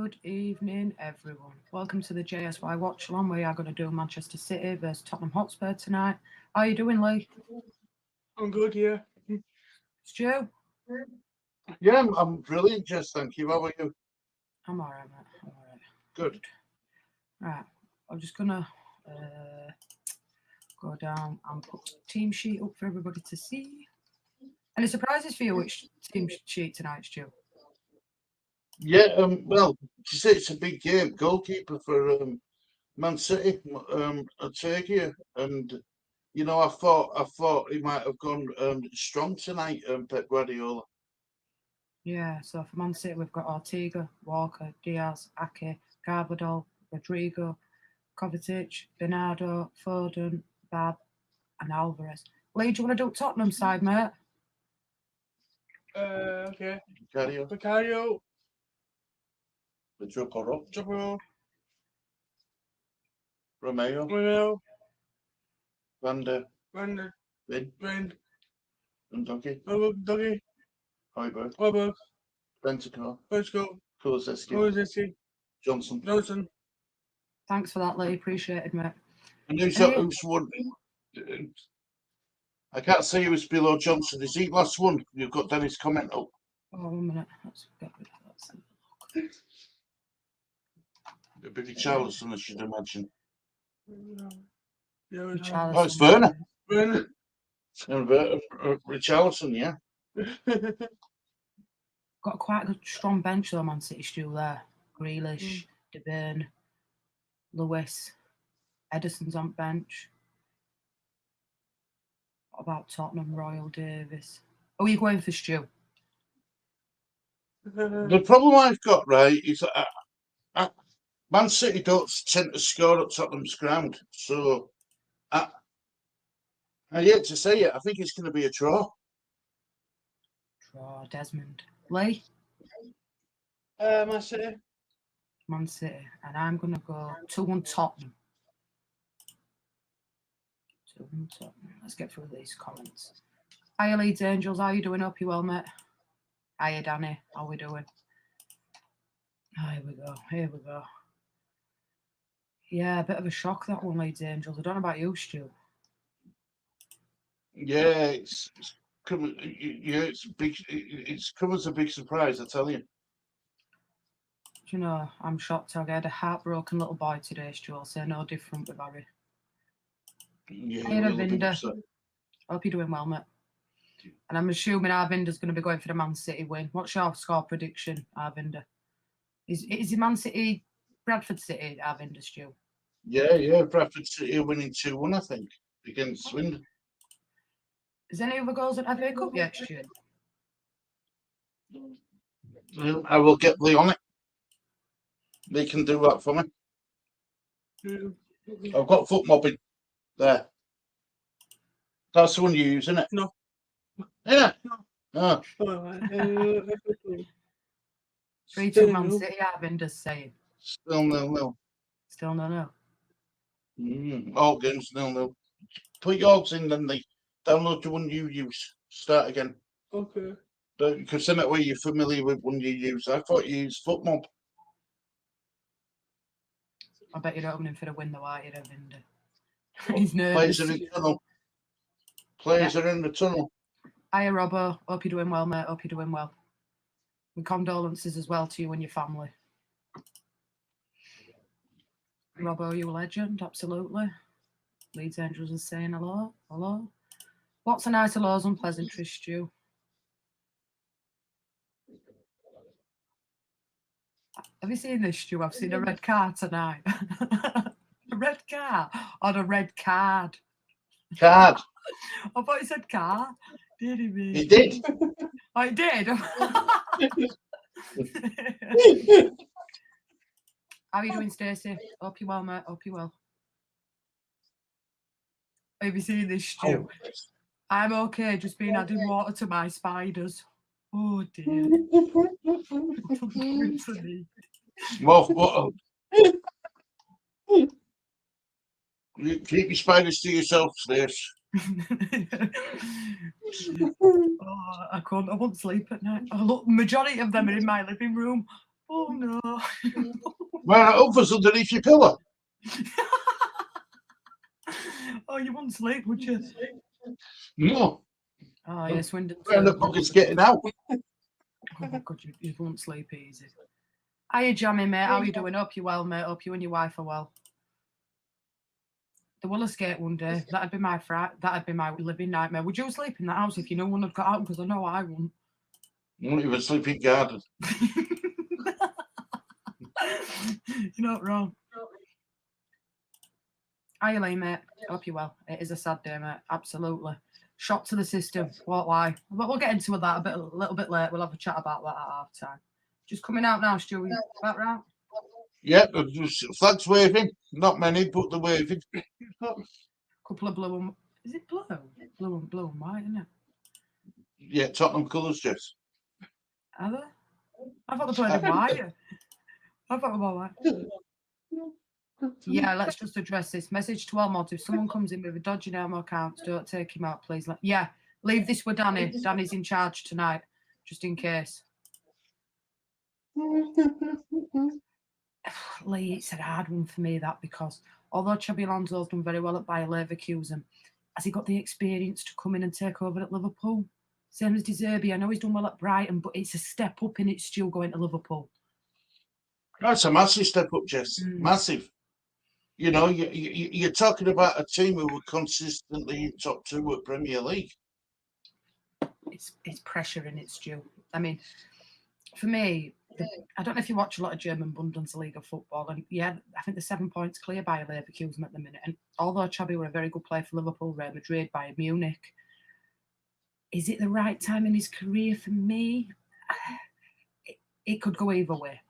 Good evening, everyone. Welcome to the JSY Watch Along. We are going to do Manchester City versus Tottenham Hotspur tonight. How are you doing, Lee? I'm good, yeah. Stu? Yeah, I'm brilliant, Jess. Thank you. How are you? I'm all right, mate. I'm all right. Good. Right. I'm just going to go down and put the team sheet up for everybody to see. Any surprises for you which team sheet tonight, Stu? Yeah. Well, to say it's a big game. Goalkeeper for Man City. I take you. And I thought he might have gone strong tonight. Pep Guardiola. Yeah, so for Man City, we've got Ortega, Walker, Diaz, Ake, Garbadol, Rodrigo, Kovacic, Bernardo, Foden, Bab, and Alvarez. Lee, do you want to do Tottenham side, mate? Okay. Vicario. Vicario, Pedro, Romeo, Romeo, Van der Van Ven, Ven, and Dougie, Højbjerg, Robert, Bentancur, Bosco, Kulusevski, Kozicki, Johnson. Johnson. Thanks for that, Lee. Appreciated, mate. And who's won? I can't see who's below Johnson. Is he last one? You've got Dennis' comment up. Oh, 1 minute. Let's get rid of that. A big Charleston, I should imagine. Yeah, Oh, it's Werner. Werner. Richarlison, yeah. Got quite a strong bench, though, Man City, Stu, there. Grealish, De Bruyne, Lewis, Edison's on bench. What about Tottenham, Royal Davis? Oh, are you going for Stu? The problem I've got, right, is that Man City don't tend to score at Tottenham's ground. So, I hate to say it, I think it's going to be a draw. Draw, Desmond. Lee? Man City. Man City. And I'm going to go 2-1 Tottenham. 2-1 Tottenham. Let's get through these comments. Hiya, Leeds Angels. How you doing? Hope you well, mate. Hiya, Danny. How we doing? Here we go. Here we go. Yeah, a bit of a shock, that one, Leeds Angels. I don't know about you, Stu. Yeah, it's come. Yeah, it's big. It's come as a big surprise, I tell you. Do you know, I'm shocked. I had a heartbroken little boy today, Stu. I'll say no different with Harry. Yeah, Hiya, a little bit Ravinda. upset. Hope you're doing well, mate. And I'm assuming Arvinder's going to be going for the Man City win. What's your score prediction, Arvinder? Is it Man City, Bradford City, Arvinder, Stu? Yeah. Bradford City are winning 2-1, I think, against Swindon. Is any other goals at FA Cup yet, Stu? I will get Lee on it. They can do that for me. I've got foot mobbing there. That's the one you use, isn't it? No. Yeah. Oh. 3-2 Man City, Arvinder's saying. Still 0-0. Still no. All games 0-0. Put yours in, then they download the one you use. Start again. Okay. Because then that way you're familiar with one you use. I thought you used foot mob. I bet you're opening for the win, though, aren't you, Arvinder? He's nervous. Players are in the tunnel. Players are in the tunnel. Hiya, Robbo. Hope you're doing well, mate. Hope you're doing well. And condolences as well to you and your family. Robbo, you a legend, absolutely. Leeds Angels is saying hello. Hello. What's a nice hello's unpleasantry, Stu? Have you seen this, Stu? I've seen a red car tonight. A red car on a red card. Card. I thought he said car. Did he mean? He did. Oh, he did? How are you doing, Stacey? Hope you're well, mate. Hope you're well. Have you seen this, Stu? Oh. I'm okay, just been adding water to my spiders. Oh, dear. Well, you keep your spiders to yourself, Stace. I won't sleep at night. Oh, look, majority of them are in my living room. Oh no. Man, others underneath your pillow. Oh, you wouldn't sleep, would you? No. Oh yeah, Swindon Where the too. fuck is getting out? Oh god, you won't sleep easy. Hiya, Jammy, mate. How you doing? Hope you're well, mate. Hope you and your wife are well. The will escape one day. That'd be my that'd be my living nightmare. Would you sleep in that house if you no one had got out? Because I know I wouldn't. Won't even sleep in garden. You're not wrong. Hiya, Lee, mate. Hope you're well. It is a sad day, mate. Absolutely. Shock to the system. Won't lie. But we'll get into that a little bit later. We'll have a chat about that at half time. Just coming out now, Stewie. About right? Yeah, flags waving. Not many, but they're waving. Couple of blue and is it blue? Blue and white, isn't it? Yeah, Tottenham colours, Jess. Are they? I thought they played in white. I thought they were white. Yeah, let's just address this. Message to all mods. If someone comes in with a dodgy name or account, don't take him out, please. Yeah, leave this with Danny. Danny's in charge tonight, just in case. Lee, it's a hard one for me, that, because although Chubby Alonso's done very well at Bayer Leverkusen, has he got the experience to come in and take over at Liverpool? Same as De Zerbi. I know he's done well at Brighton, but it's a step up in it still going to Liverpool. That's a massive step up, Jess. Massive. You know, you're talking about a team who were consistently in top 2 at Premier League. It's pressure in it, Stu. I mean, for me, I don't know if you watch a lot of German Bundesliga football, and yeah, I think they're 7 points clear by Leverkusen at the minute. And although Chubby were a very good player for Liverpool, Real Madrid, Bayern Munich, is it the right time in his career for me? It could go either way.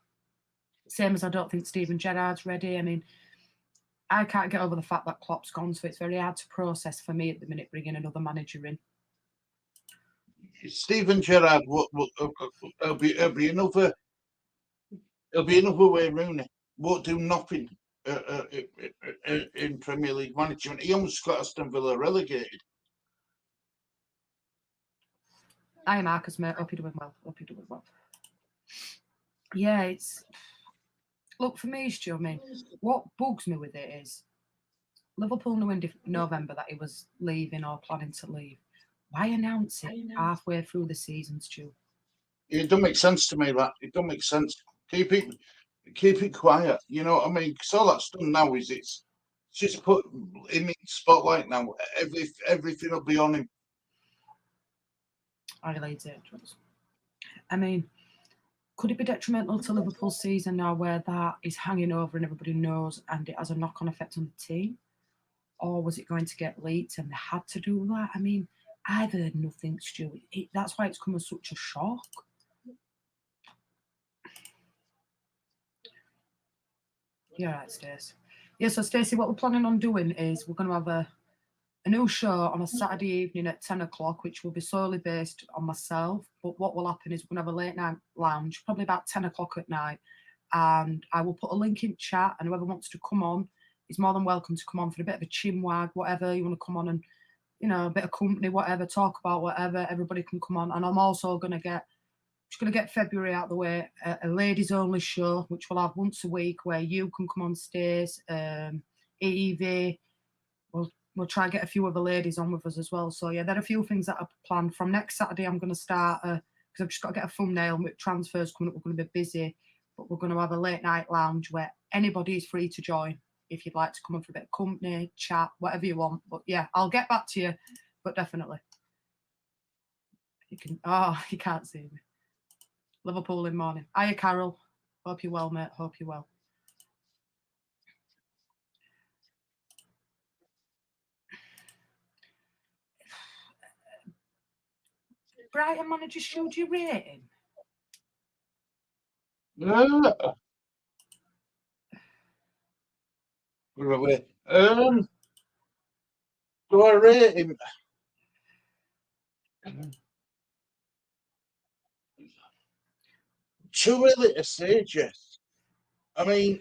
Same as I don't think Steven Gerrard's ready. I mean, I can't get over the fact that Klopp's gone, so it's very hard to process for me at the minute bringing another manager in. Steven Gerrard will be another way Rooney. Won't do nothing in Premier League management. He almost got Aston Villa relegated. Hi, Marcus, mate. Hope you're doing well. Yeah, it's... Look, for me, Stu, I mean, what bugs me with it is Liverpool knew in November that he was leaving or planning to leave. Why announce it halfway through the season, Stu? It don't make sense to me, that. It don't make sense. Keep it quiet. You know what I mean? Because all that's done now is it's just put him in the spotlight now. Everything will be on him. I relate it. I mean, could it be detrimental to Liverpool's season now where that is hanging over and everybody knows and it has a knock-on effect on the team? Or was it going to get leaked and they had to do that? I mean, I've heard nothing, Stu. That's why it's come as such a shock. Yeah, right, Stacey. Yeah, so Stacey, what we're planning on doing is we're going to have a new show on a Saturday evening at 10 o'clock, which will be solely based on myself. But what will happen is we're going to have a late night lounge, probably about 10 o'clock at night. And I will put a link in chat, and whoever wants to come on is more than welcome to come on for a bit of a chinwag, whatever you want to come on and, you know, a bit of company, whatever, talk about whatever, everybody can come on. And I'm also going to get February out of the way, a ladies only show, which we'll have once a week where you can come on stage, EEV. We'll try and get a few other ladies on with us as well. So yeah, there are a few things that I've planned. From next Saturday, I'm going to start, because I've just got to get a thumbnail with transfers coming up. We're going to be busy, but we're going to have a late night lounge where anybody is free to join if you'd like to come in for a bit of company, chat, whatever you want. But yeah, I'll get back to you, but definitely. You can't see me. Liverpool in morning. Hiya, Carol. Hope you're well, mate. Hope you're well. Brighton manager, should you rate him? Do I rate him? Too early to say, Jess. I mean,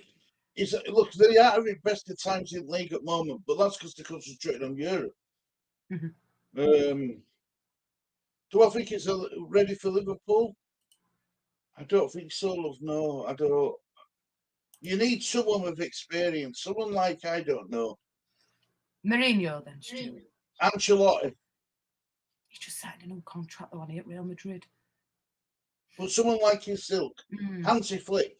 look, they are having best of times in the league at the moment, but that's because they're concentrating on Europe. Mm-hmm. Do I think he's ready for Liverpool? I don't think so, love. No, I don't. You need someone with experience. Someone like, I don't know, Mourinho then, Stu. Ancelotti. He just signed a new contract though, at Real Madrid. But someone like yourself, Hansi Flick.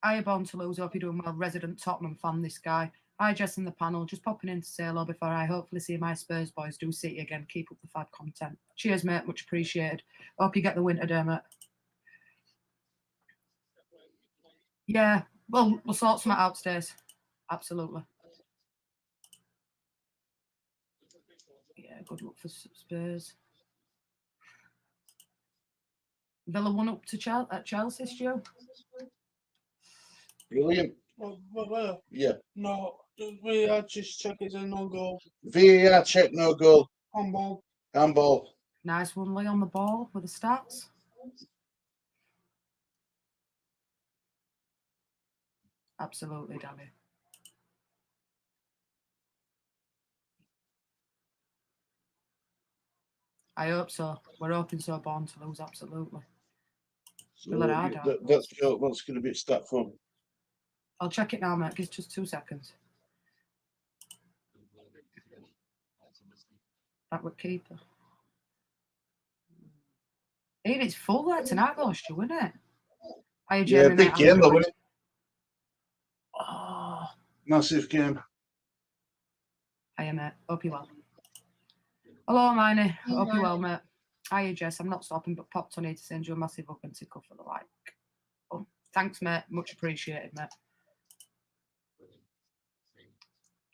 I are born to lose. Hope you're doing well. Resident Tottenham fan, this guy. Hi, Jess in the panel. Just popping in to say hello before I hopefully see my Spurs boys do City again. Keep up the fab content. Cheers, mate. Much appreciated. Hope you get the win today, mate. Yeah, well, we'll sort something out, Stace. Absolutely. Yeah, good luck for Spurs. Villa won up to at Chelsea, Stu. Brilliant. Yeah. No, we just check it's a no goal. VAR check, no goal. Handball. Handball. Nice one, Lee, on the ball with the stats. Absolutely, Danny. I hope so. We're hoping so, born to lose, absolutely. So We'll let our down. that's going to be stat fun. I'll check it now, mate. Give just 2 seconds. That would keeper. Ian, it's full there tonight, though, Stu, isn't it? Hiya, Yeah, Jamie, big mate. game, though, isn't it? Oh, Massive game. hiya, mate. Hope you're well. Hello, Miney. Hope you're well, mate. Hiya, Jess. I'm not stopping, but popped on here to send you a massive hug and tickle for the like. Oh, thanks, mate. Much appreciated, mate.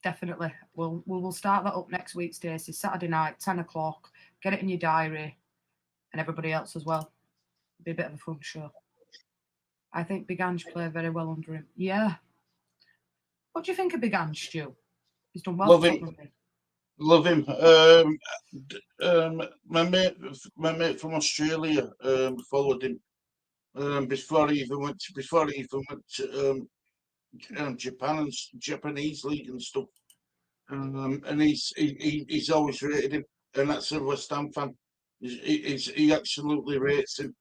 Definitely. We'll start that up next week, Stacey. Saturday night, 10 o'clock. Get it in your diary and everybody else as well. Be a bit of a fun show. I think Big Ange played very well under him. Yeah. What do you think of Big Ange, Stu? He's done well. Love him. Love him. My mate from Australia followed him before he even went to Japan and Japanese league and stuff. And he's always rated him, and that's a West Ham fan. He absolutely rates him,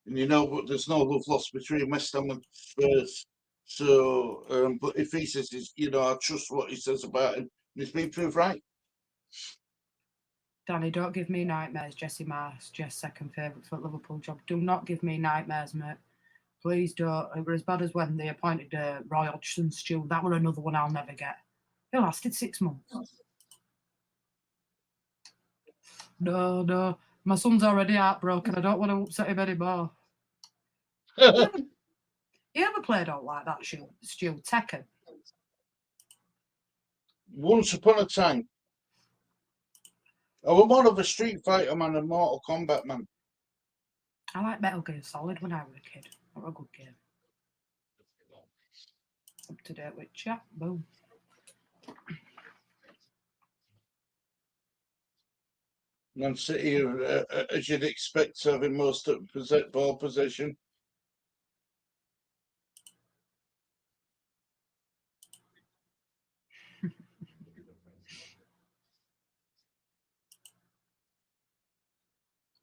and but there's no love lost between West Ham and Spurs. So, but if he says, I trust what he says about him, and he's been proved right. Danny, don't give me nightmares. Jesse Mars, Jess' second favourite for Liverpool job. Do not give me nightmares, mate. Please don't. It was as bad as when they appointed Roy Hodgson, Stu. That were another one I'll never get. It lasted 6 months. No. My son's already heartbroken. I don't want to upset him anymore. You ever played out like that, Stu? Tekken? Once upon a time, I was more of a Street Fighter man and Mortal Kombat man. I like Metal Gear Solid when I was a kid. What a good game. Up to date with chat. Boom. Man City, as you'd expect, having most of ball possession.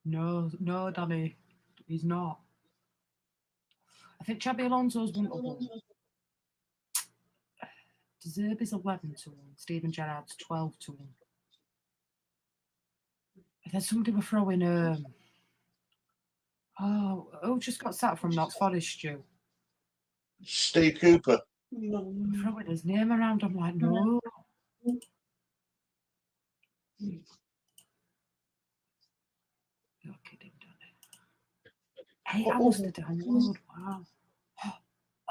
No, Danny. He's not. I think Xabi Alonso's 1-1. De Zerbi's 11-1. Steven Gerrard's 12-1. And then somebody were throwing who just got sacked from Notts Forest, Stu? Steve Cooper. Throwing his name around. I'm like, no. You're kidding, Danny. 8 hours to download. Wow.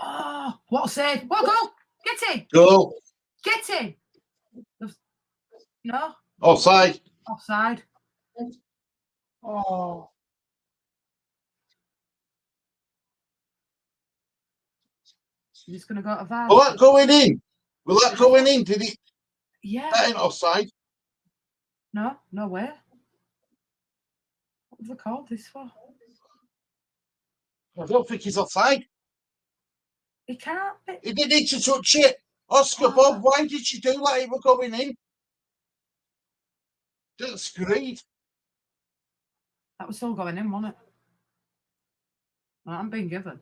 Oh, what a save. What a goal. Get in. Goal. Get in. No. Offside. Offside. Oh. He's going to go to VAR. Will that going in? Will that going in? Did he? Yeah. That ain't offside. No way. What have they called this for? I don't think he's offside. He can't be. He didn't need to touch it. Oscar Bob, why did you do that? It was going in. That's great. That was still going in, wasn't it? I haven't been given.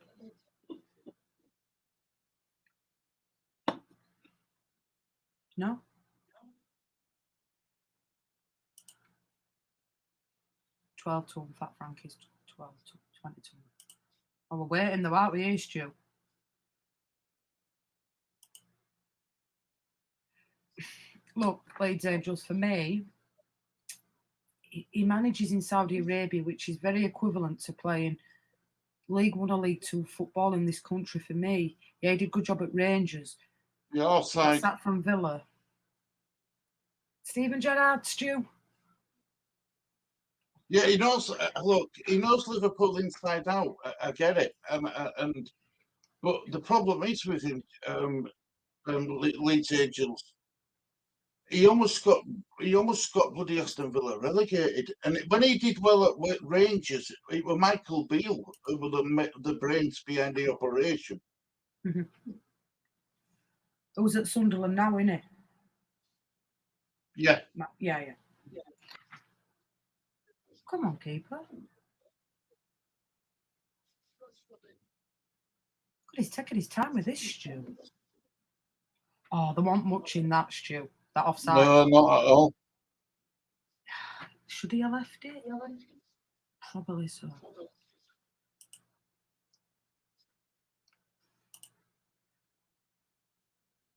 No. $12 Fat Frankie's 12 to 22. Oh, we're waiting though, aren't we, Stu? Look, Leeds Angels, for me, he manages in Saudi Arabia, which is very equivalent to playing League One or League Two football in this country. For me, yeah, he did a good job at Rangers. You're offside. That from Villa. Steven Gerrard, Stu. Yeah, he knows. Look, he knows Liverpool inside out. I get it, but the problem is with him, Leeds Angels. He almost got bloody Aston Villa relegated, and when he did well at Rangers, it was Michael Beale who were the brains behind the operation. Who's at Sunderland now, isn't it? Yeah. Yeah. Come on, keeper. God, he's taking his time with this, Stu. Oh, there wasn't much in that, Stu. That offside. No, not at all. Should he have left it? Probably so.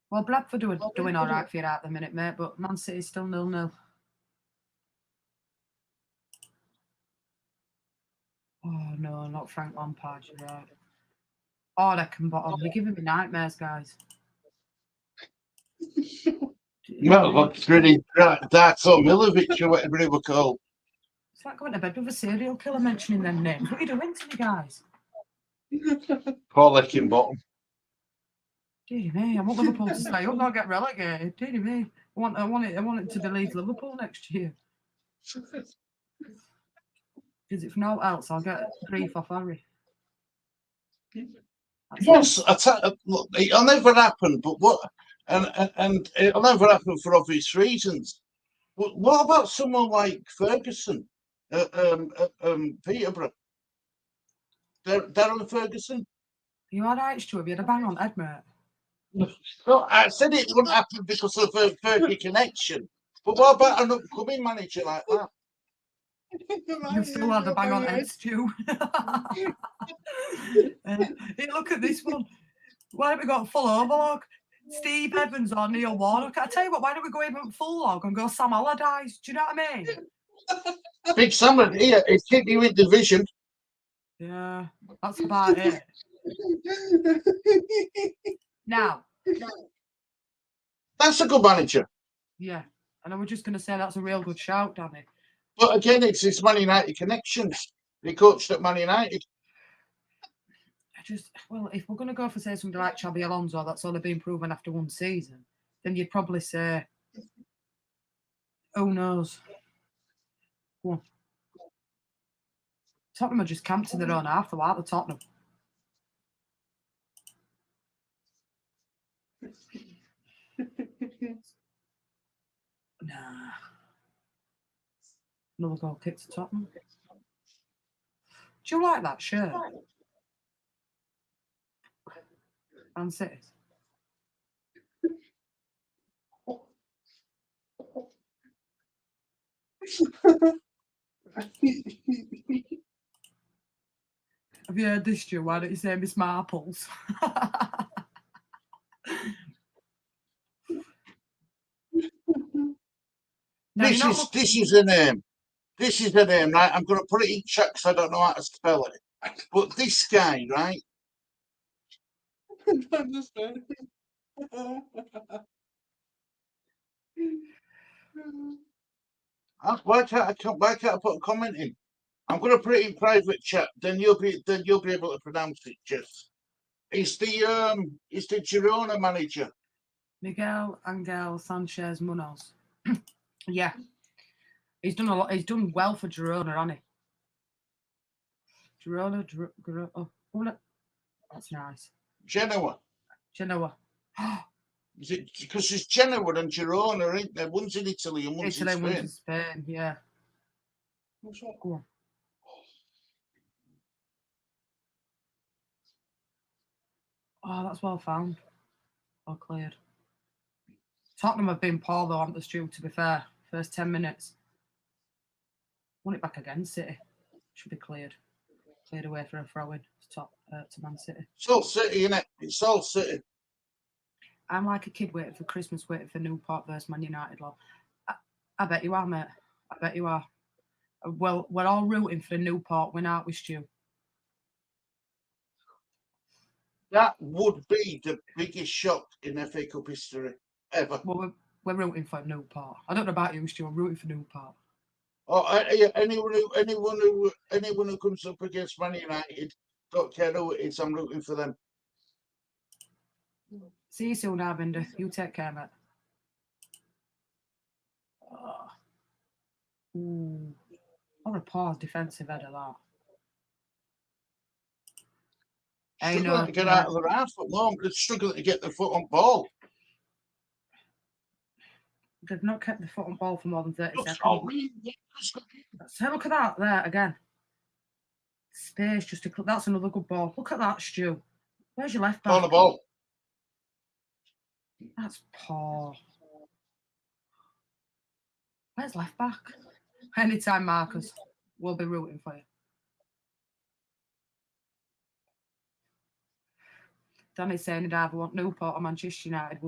Well, Bradford are doing all right for you at the minute, mate, but Man City's still 0-0. Oh, no, not Frank Lampard, you're right. Oh, they can bottom. You're giving me nightmares, guys. No, that's really that's Milovic or whatever it was called. It's like going to bed with a serial killer mentioning their names. What are you doing to me, guys? Paul Leckinbottom. Dear me, I want Liverpool to stay up, not get relegated. Dear me, I want it to be Leeds Liverpool next year. Because if no else, I'll get grief off Harry. Yes, look, it'll never happen. But what? And it'll never happen for obvious reasons. But what about someone like Ferguson, Peterborough? Darren Ferguson. You all right, Stu? Have you had a bang on head, mate? No, I said it wouldn't happen because of a Fergie connection. But what about an upcoming manager like that? You've still had a bang on head, Stu. Hey, look at this one. Why have we got full overlog? Steve Evans or Neil Warnock. I tell you what, why don't we go even full log and go Sam Allardyce? Do you know what I mean? Big Sam here, it's keep you in division. Yeah, that's about it. Now, that's a good manager. Yeah, and I was just going to say that's a real good shout, Danny. But again, it's his Man United connections. He coached at Man United. Well, if we're going to go for, say, somebody like Xabi Alonso, that's only been proven after one season, then you'd probably say, who knows? Go on. Tottenham are just camped in their own half, though, aren't they, Tottenham? Nah. Another goal kick to Tottenham. Do you like that shirt? Man City's. Have you heard this, Stu? Why don't you say Miss Marples? This is a name. This is the name, right? I'm going to put it in chat because I don't know how to spell it. But this guy, right? Why can't I put a comment in? I'm going to put it in private chat. Then you'll be able to pronounce it. Just it's the Girona manager, Miguel Angel Sanchez Munoz. Yeah, he's done a lot. He's done well for Girona, hasn't he? Girona. Oh, that's nice. Genoa. Is it because it's Genoa and Girona, ain't there? One's in Italy and one's in Spain. One's in Spain, yeah. Go on. Oh, that's well found. Well cleared. Tottenham have been poor though, haven't they, Stu, to be fair. First 10 minutes. Won it back again, City. Should be cleared. Cleared away for a throw in to Man City. It's all City, innit? It's all City. I'm like a kid waiting for Christmas, waiting for Newport versus Man United, love. I bet you are, mate. I bet you are. Well, we're all rooting for the Newport win, aren't we, Stu? That would be the biggest shock in FA Cup history ever. Well, we're rooting for Newport. I don't know about you, Stu. I'm rooting for Newport. Oh, anyone who comes up against Man United, don't care who it is, I'm rooting for them. See you soon, Arvinder. You take care, mate. Ooh. What a pause defensive header, that. Struggling to get out of their half at the moment. They're struggling to get their foot on ball. They've not kept the foot on ball for more than 30 Looks seconds. So look at that there again. Space just to clip. That's another good ball. Look at that, Stu. Where's your left back? On the ball. That's poor. Where's left back? Anytime, Marcus. We'll be rooting for you. Danny's saying he'd either want Newport or Manchester United.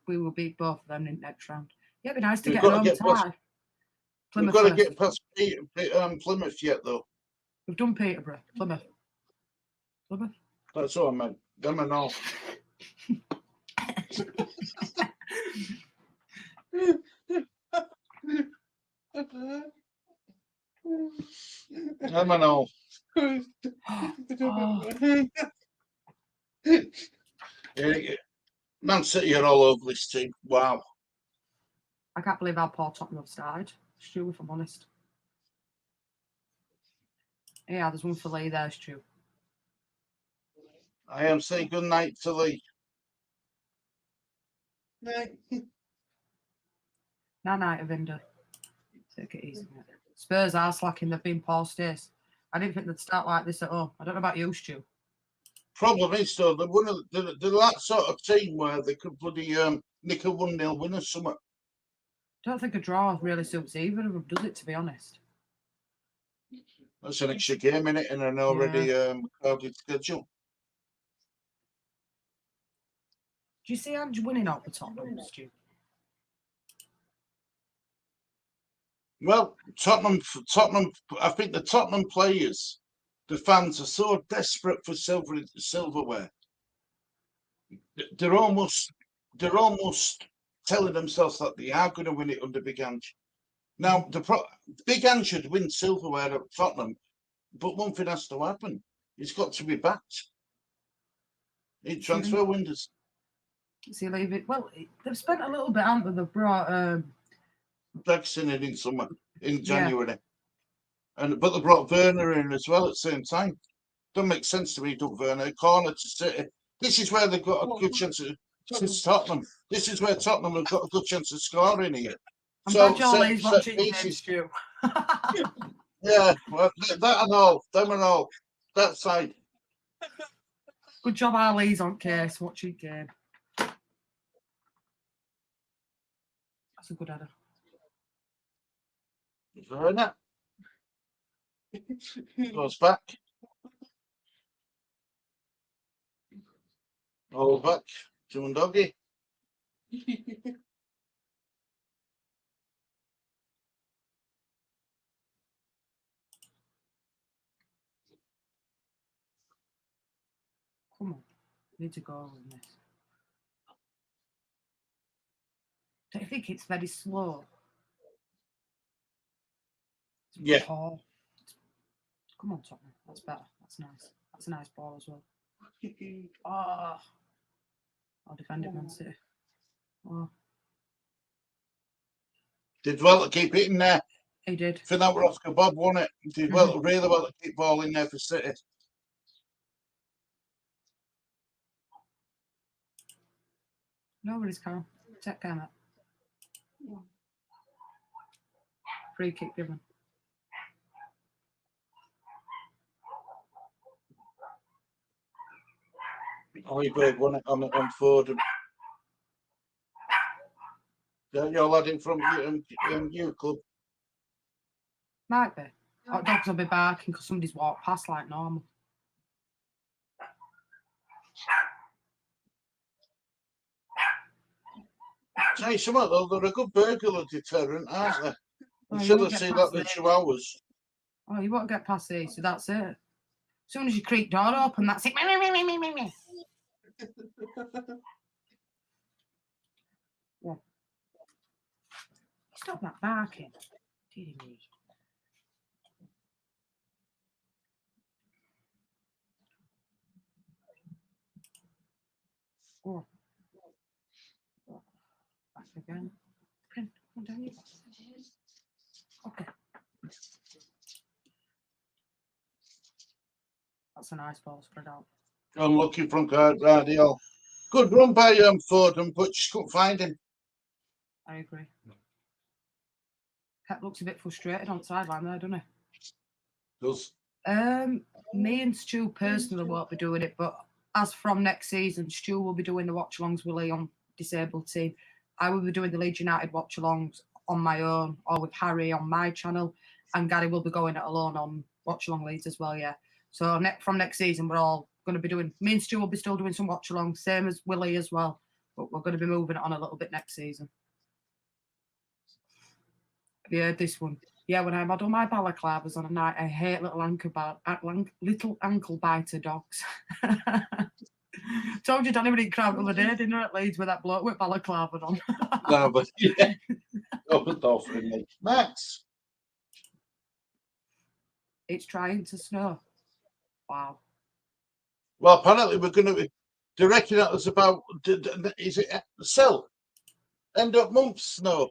We will beat both of them in the next round. Yeah, it'd be nice to get an home tie. We've got to get past Plymouth yet, though. We've done Peterborough. Plymouth. That's all I meant. Them and all. Them and all. Man City are all over this team. Wow. I can't believe how poor Tottenham have started. Stu, if I'm honest. Yeah, there's one for Lee there, Stu. I am saying good night to Lee. Night. Night, Avinda. Take it easy, mate. Spurs are slacking. They've been poor stays. I didn't think they'd start like this at home. I don't know about you, Stu. Problem is, though, they're that sort of team where they could bloody nick a 1-0 win or something. I don't think a draw really suits either of them, does it, to be honest? That's an extra game in it in an already crowded schedule. Do you see Ange winning out the Tottenham, Stu? Well, Tottenham. I think the Tottenham players, the fans, are so desperate for silverware. They're almost telling themselves that they are going to win it under Big Ange. Now, Big Ange should win silverware at Tottenham, but one thing has to happen: he's got to be backed in transfer windows. See, leave it. Well, they've spent a little bit, haven't they? They've brought Jackson in summer, in January. But they brought Werner in as well at the same time. Doesn't make sense to me, Doug Werner. Corner to City. This is where they've got a good chance of since Tottenham. This is where Tottenham have got a good chance of scoring here. I'm glad Jolly's watching games, Stu. Yeah, well, that and all, them and all. That side. Good job, Ali's on case watching game. That's a good header. Werner goes back. All back. June Doggy. Come on. Need to go in this. Don't you think it's very slow? Yeah. Come on, Tottenham. That's better. That's nice. That's a nice ball as well. Oh. I'll defend it, Man City. Oh. Did well to keep it in there. He did. For that were Oscar Bob won it. Did well, really well to keep ball in there for City. No worries, Carl. Take care, mate. Free kick given. Hoiberg won it on Fordham. Your lad in from you club. Might be. Hot dogs will be barking because somebody's walked past like normal. Tell you something though, they're a good burglar deterrent, aren't they? Oh, Instead you of won't seeing get that past the these. chihuahuas. Oh, you won't get past these, so that's it. As soon as you creak door open, that's it. Yeah. Stop that barking. Dear me. Oh. Back again. Print. Come down here. Okay. That's a nice ball spread out. Unlucky from Radio. Good run by Fordham, but just couldn't find him. I agree. Pep looks a bit frustrated on the sideline there, doesn't he? Does. Me and Stu personally won't be doing it, but as from next season, Stu will be doing the watch-alongs with Lee on disabled team. I will be doing the Leeds United watch-alongs on my own or with Harry on my channel, and Gary will be going it alone on watch-along Leeds as well, yeah. So from next season, we're all going to be doing, me and Stu will be still doing some watch-alongs, same as Willie as well, but we're going to be moving it on a little bit next season. Have you heard this one? Yeah, when I model my balaclavas on a night, I hate little ankle biter dogs. Told you Danny when he crowd the other day, didn't I, at Leeds with that bloke with balaclava on? No, but yeah. Off with me. Max. It's trying to snow. Wow. Well, apparently we're going to be directing at us about, is it sell? End of month snow.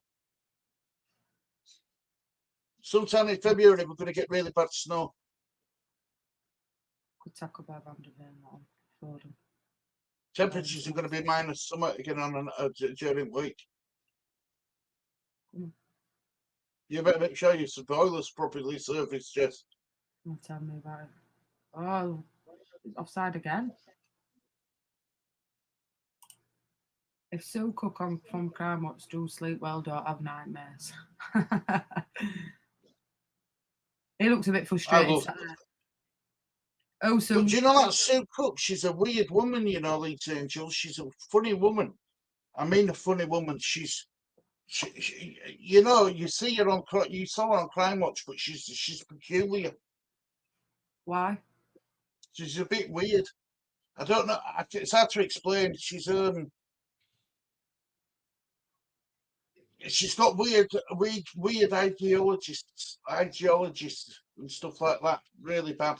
Sometime in February, we're going to get really bad snow. Good tackle by Van der Ven on Fordham. Temperatures are going to be minus somewhat again on during the week. You better make sure your boiler's properly serviced, Jess. Don't tell me about it. Oh, it's offside again. If Sue Cook from Crime Watch do sleep well, don't have nightmares. He looks a bit frustrated. Oh, so But do you know that Sue Cook? She's a weird woman, you know, Leeds Angels. She's a funny woman. I mean, a funny woman. She, you know, you see her on, you saw her on Crime Watch, but she's peculiar. Why? She's a bit weird. I don't know. It's hard to explain. She's got weird ideologists and stuff like that. Really bad.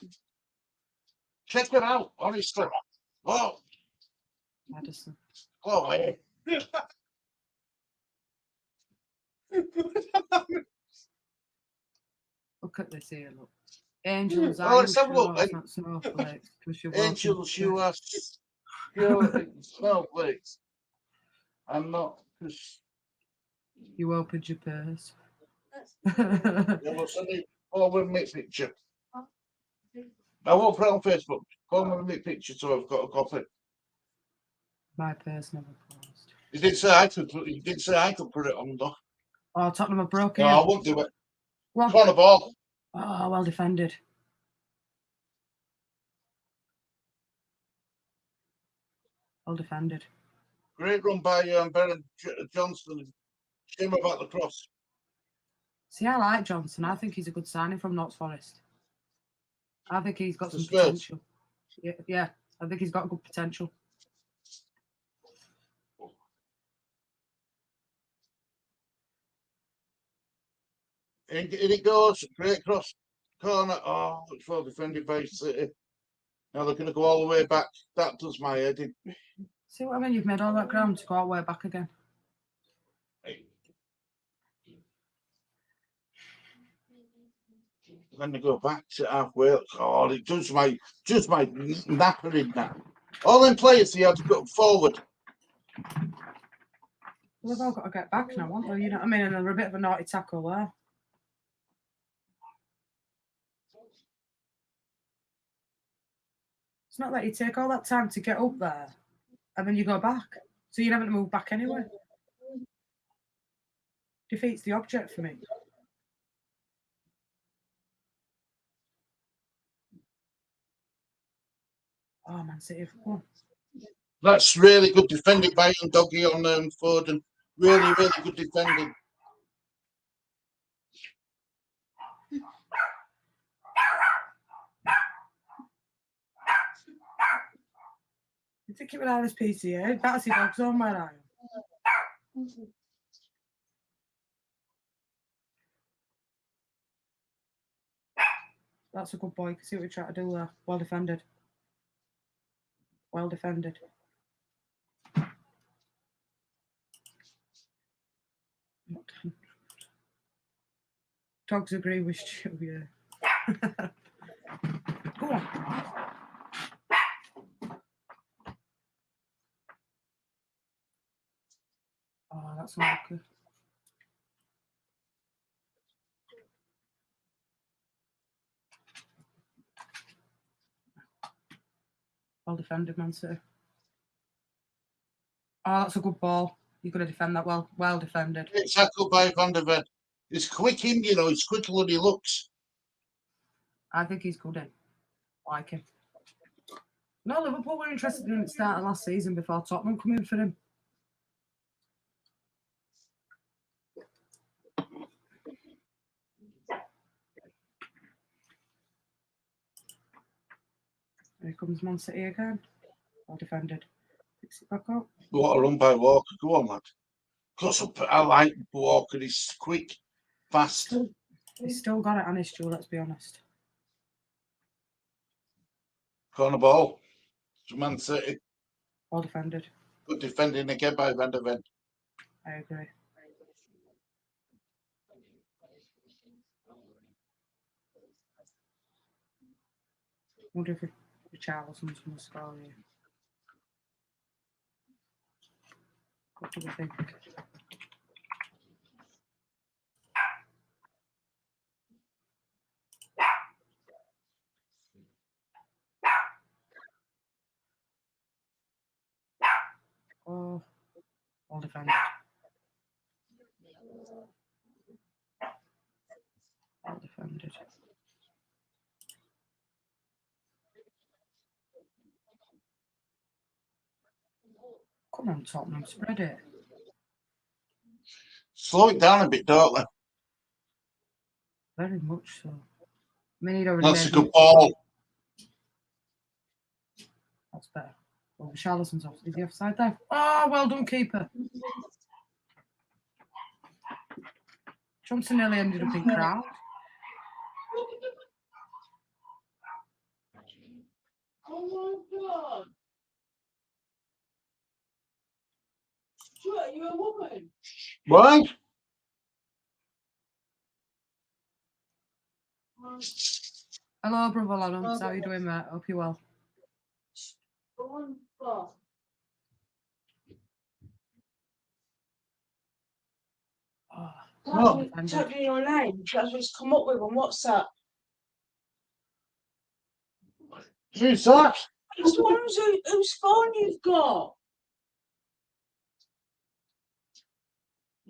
Check her out, honestly. Oh, Madison. oh, hey. Look at this here, look. Angels, Oh, are you let's have a sure look, that's then. not snowflakes? Because you're Angels, you are pure snowflakes. I'm not. You opened your purse. Yeah, well, send me forward me picture. I won't put it on Facebook. Forward me picture so I've got a copy. My purse never closed. You did say I could. You did say I could put it on though. Oh, Tottenham have broken. No, I won't do it. What? Corner ball. Oh, well defended. Well defended. Great run by Baron Johnston. Shame about the cross. See, I like Johnson. I think he's a good signing from Notts Forest. I think he's got For some Spurs. potential. Yeah, I think he's got good potential. In it goes. Great cross. Corner. Oh, it's well defended by City. Now they're going to go all the way back. That does my head in. See what I mean? You've made all that ground to go all the way back again. Then they go back to halfway. God, it does my nappering now. All them players they had to go forward. Well, they've all got to get back now, haven't they? You know what I mean? And they're a bit of a naughty tackle there. It's not like you take all that time to get up there and then you go back. So you're having to move back anyway. Defeats the object for me. Oh, Man City have won. That's really good defending by young Doggy on Foden. Really, really good defending. You think it would have this PCA? That's your dog's on where I am. That's a good boy. You can see what we try to do there. Well defended. Well defended. Dogs agree with Stu, yeah. Go on. Oh, that's not good. Well defended, Man City. Oh, that's a good ball. You're going to defend that well. Well defended. It's tackled by Van der Ven. He's quick him, you know. He's quicker than he looks. I think he's good in. Like him. No, Liverpool were interested in him at the start of last season before Tottenham come in for him. Here comes Man City again. Well defended. Fix it back up. What a run by Walker. Go on, lad. Close up. I like Walker. He's quick, fast. He's still got it on his Stu, let's be honest. Corner ball to Man City. Well defended. Good defending again by Van der Ven. I agree. Wonder if Richarlison's going to score here. What do we think? Oh, well defended. Well defended. Come on, Tottenham, spread it. Slow it down a bit, don't they? Very much so. I mean, he'd already That's a made good it. ball. That's better. Well, Richarlison's off. Is he offside there? Oh, well done, keeper. Johnson nearly ended up in crowd. Oh my god. Stuart, you a woman? Right? Hello, brother Lawrence. How are you doing, mate? Hope you're well. Go on, Bob. Oh, Oh. Type in your name. That's what it's come up with on WhatsApp. Who's that? It's the ones whose phone you've got.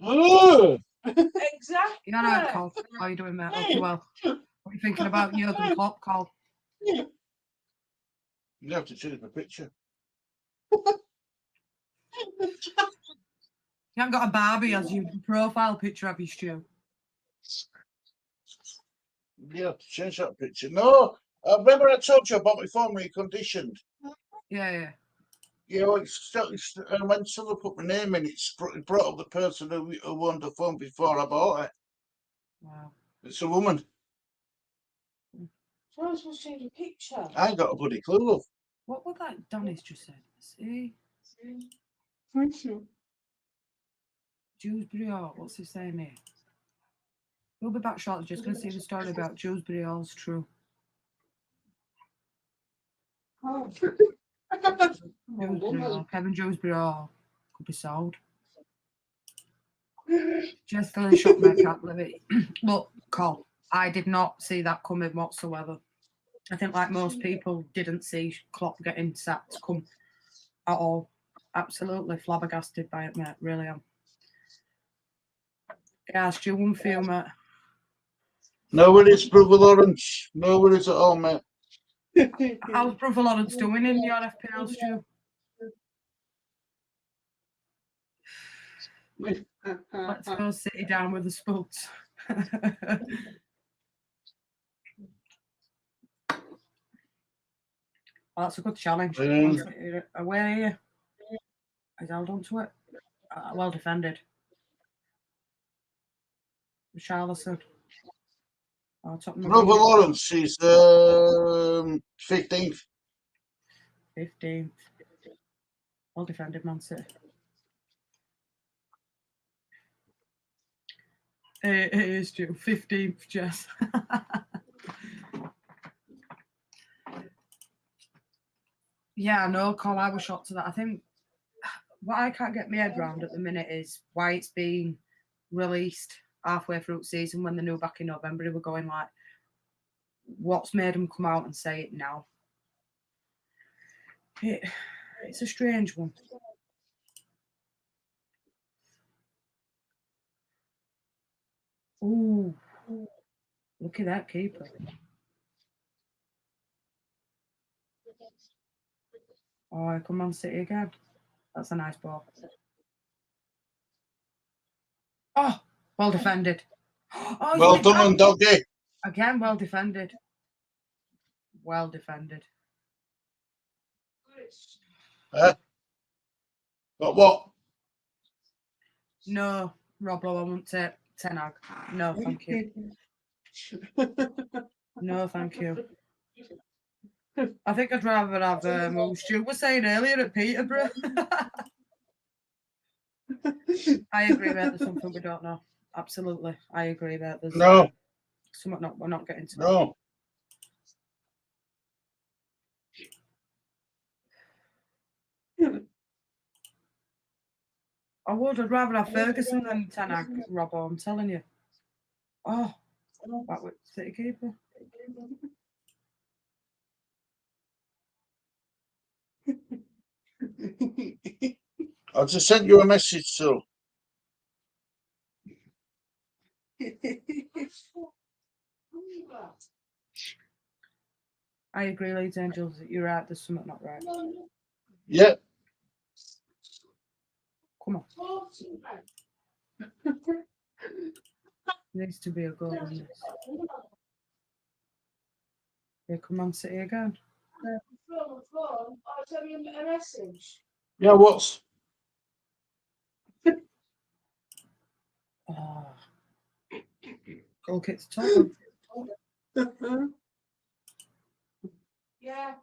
Oh. Exactly. you know it, Cole. How are you doing, mate? Hope you're well. What are you thinking about Jurgen Klopp, Cole? You have to choose the picture. You haven't got a Barbie as your profile picture, have you, Stu? You have to change that picture. No, remember I told you about my phone reconditioned. Yeah. You know, when someone put my name in, it brought up the person who owned the phone before I bought it. Wow. It's a woman. So I was supposed to change the picture. I ain't got a bloody clue, love. What would that Donny's just said? See? Thank you. Dewsbury Hall. What's he saying here? We'll be back shortly. Just going to see the story about Dewsbury Hall's true. Oh. Dewsbury Hall. Kevin Dewsbury Hall could be sold. Just still in shock, mate. Can't believe it. Look, Cole, I did not see that coming whatsoever. I think, like most people, didn't see Klopp getting sacked come at all. Absolutely flabbergasted by it, mate. Really am. Yeah, Stu, one for you, mate. No worries, brother Lawrence. No worries at all, mate. How's Brother Lawrence doing in your FPL, Stu? Let's go City down with the Spuds. Well, that's a good challenge. Where are you? He's held on to it. Well defended. Richarlison. Tottenham Brother agreed. Lawrence is 15th. 15th. Well defended, Man City. It is Stu. 15th, Jess. Yeah, I know, Cole. I was shocked to that. I think what I can't get my head around at the minute is why it's been released halfway through the season when they knew back in November they were going like, what's made them come out and say it now? It's a strange one. Ooh, look at that keeper. Oh, come on, City again. That's a nice ball. Oh, well defended. Oh, Well done, doggy. Again, well defended. Well defended. But what? No, Robbo, I won't take Ten Hag. No, thank you. No, thank you. I think I'd rather have what Stu was saying earlier at Peterborough. I agree, mate. There's something we don't know. Absolutely, I agree, mate. There's something we're not getting to. No. I'd rather have Ferguson than Ten Hag, Robbo. I'm telling you. Oh, that was City keeper. I just sent you a message, so. I agree, Leeds Angels. You're right. There's something not right. Yeah. Come on. Needs to be a goal in this. Here come on, City again. I'll send you a message. Yeah, what's? Oh. Goal kick to Tottenham. Yeah.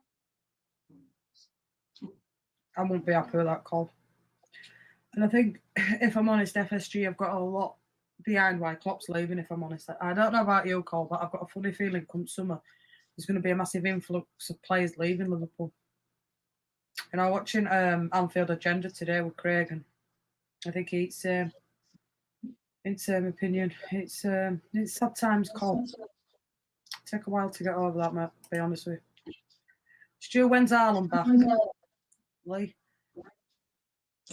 I won't be happy with that call. And I think, if I'm honest, FSG have got a lot behind why Klopp's leaving, if I'm honest. I don't know about you, Cole, but I've got a funny feeling come summer, there's going to be a massive influx of players leaving Liverpool. And I'm watching Anfield Agenda today with Craig, and I think it's, in same opinion, it's sad times, Cole. Take a while to get over that, mate, to be honest with you. Stu, when's Haaland back? Lee?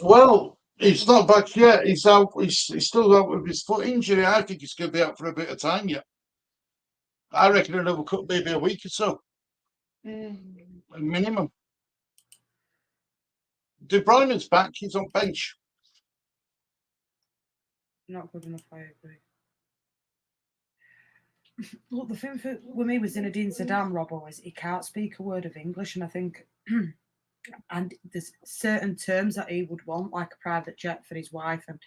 Well, he's not back yet. He's out. He's still out with his foot injury. I think he's going to be out for a bit of time yet. I reckon another maybe a week or so. Minimum. De Bruyne's back. He's on bench. Not good enough, I agree. Look, the thing with me with Zinedine Zidane, Robbo, is he can't speak a word of English, and I think, and there's certain terms that he would want, like a private jet for his wife, and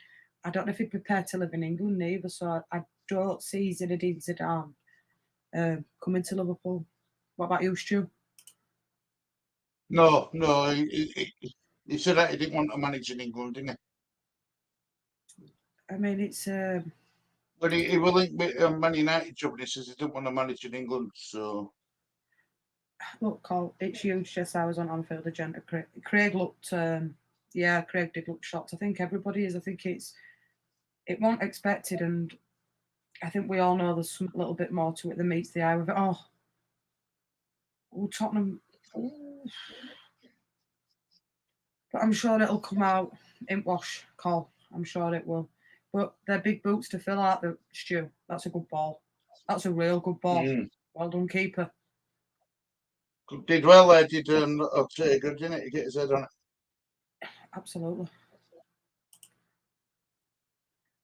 I don't know if he'd prepared to live in England neither, so I don't see Zinedine Zidane coming to Liverpool. What about you, Stu? No. He said that he didn't want to manage in England, didn't he? I mean, it's... But he will link with Man United job, and he says he didn't want to manage in England, so... Look, Cole, it's huge. Just I was on Anfield Agenda. Craig looked... Craig did look shocked. I think everybody is. I think it wasn't expected, and I think we all know there's some little bit more to it than meets the eye with it. Oh, Oh, Tottenham. Ooh. But I'm sure it'll come out in wash call. I'm sure it will. But they're big boots to fill out the Stu. That's a good ball. That's a real good ball. Well done, keeper. Did well there, did Ortega, didn't it? To get his head on it. Absolutely.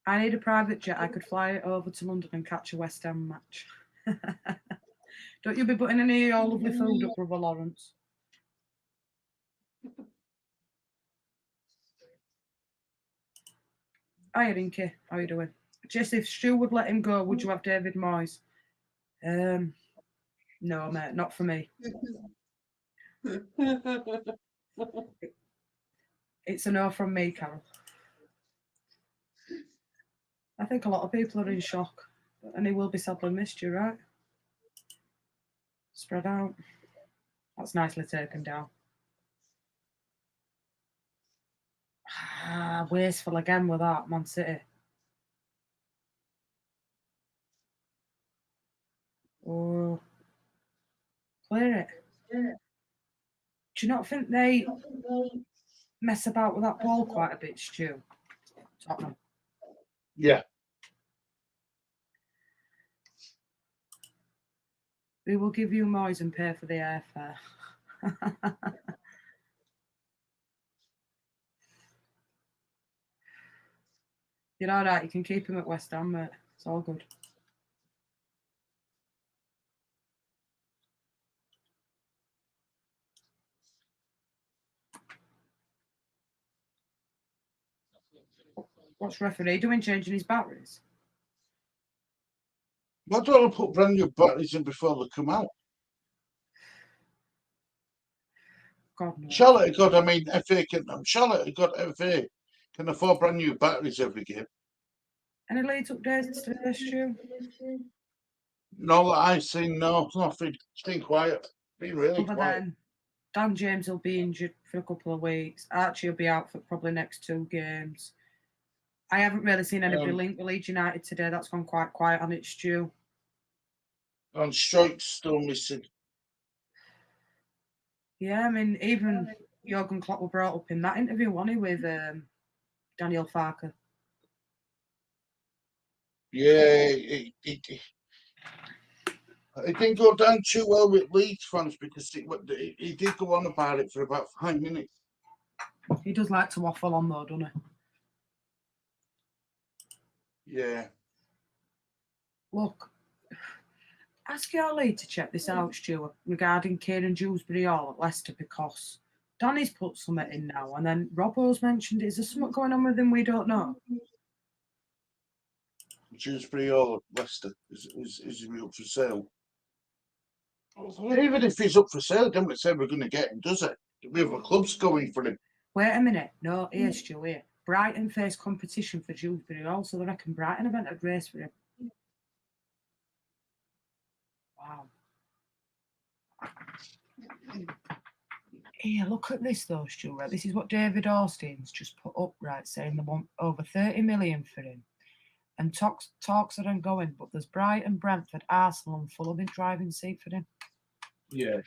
I need a private jet. I could fly over to London and catch a West Ham match. Don't you be putting any of your lovely food up, Brother Lawrence. Hiya, Dinky. How you doing? Jess, if Stu would let him go, would you have David Moyes? No, mate, not for me. It's a no from me, Carol. I think a lot of people are in shock, and he will be sadly missed, you're right. Spread out. That's nicely taken down. Ah, wasteful again with that, Man City. Oh, clear it. Do you not think they mess about with that ball quite a bit, Stu? Tottenham. Yeah. We will give you Moyes and pay for the airfare. You're all right. You can keep him at West Ham, mate. It's all good. What's referee doing? Changing his batteries? Why don't I put brand new batteries in before they come out? God knows. Charlotte got, FA Charlotte got FA can afford brand new batteries every game. Any late updates today, Stu? No, that I've seen, no, nothing. It's been quiet. Been really Other quiet. than Dan James will be injured for a couple of weeks. Archie will be out for probably next 2 games. I haven't really seen anybody linked with Leeds United today. That's gone quite quiet on it, Stu. And Strike's still missing. Yeah, I mean, even Jurgen Klopp were brought up in that interview, wasn't he, with Daniel Farker? Yeah, it didn't go down too well with Leeds fans because he did go on about it for about 5 minutes. He does like to waffle on though, doesn't he? Yeah. Look, ask your lead to check this out, Stuart, regarding Kieran Dewsbury Hall at Leicester, because Danny's put something in now, and then Robbo's mentioned it. Is there something going on with him we don't know? Dewsbury Hall at Leicester is he up for sale? Even if he's up for sale, don't say we're going to get him, does it? We have a club's going for him. Wait a minute. No, here, Stu, here. Brighton face competition for Dewsbury Hall, so they reckon Brighton have entered a race for him. Wow. Here, look at this though, Stuart. This is what David Austin's just put up, right, saying they want over 30 million for him. And talks are ongoing, but there's Brighton, Brentford, Arsenal, and Fulham in driving seat for him. Yeah.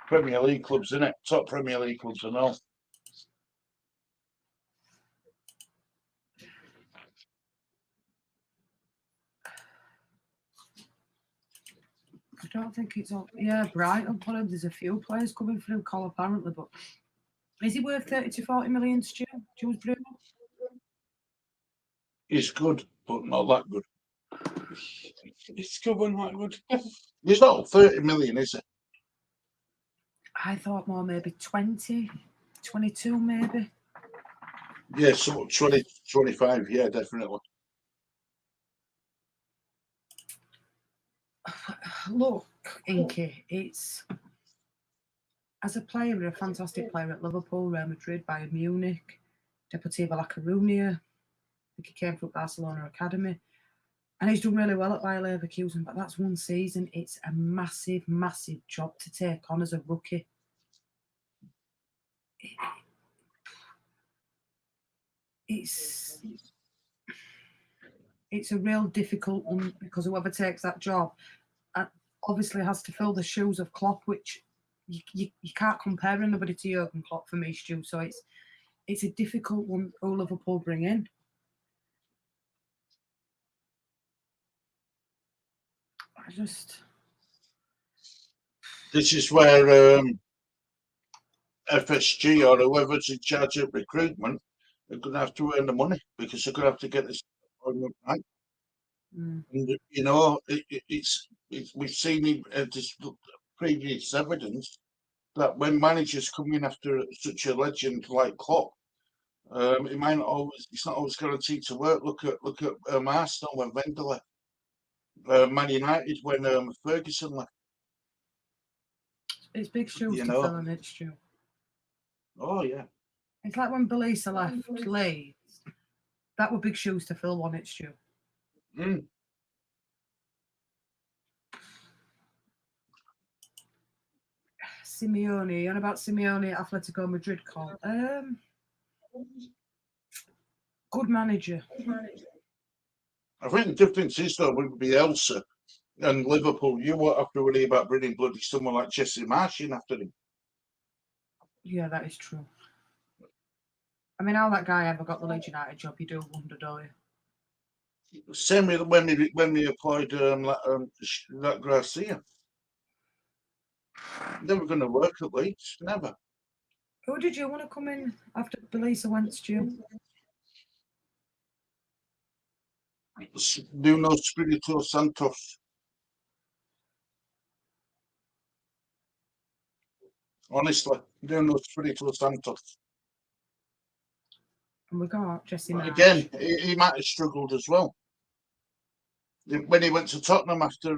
Premier League clubs, isn't it? Top Premier League clubs and all. I don't think it's all. Yeah, Brighton, Fulham. There's a few players coming through Cole apparently, but is he worth 30 to 40 million, Stu? Dewsbury? He's good, but not that good. It's good, but not good. He's not 30 million, is it? I thought more maybe 20, 22 maybe. Yeah, so 20, 25, yeah, definitely. Look, Inky, it's as a player, a fantastic player at Liverpool, Real Madrid, Bayern Munich, Deportivo La Coruña. I think he came from Barcelona Academy. And he's done really well at Bayer Leverkusen, but that's one season. It's a massive, massive job to take on as a rookie. It's a real difficult one because whoever takes that job, obviously has to fill the shoes of Klopp, which you can't compare anybody to Jurgen Klopp for me, Stu. So it's a difficult one who Liverpool bring in. This is where FSG or whoever's in charge of recruitment are going to have to earn the money, because they're going to have to get this appointment right. Mm. And, we've seen this previous evidence that when managers come in after such a legend like Klopp, it might not always. It's not always guaranteed to work. Look at Arsenal when Wenger left. Man United when Ferguson left. It's big shoes to fill, and it's true. Oh yeah. It's like when Belisa left Leeds. That were big shoes to fill, one. It's true. Mm. Simeone, on about Simeone at Atletico Madrid call. Good manager. I think the difference is though with Bielsa and Liverpool, you won't have to worry about bringing bloody someone like Jesse Marsh in after him. Yeah, that is true. I mean, how that guy ever got the Leeds United job, you do wonder, don't you? Same with when we employed that Garcia. Never going to work at Leeds, never. Who did you want to come in after Belisa went, Stu? Nuno Espirito Santos. Honestly, Nuno Espirito Santos. And we got Jesse Marsh. Again, he might have struggled as well. When he went to Tottenham after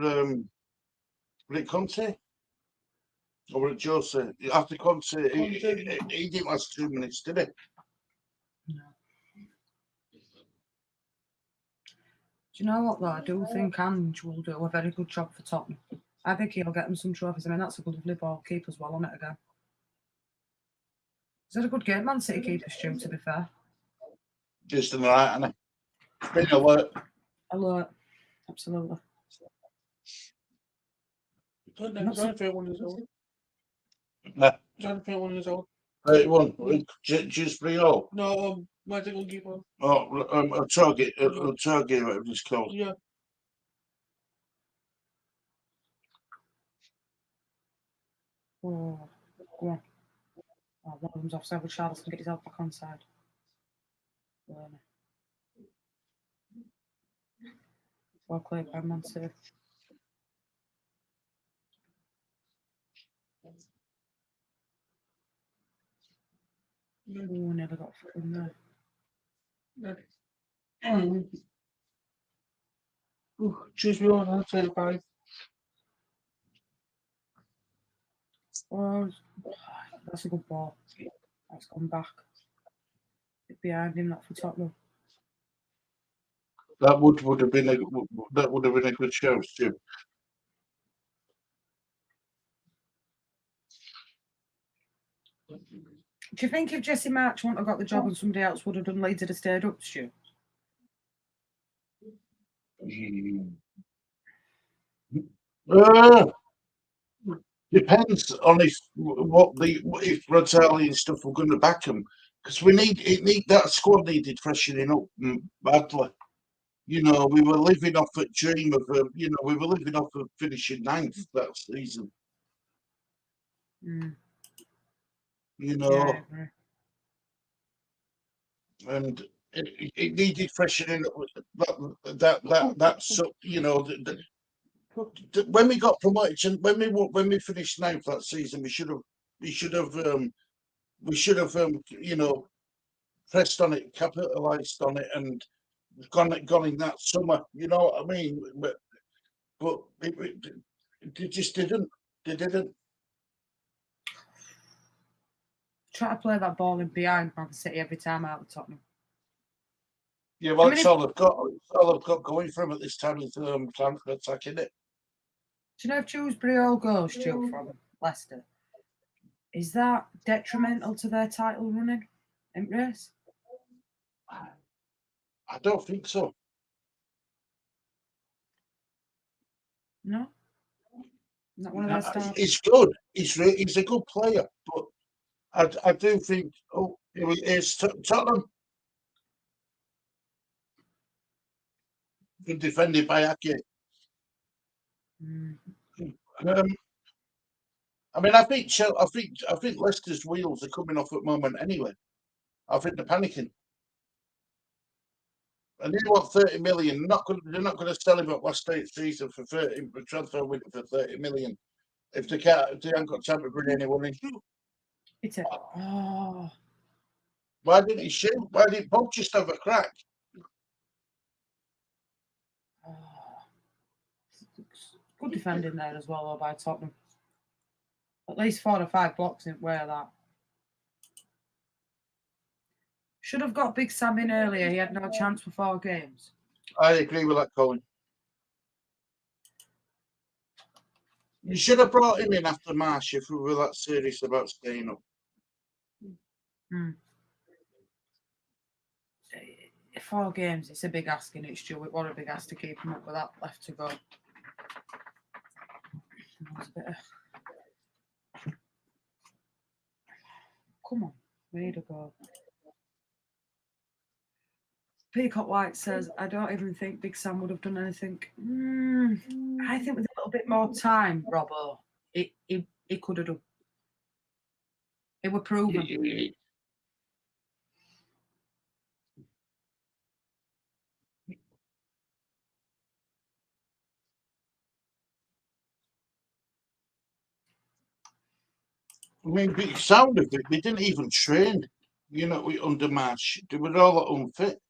Rick Conte, or at Jose, after Conte, he didn't last 2 minutes, did he? No. Do you know what, though? I do think Ange will do a very good job for Tottenham. I think he'll get them some trophies. I mean, that's a good Liverpool keeper as well on it again. Is that a good game, Man City keeper, Stu, to be fair? Just in the right, isn't he? Been alert. Alert. Absolutely. John 31 years old. Nah. John 31 years old. 31. Just Briol. No, Magic goalkeeper. Oh, a target, whatever it's called. Yeah. Oh, go on. Oh, one of them's offside, but Charles can get his back on side. Well played by Man City. Oh, never got in there. Choose me on 35. Oh, that's a good ball. That's gone back. Bit behind him, not for Tottenham. That would have been a good show, Stu. Do you think if Jesse March wouldn't have got the job and somebody else would have done, Leeds would have stayed up, Stu? Depends on if Rotelli and stuff were going to back him, because that squad needed freshening up badly. We were living off a dream of we were living off of finishing 9th that season. Yeah, and it needed freshening up. When we got promoted, when we finished 9th that season, we should have pressed on it, capitalised on it, and gone in that summer. You know what I mean? But they just didn't. They didn't. Try to play that ball in behind Man City every time out of Tottenham. Yeah, well, it's all I've got. All I've got going for him at this time is counter-attacking it. Do you know if Dewsbury all goes, Stu, from Leicester? Is that detrimental to their title running in race? I don't think so. No? Not one of their stars. He's good. He's a good player, but I do think. Oh, it's Tottenham. Good defended by Ake. Mm. I mean, I think Leicester's wheels are coming off at the moment anyway. I think they're panicking. And they want 30 million. They're not going to sell him at last state season for 30 for transfer window for 30 million. If they haven't got time to bring anyone in. It's a oh. Why didn't he shoot? Why didn't Bob just have a crack? Good defending there as well, though, by Tottenham. At least 4 or 5 blocks in where that. Should have got Big Sam in earlier. He had no chance for 4 games. I agree with that, Colin. You should have brought him in after Marsh if we were that serious about staying up. 4 games, it's a big ask in it, Stu. What a big ask to keep him up with that left to go. Come on, we need to go. Peacock White says, I don't even think Big Sam would have done anything. I think with a little bit more time, Robbo, he could have done. It were proven. I mean, the sound of it, they didn't even train, under Marsh. They were all unfit.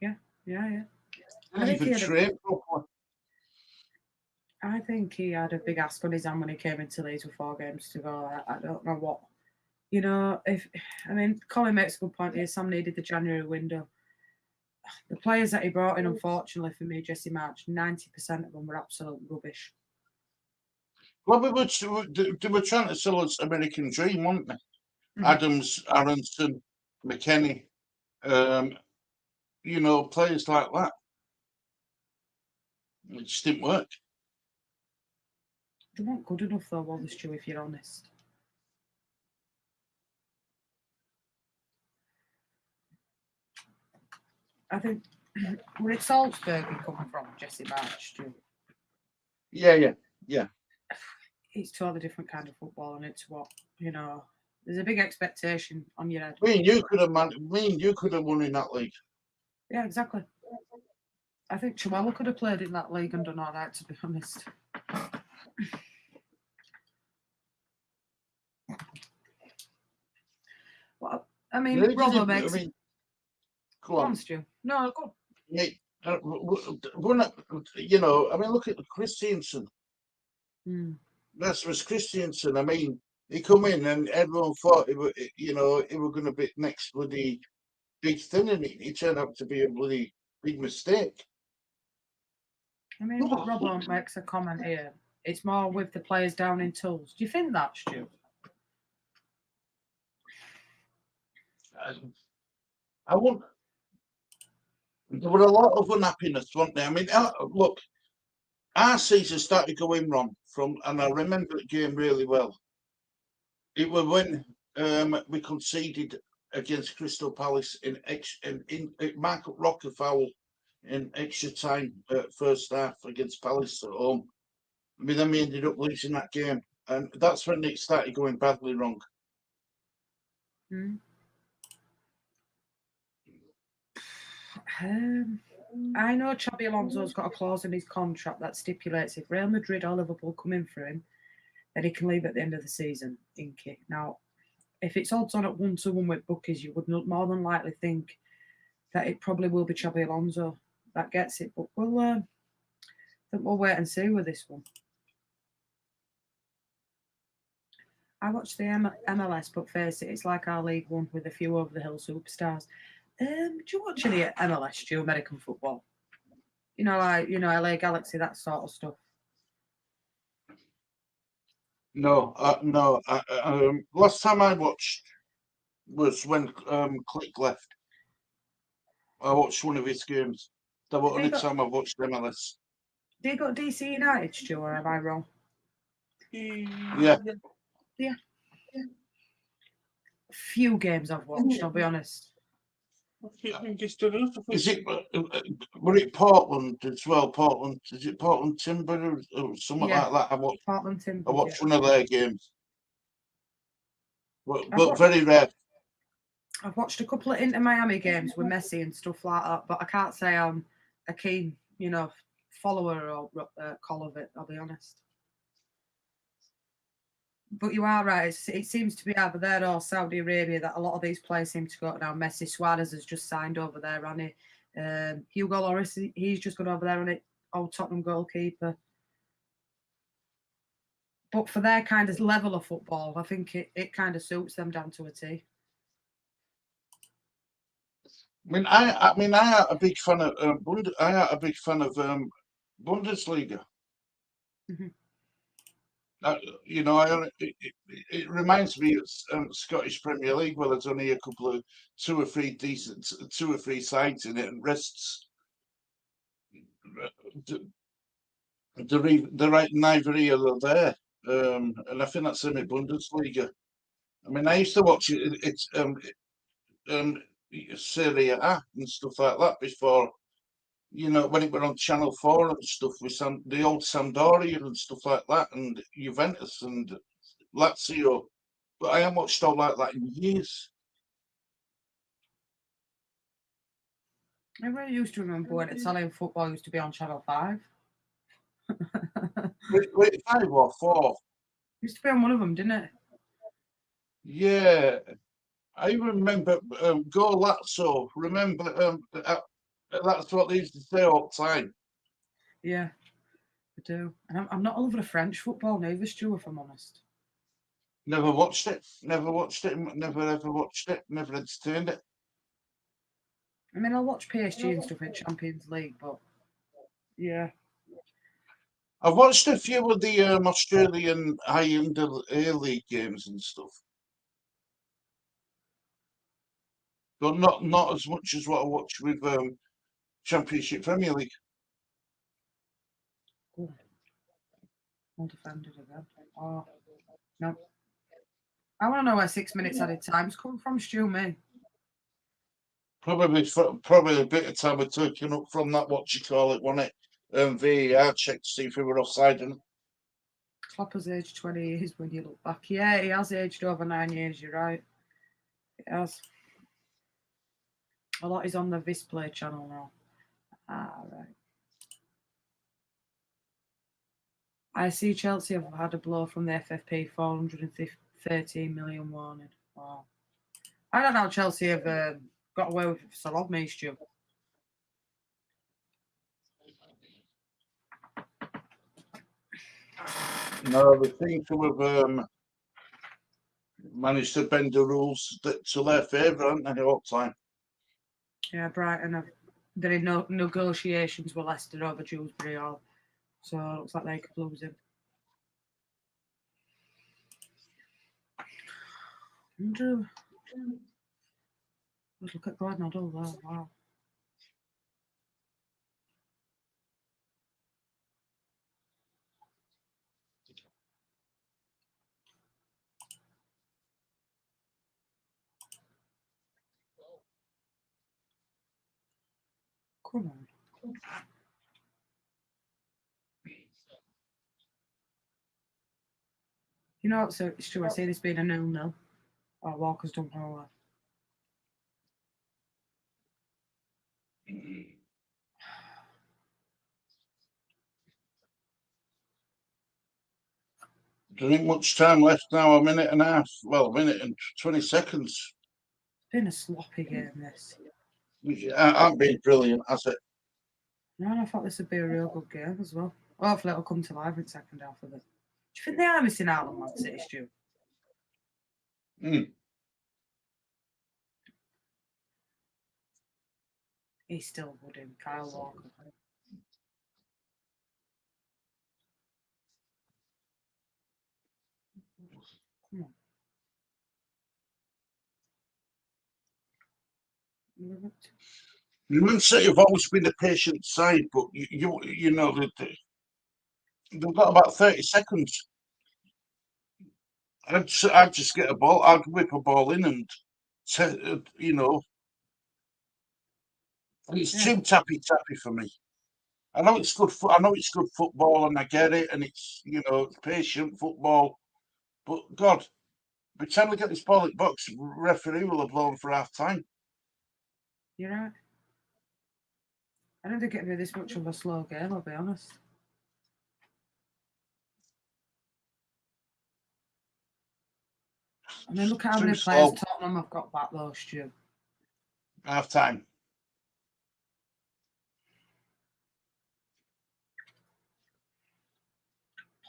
Yeah. They didn't even train properly. I think he had a big ask on his hand when he came into Leeds with 4 games to go. I don't know what. Colin makes a good point here. Sam needed the January window. The players that he brought in, unfortunately for me, Jesse March, 90% of them were absolute rubbish. Well, they were trying to sell us American Dream, weren't they? Mm-hmm. Adams, Aronson, McKennie, players like that. It just didn't work. They weren't good enough, though, was this, Stu, if you're honest? I think, where did Salzburg come from, Jesse March, Stu? Yeah. It's totally different kind of football, and it's what, there's a big expectation on your head. Me and you could have won in that league. Yeah, exactly. I think Chihuahua could have played in that league and done all right, to be honest. Well, I mean, Robbo makes... Go on, Stu. No, go on. Look at Christiansen. Rasmus Christiansen. I mean, he come in and everyone thought he was going to be next bloody big thing, and he turned out to be a bloody big mistake. I mean, Robbo makes a comment here. It's more with the players down in tools. Do you think that, Stu? I wouldn't. There were a lot of unhappiness, weren't there? I mean, look, our season started going wrong and I remember the game really well. It was when we conceded against Crystal Palace in Mark Rocker foul in extra time first half against Palace at home. I mean, then we ended up losing that game, and that's when it started going badly wrong. I know Xabi Alonso's got a clause in his contract that stipulates if Real Madrid or Liverpool come in for him, then he can leave at the end of the season. Inky. Now, if it's odds on at 1-1 with bookies, you would more than likely think that it probably will be Xabi Alonso that gets it. But we'll wait and see with this one. I watch the MLS, but face it, it's like our League One with a few over-the-hill superstars. Do you watch any MLS, Stu, American football? LA Galaxy, that sort of stuff. No. Last time I watched was when Click left. I watched one of his games. That was the only time I watched MLS. Do you got DC United, Stu, or am I wrong? Yeah. Few games I've watched, I'll be honest. I think he's done enough. Is it? Were it Portland as well? Portland. Is it Portland Timber or something Yeah. like that? Portland I Timbers. watched one of their games, but watched- very rare. I've watched a couple of Inter Miami games with Messi and stuff like that, but I can't say I'm a keen, follower or call of it. I'll be honest. But you are right. It seems to be either there or Saudi Arabia that a lot of these players seem to go to now. Messi, Suarez has just signed over there, hasn't he? Hugo Lloris, he's just gone over there on it. Old Tottenham goalkeeper. But for their kind of level of football, I think it kind of suits them down to a T. I am a big fan of Bundesliga. Mhm. It reminds me of Scottish Premier League. Well, there's only a couple of two or three sides in it, and rests the right neither here nor there. And I think that's in the Bundesliga. I mean, I used to watch it. It's Serie A and stuff like that before. When it were on Channel 4 and stuff with the old Sampdoria and stuff like that, and Juventus and Lazio. But I haven't watched all like that in years. I really used to remember when Italian football used to be on Channel 5. Wait, 5 or 4? Used to be on one of them, didn't it? Yeah. I remember Go Lazio. Remember that's what they used to say all the time. Yeah, I do. And I'm not all over the French football neither, Stu, if I'm honest. Never watched it. Never ever watched it. Never entertained it. I mean, I'll watch PSG and stuff in Champions League, but yeah. I've watched a few of the Australian high-end A-League games and stuff, but not as much as what I watch with Championship Premier League. Oh, well defended again. Oh, no. I want to know where 6 minutes added time's come from, Stu, me. Probably a bit of time we're taking up from that, what you call it, wasn't it? VAR check to see if we were offside. And Klopper's aged 20 years when you look back. Yeah, he has aged over 9 years, you're right. It has. A lot is on the Visplay channel now. Right. I see Chelsea have had a blow from the FFP, 413 million warning. Wow. I don't know how Chelsea have got away with it for so long, me, Stu. no, they seem to have managed to bend the rules to their favour, haven't they, all the time? Yeah, Brighton they're in negotiations with Leicester over Dewsbury Hall. So it looks like they could lose him. Andrew. Let's look at Gordon Hoddle there. Wow. Come on. You know what, so it's true. I see this being a 0-0. Oh, Walker's done well. There ain't much time left now, a minute and a half. Well, a minute and 20 seconds. It's been a sloppy game, this. Which hasn't been brilliant, has it? No, I thought this would be a real good game as well. Hopefully it'll come to life in the second half of it. Do you think they are missing out on Man City, Stu? He's still wooden, Kyle Walker. Come on. Man City have always been a patient side, but you know that They've got about 30 seconds. I'd just get a ball. I'd whip a ball in and, you know, it's Yeah. too tappy for me. I know it's good. I know it's good football, and I get it, and it's it's patient football. But God, by the time we get this ball at box, referee will have blown for half time. You're right. I don't think it'd be this much of a slow game, I'll be honest. I mean, look at how Too many players slow. Tottenham have got back though, Stu. Half time.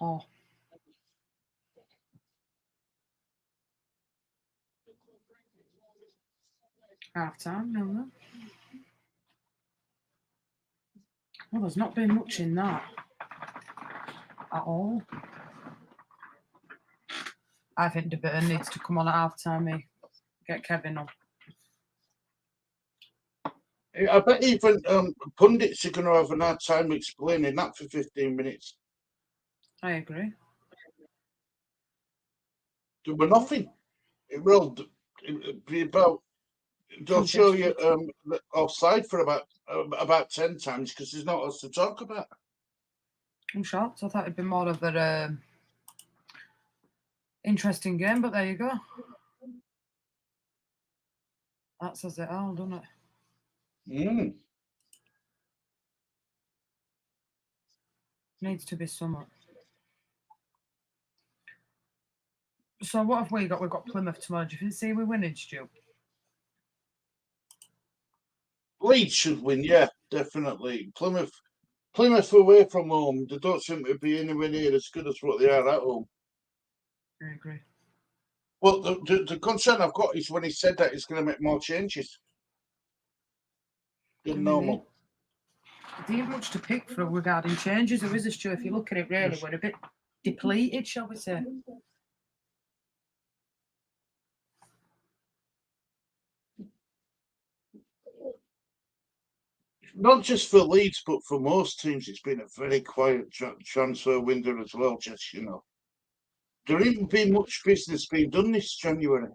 Oh. Half time, no. Well, there's not been much in that at all. I think De Boer needs to come on at half time. Get Kevin on. I bet even pundits are going to have an hard time explaining that for 15 minutes. I agree. There were nothing. It will be about. They'll show you offside for about 10 times because there's not else to talk about. I'm shocked. I thought it'd be more of an interesting game, but there you go. That says it all, doesn't it? Needs to be somewhat. So what have we got? We've got Plymouth tomorrow. Do you see we winning, Stu? Leeds should win, yeah, definitely. Plymouth away from home, they don't seem to be anywhere near as good as what they are at home. I agree. Well, the concern I've got is when he said that he's going to make more changes than normal. There ain't much to pick for regarding changes, there is, Stu. If you look at it, really, we're a bit depleted, shall we say? Not just for Leeds, but for most teams, it's been a very quiet transfer window as well. Just there ain't been much business being done this January.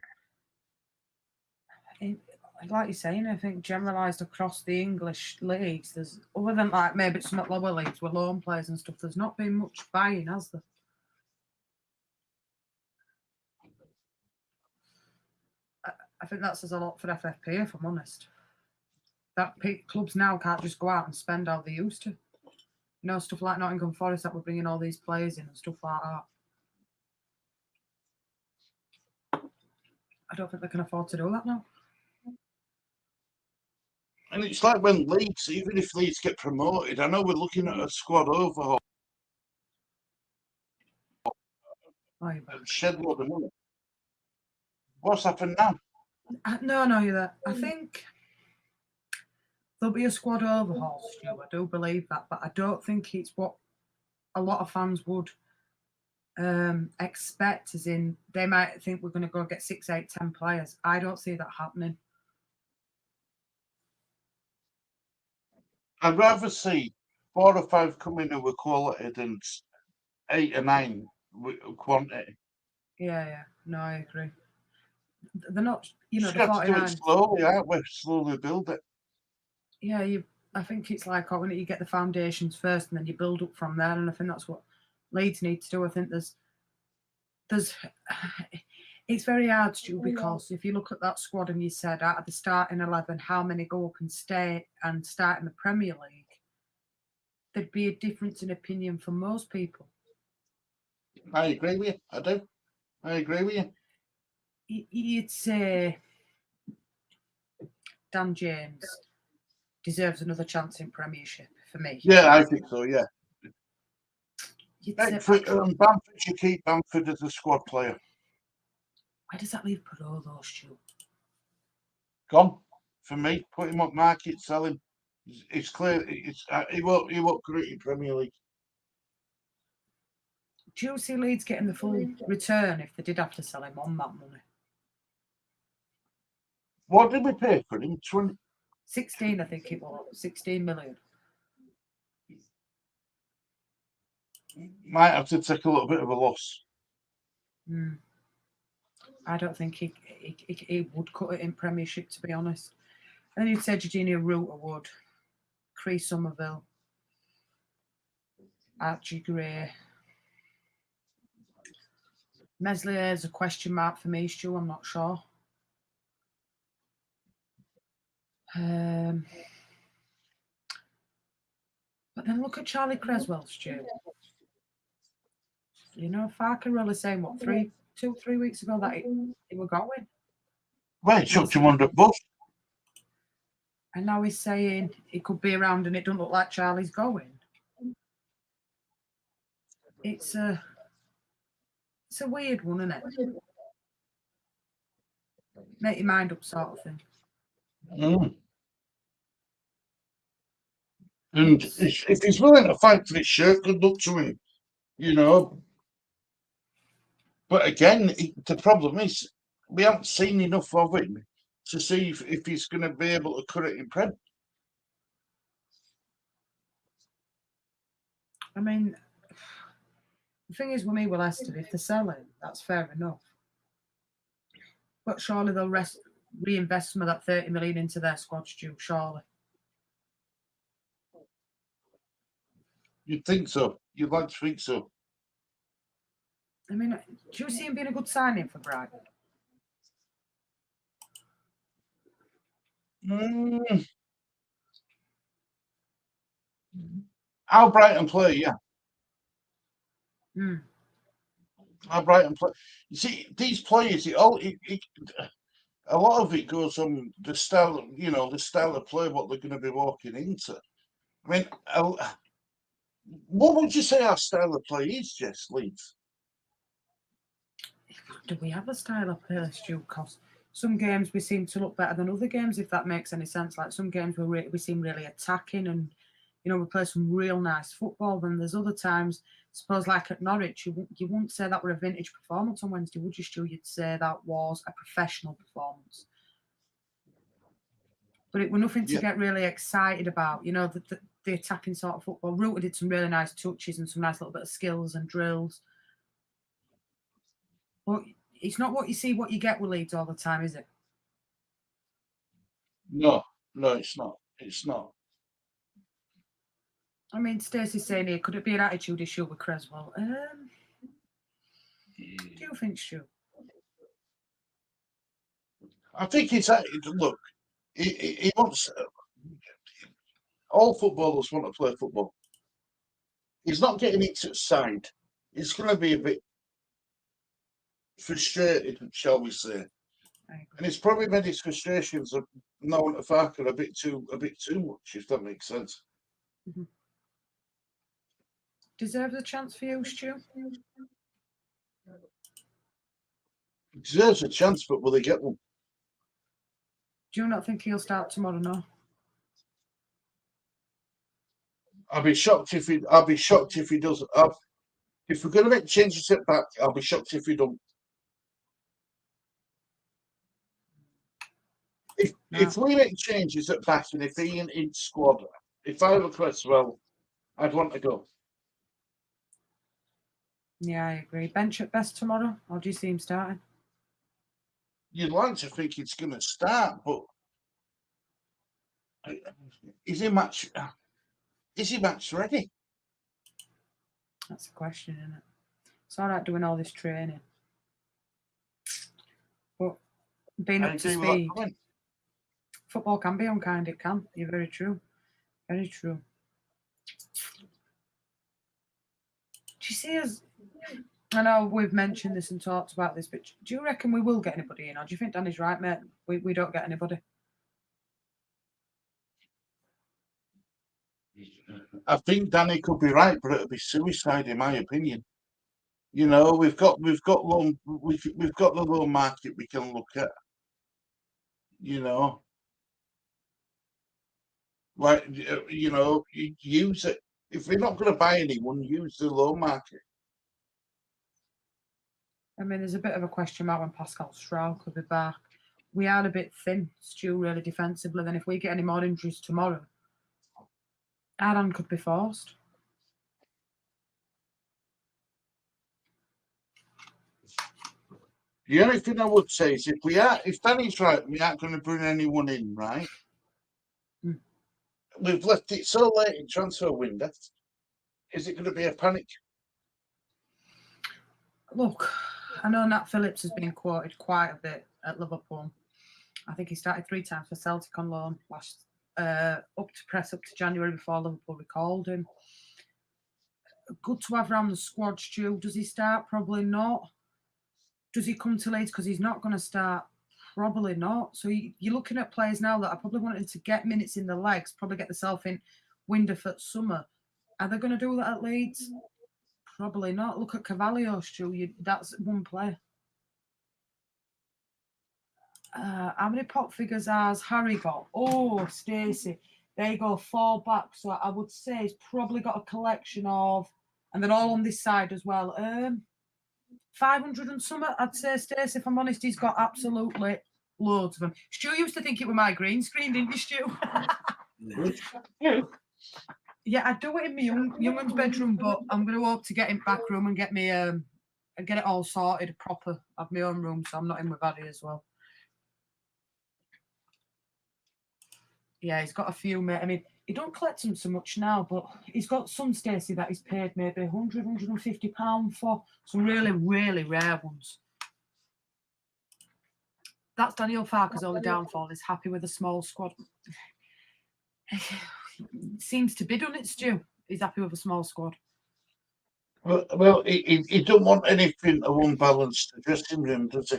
Like you're saying, I think generalised across the English leagues, there's other than like maybe some lower leagues with loan players and stuff. There's not been much buying, has there? I think that says a lot for FFP, if I'm honest. That clubs now can't just go out and spend how they used to. Stuff like Nottingham Forest that were bringing all these players in and stuff like that. I don't think they can afford to do that now. And it's like when Leeds, even if Leeds get promoted, I know we're looking at a squad overhaul. Shed load of money. What's happened now? No, you're there. I think there'll be a squad overhaul, Stu. I do believe that, but I don't think it's what a lot of fans would expect, as in they might think we're going to go get 6, 8, 10 players. I don't see that happening. I'd rather see 4 or 5 come in with quality than 8 or 9 with quantity. Yeah. No, I agree. They're not, the have to do it slowly, aren't we? Slowly build it. Yeah, I think it's like when you get the foundations first and then you build up from there, and I think that's what Leeds need to do. I think there's it's very hard, Stu, because if you look at that squad and you said out of the starting 11, how many go up and stay and start in the Premier League, there'd be a difference in opinion for most people. I agree with you. I do. I agree with you. You'd say Dan James deserves another chance in Premiership for me. Yeah, I think so, yeah. Bamford should keep Bamford as a squad player. Where does that leave Perot though, Stu? Gone. For me, put him up market, sell him. It's clear. He won't create in Premier League. Do you see Leeds getting the full return if they did have to sell him on that money? What did we pay for him? 16, I think it was. 16 million. might have to take a little bit of a loss. I don't think he would cut it in Premiership, to be honest. And then you'd say Jorginho Ruta would, Chris Somerville, Archie Gray. Meslier is a question mark for me, Stu. I'm not sure. But then look at Charlie Creswell, Stu. You know, Farker is saying, what, 3 weeks ago that he were going? Well, he chucked him under the bus. And now he's saying he could be around and it doesn't look like Charlie's going. It's a weird one, isn't it? Make your mind up sort of thing. And if he's willing to fight for his shirt, good luck to him, you know. But again, the problem is we haven't seen enough of him to see if he's going to be able to cut it in Prem. I mean, the thing is with me, with Leicester, if they're selling, that's fair enough. But surely they'll reinvest some of that 30 million into their squad, Stu, surely. You'd think so. You'd like to think so. I mean, do you see him being a good signing for Brighton? How Brighton play, yeah. How Brighton play. You see, these players, a lot of it goes on the style, the style of play, what they're going to be walking into. I mean, what would you say our style of play is, Jess Leeds? Do we have a style of play, Stu? Because some games we seem to look better than other games, if that makes any sense. Like some games we seem really attacking and, we play some real nice football. Then there's other times, suppose like at Norwich, you wouldn't say that were a vintage performance on Wednesday, would you, Stu? You'd say that was a professional performance. But it was nothing to get really excited about, the attacking sort of football. Ruta did some really nice touches and some nice little bit of skills and drills. But it's not what you see, what you get with Leeds all the time, is it? No, it's not. It's not. I mean, Stacey's saying here, could it be an attitude issue with Creswell? Do you think, Stu? I think look, he wants. All footballers want to play football. He's not getting into side. He's going to be a bit frustrated, shall we say? And it's probably made his frustrations of known to Farker a bit too much, if that makes sense. Mm-hmm. Deserves a chance for you, Stu? Deserves a chance, but will they get one? Do you not think he'll start tomorrow? No. I'll be shocked if he does. If we're going to make changes at back, I'll be shocked if he don't. If we make changes at back and if he in squad, if I were Cresswell, I'd want to go. Yeah, I agree. Bench at best tomorrow, or do you see him starting? You'd like to think he's going to start, but is he match ready? That's the question, isn't it? It's all right doing all this training, but being up to speed, football can be unkind. It can. You're very true. Very true. Do you see us? I know we've mentioned this and talked about this, but do you reckon we will get anybody in, or do you think Danny's right, mate? We don't get anybody. I think Danny could be right, but it'll be suicide, in my opinion. We've got the low market we can look at. Like use it. If we're not going to buy anyone, use the low market. I mean, there's a bit of a question mark when Pascal Stroud could be back. We are a bit thin, Stu, really defensively. Then if we get any more injuries tomorrow, our hand could be forced. The only thing I would say is if Danny's right, we aren't going to bring anyone in, right? Mm. We've left it so late in transfer window. Is it going to be a panic? Look, I know Nat Phillips has been quoted quite a bit at Liverpool. I think he started 3 times for Celtic on loan last up to January before Liverpool recalled him. Good to have around the squad, Stu. Does he start? Probably not. Does he come to Leeds because he's not going to start? Probably not. So you're looking at players now that are probably wanting to get minutes in the legs, probably get themselves in window for summer. Are they going to do that at Leeds? Probably not. Look at Cavalier, Stu. That's one player. How many pop figures has Harry got? Oh, Stacey. There you go, 4 back. So I would say he's probably got a collection of, and they're all on this side as well. 500 and something, I'd say, Stacey. If I'm honest, he's got absolutely loads of them. Stu used to think it was my green screen, didn't you, Stu? Yeah, I do it in my young'un's bedroom, but I'm going to hope to get in back room and get me and get it all sorted proper. Have my own room, so I'm not in with Addy as well. Yeah, he's got a few, mate. I mean, he don't collect them so much now, but he's got some, Stacey, that he's paid maybe £100, £150 for. Some really, really rare ones. That's Daniel Farker's only downfall. He's happy with a small squad. Seems to be done it, Stu. He's happy with a small squad. Well, he don't want anything of unbalanced dressing room, does he?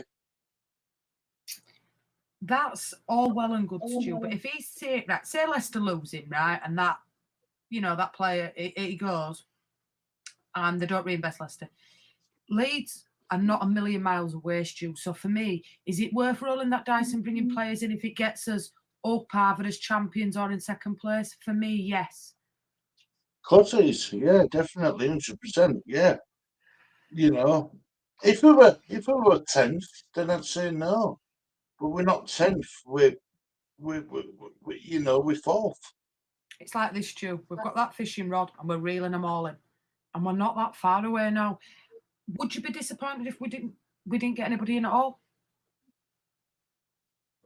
That's all well and good, Stu. But if he's say Leicester losing, right, and that, that player, he goes, and they don't reinvest Leicester. Leeds are not a million miles away, Stu. So for me, is it worth rolling that dice and bringing players in if it gets us up either as champions or in second place? For me, yes. Of course it is. Yeah, definitely, 100%. Yeah. If we were 10th, then I'd say no. But we're not 10th. We're 4th. It's like this, Stu. We've got that fishing rod and we're reeling them all in. And we're not that far away now. Would you be disappointed if we didn't get anybody in at all?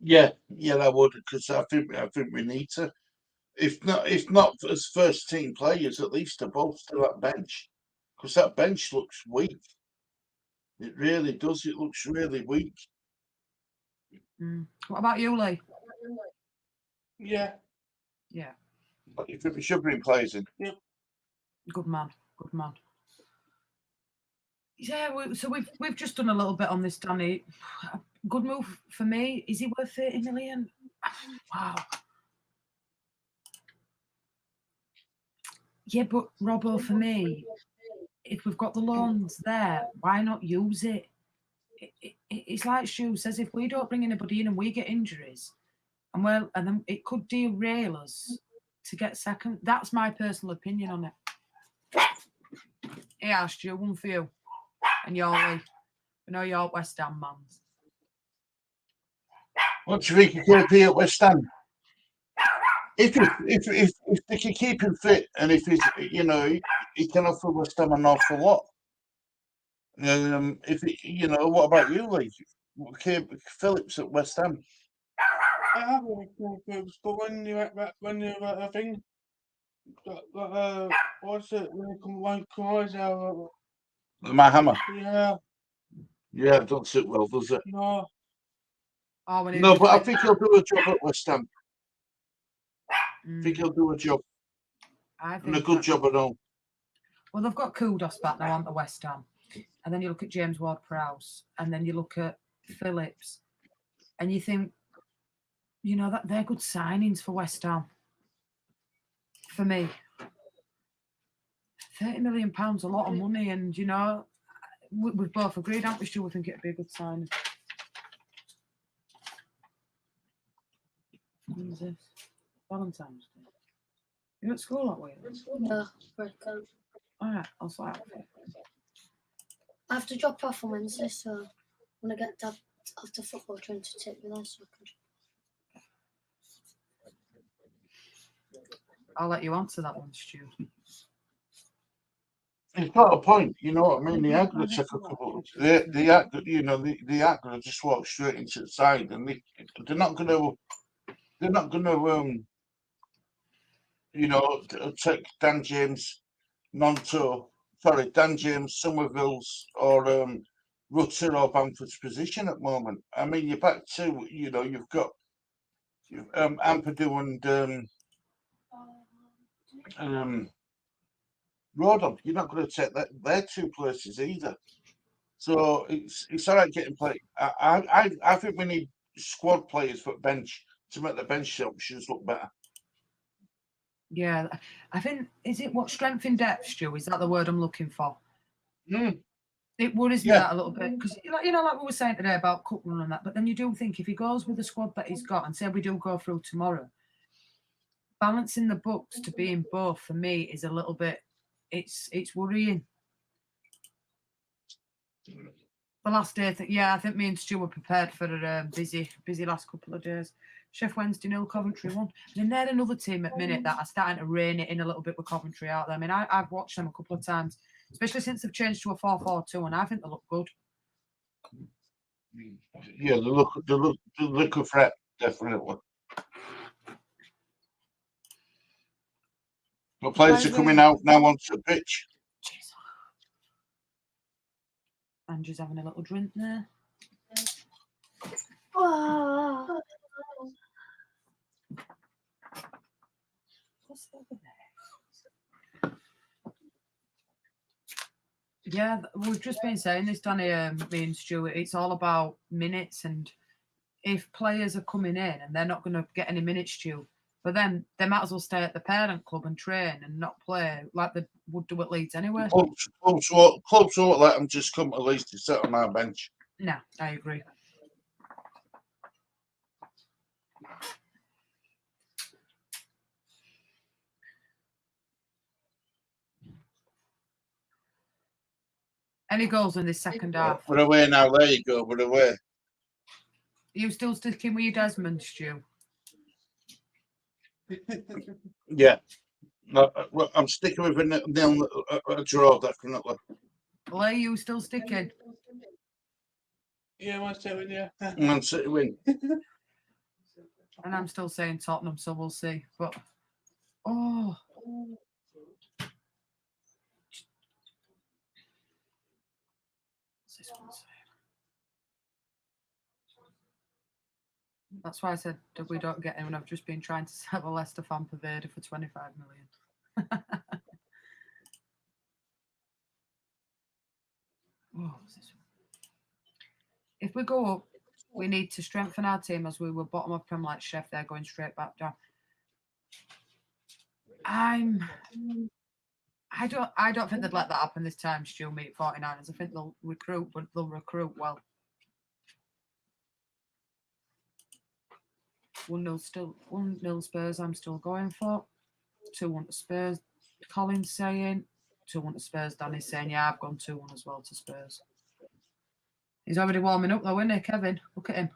Yeah, I would, because I think we need to. If not as first team players, at least to bolster that bench, because that bench looks weak. It really does. It looks really weak. What about you, Lee? Yeah. But you think we should bring players in? Yep. Good man. Yeah, so we've just done a little bit on this, Danny. Good move for me. Is he worth 30 million? Wow. Yeah, but Robbo, for me, if we've got the loans there, why not use it? It's like Stu says, if we don't bring anybody in and we get injuries, and then it could derail us to get second. That's my personal opinion on it. Yeah, Stu, one for you. And you're Lee. I know you're West Ham mans. What do you think of KP at West Ham? If they can keep him fit, and if he's, he can offer West Ham an awful lot. What about you, Lee? Phillips at West Ham. I have but when you're at a thing, what's it? When you come out, My hammer. yeah. Yeah, it don't sit well, does it? No. No, but I think he'll do a job at West Ham. I think he'll do a job. And a good job at all. Well, they've got Kudos back now, aren't they, West Ham? And then you look at James Ward-Prowse, and then you look at Phillips, and you think, that they're good signings for West Ham. For me, £30 million, a lot of money, and we've both agreed, haven't we, Stu? We think it'd be a good signing. When is this? Valentine's Day. You're at school that way? No, breakdown. All right, I'll sort out. I have to drop off on Wednesday, so when I get Dad after football, trying to take me there so I can. I'll let you answer that one, Stu. He's got a point, you know what I mean? They are going to take a couple. They are, you know, they are going to just walk straight into the side, and they're not going to. They're not going to, you know, take Dan James, Nonto. Sorry, Dan James, Somerville's, or Rutter or Bamford's position at the moment. I mean, you're back to, you know, you've got Ampadu and Rodon. You're not going to take their two places either. So it's all right getting play. I think we need squad players for bench to make the bench options look better. Yeah, I think is it what strength in depth, Stu? Is that the word I'm looking for? It worries me that a little bit because, you know, like we were saying today about Cookman and that. But then you do think if he goes with the squad that he's got, and say we do go through tomorrow, balancing the books to be in both for me is a little bit. It's worrying. The last day, I think me and Stu were prepared for a busy last couple of days. Sheff Wednesday 0 Coventry 1. And then they're another team at minute that are starting to rein it in a little bit with Coventry out there. I mean, I've watched them a couple of times, especially since they've changed to a 4-4-2, and I think they look good. Yeah, they look a threat, definitely. The players are coming out now onto the pitch. Jeez. Andrew's having a little drink there. Oh. What's over there? Yeah, we've just been saying this, Danny, me and Stuart. It's all about minutes, and if players are coming in and they're not going to get any minutes, Stu, but then they might as well stay at the parent club and train and not play like they would do at Leeds anyway. Clubs won't let them just come at least to sit on our bench. No, I agree. Any goals in this second half? We're away now. There you go. We're away. Are you still sticking with your Desmond, Stu? Yeah. No, I'm sticking with a draw, definitely. Lee, are you still sticking? Yeah, Man City win, yeah. Man City win. And I'm still saying Tottenham, so we'll see. But, oh. What's this one saying? That's why I said that we don't get him, and I've just been trying to sell a Leicester fan Pervader for 25 million. Oh, what's this one? If we go up, we need to strengthen our team as we were bottom of Premier League. Chef, they're going straight back down. I don't think they'd let that happen this time, Stu, meet 49ers. I think they'll recruit, but they'll recruit well. 1-0 Spurs, I'm still going for. 2-1 to Spurs. Colin's saying 2-1 to Spurs. Danny's saying, yeah, I've gone 2-1 as well to Spurs. He's already warming up though, isn't he, Kevin? Look at him.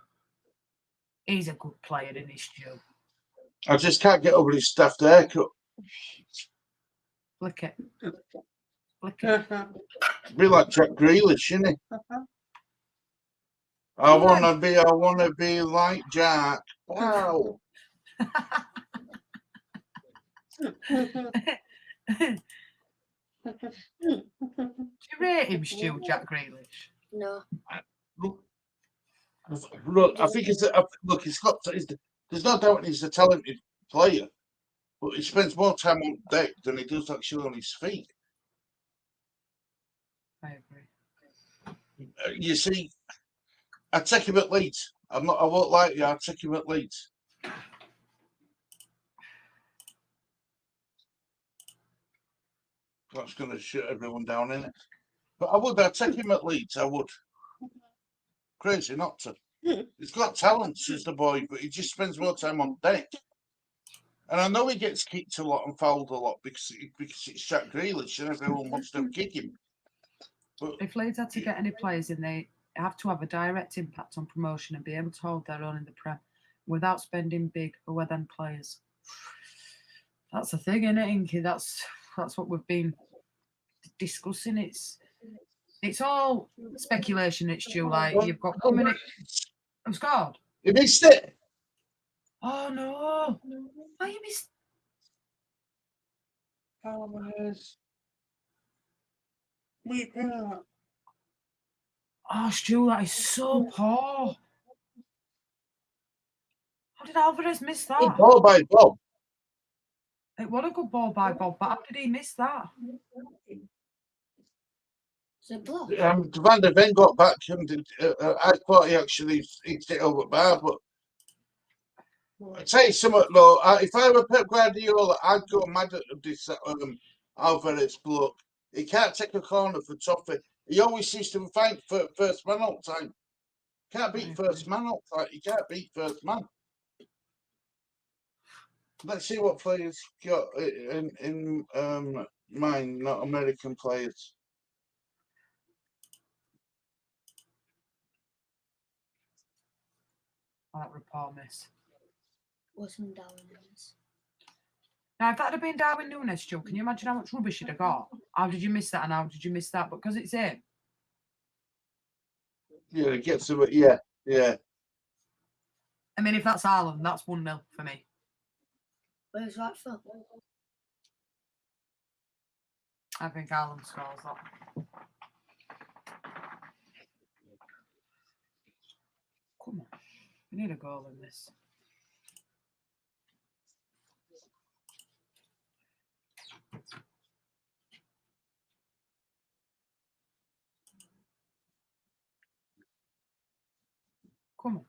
He's a good player, isn't he, Stu? I just can't get over his stuffed haircut. Flick it. Flick it. Be like Jack Grealish, isn't he? I wanna be like Jack. Wow. Do you rate him, Stu, Jack Grealish? No. Look, I think there's no doubt he's a talented player, but he spends more time on deck than he does actually on his feet. I agree. You see, I take him at Leeds. I won't lie to you. I take him at Leeds. That's going to shut everyone down, isn't it? But I'd take him at Leeds. I would. Crazy not to. He's got talent, says the boy, but he just spends more time on deck. And I know he gets kicked a lot and fouled a lot because it's Jack Grealish and everyone wants to kick him. But if Leeds had to get any players in, they have to have a direct impact on promotion and be able to hold their own in the Prem without spending big for them players. That's the thing, isn't it, Inky? That's what we've been discussing. It's all speculation. It's Stu. Like Well, you've got 1 minute. I'm scored. You missed it. Oh no! Why you missed? Alvarez. Wait, penalty. Oh, Stu, that is so poor. How did Alvarez miss Good that? ball by Bob. It was a good ball by Bob, but how did he miss that? Is it blocked? Van der Ven got back and I thought he actually hit it over bar, but I tell you something though, if I were Pep Guardiola, I'd go mad at this Alvarez bloke. He can't take a corner for Toffee. He always seems to fight for first man all the time. Can't beat first man all the time. You can't beat first man. Let's see what players got in mind, not American players. Oh, that report miss. Wasn't Darwin Nunes. Now, if that had been Darwin Nunes, Stu, can you imagine how much rubbish he'd have got? How did you miss that and how did you miss that? But because it's him. Yeah, it gets to it. Yeah. I mean, if that's Haaland, that's 1-0 for me. Where's right foot? I think Haaland scores that. Come on. We need a goal in this. Come on.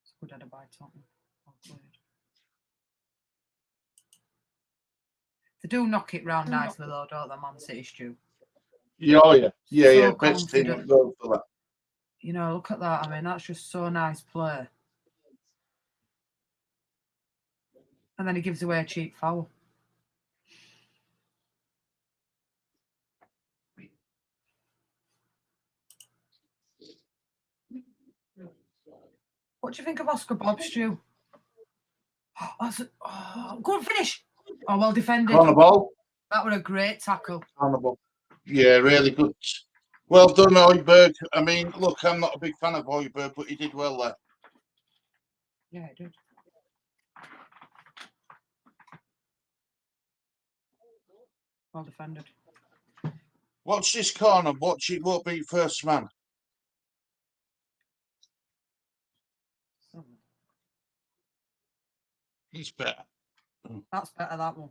It's a good header by Tottenham. Well played. They do knock it round nicely though, don't they, Man City, Stu? Yeah, oh yeah. Yeah. So Best team confident. in the world for that. You know, look at that. I mean, that's just so nice play. And then he gives away a cheap foul. What do you think of Oscar Bob, Stu? Good finish. Oh, well defended. Corner ball. That was a great tackle. Corner ball. Yeah, really good. Well done, Højbjerg. I mean, look, I'm not a big fan of Højbjerg, but he did well there. Yeah, it did. Well defended. Watch this corner. Watch it won't be first man. He's better. That's better, that one.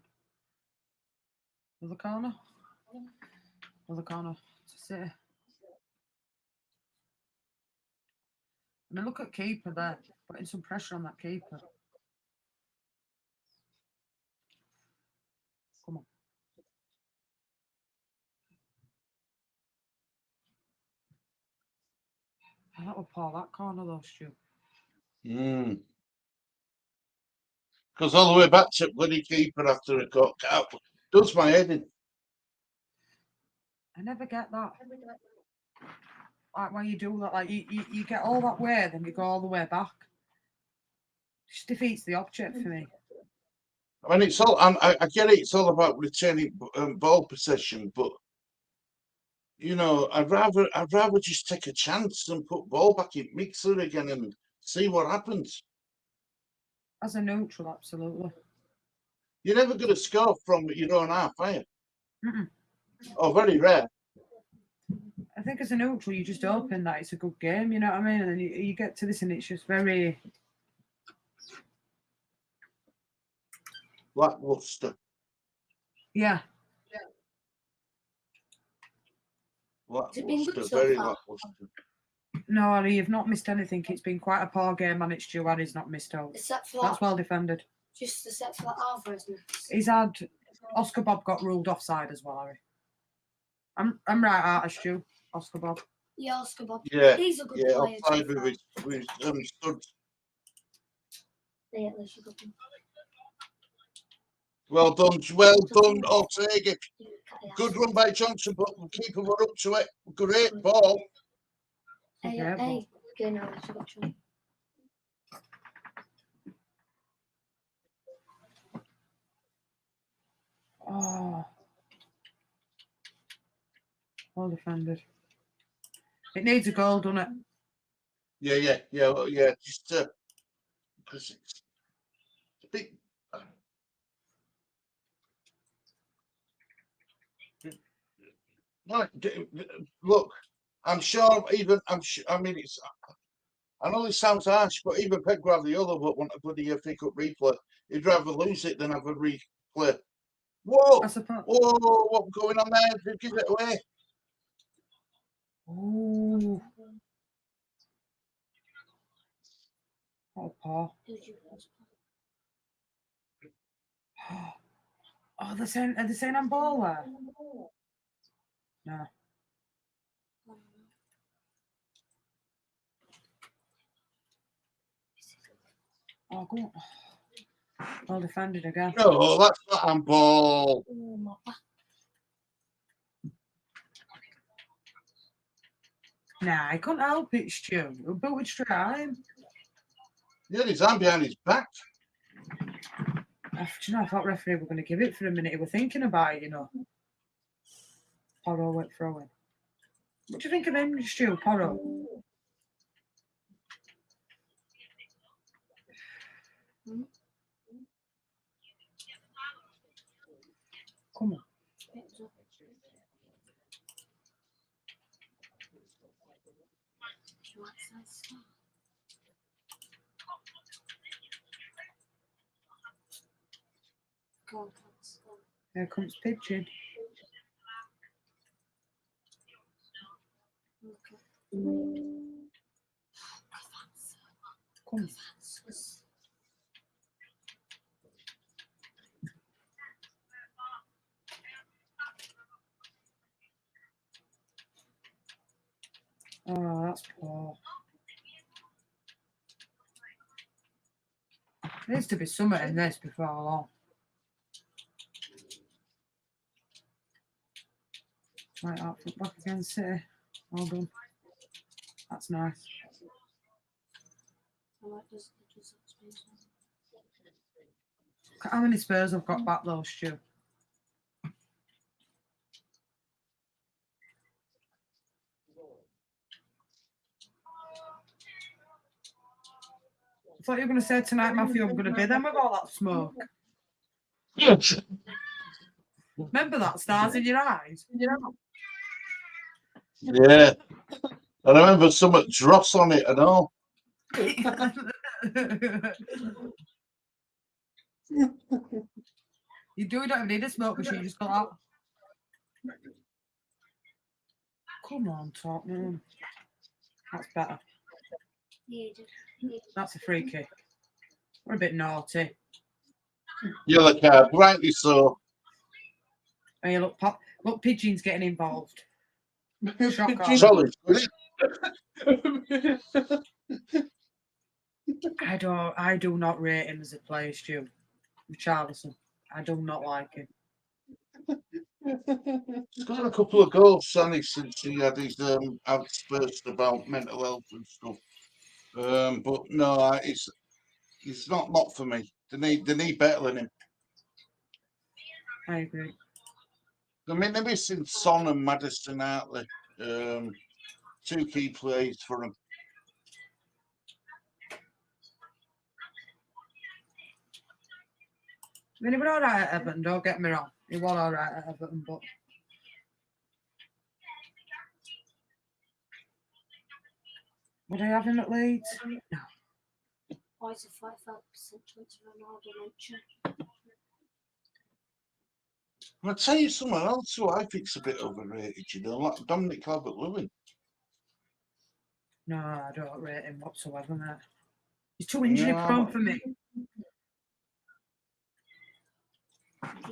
Another corner. Another corner to City. I mean, look at keeper there. Putting some pressure on that keeper. Come on. Oh, that would pour that corner though, Stu. Because all the way back to bloody keeper after a got out. Does my head in. I never get that. Like when you do that, like you get all that way, then you go all the way back. Just defeats the object for me. I mean, it's all. I get it. It's all about retaining ball possession, but you know, I'd rather just take a chance and put ball back in mixer again and see what happens. As a neutral, absolutely. You're never going to score from your own half, are you? Mm-mm. Oh, very rare. I think as a neutral, you just hoping that it's a good game, you know what I mean? And then you get to this and it's just very... Lackluster. Yeah. Lackluster, very lackluster. No, Ali, you've not missed anything. It's been quite a poor game and it's Stu Harry's not missed out. That's well defended. Just the set for that Alvarez. He's had... Oscar Bob got ruled offside as well, Harry. I'm right out of Stu. Oscar Bob. Yeah, Oscar Bob. Yeah, He's a good yeah, player. offside with studs. Yeah, there's a good one. Well done, Ortega. Good run by Johnson, but the keeper were up to it. Great ball. Hey, okay, no, I forgot to. Well defended. It needs a goal, doesn't it? Yeah. Just because it's a bit. Like, look, I'm sure. I mean, it's. I know this sounds harsh, but even Pep Guardiola would want a bloody FA Cup replay. He'd rather lose it than have a replay. Whoa! I suppose. Whoa! What's going on there? They give it away. Ooh. Oh, Paul. Oh, are they saying on ball there? No. Oh, go on. Well defended again. No, that's not on ball. Nah, I couldn't help it, Stu. We booted straight at him. Yeah, his hand behind his back. Do you know, I thought referee were going to give it for a minute. He were thinking about it, you know. Porro went throwing. What do you think of him, Stu? Porro? Come on. Here comes Pigeon. Come on. Oh, that's poor. There needs to be something in this before long. Right up, back against City. Well done. That's nice. Look at how many Spurs have got back though, Stu. I thought you were going to say tonight, Matthew, I'm going to be there with all that smoke. Remember that, stars in your eyes? Yeah. I remember some dross on it and all. You don't even need a smoke machine, you just got out. Come on, Tottenham. That's better. That's a free kick. We're a bit naughty. Yellow card, rightly so. Hey, look, Pigeon's getting involved. Shock Solid. I do not rate him as a player, Stu. Richarlison. I do not like him. He's got a couple of goals, Sonny, since he had his outburst about mental health and stuff. But no, it's not for me. They need better than him. I agree. I mean, they're missing Son and Maddison, aren't they? Two key players for him. I mean, he was all right at Everton, don't get me wrong. He was all right at Everton, but... Would I have him at Leeds? No. Why is it 45% chance of Ronaldo mention? I'll tell you someone else who I think's a bit overrated, you know, like Dominic Calvert-Lewin. No, I don't rate him whatsoever, mate. He's too injury prone for me.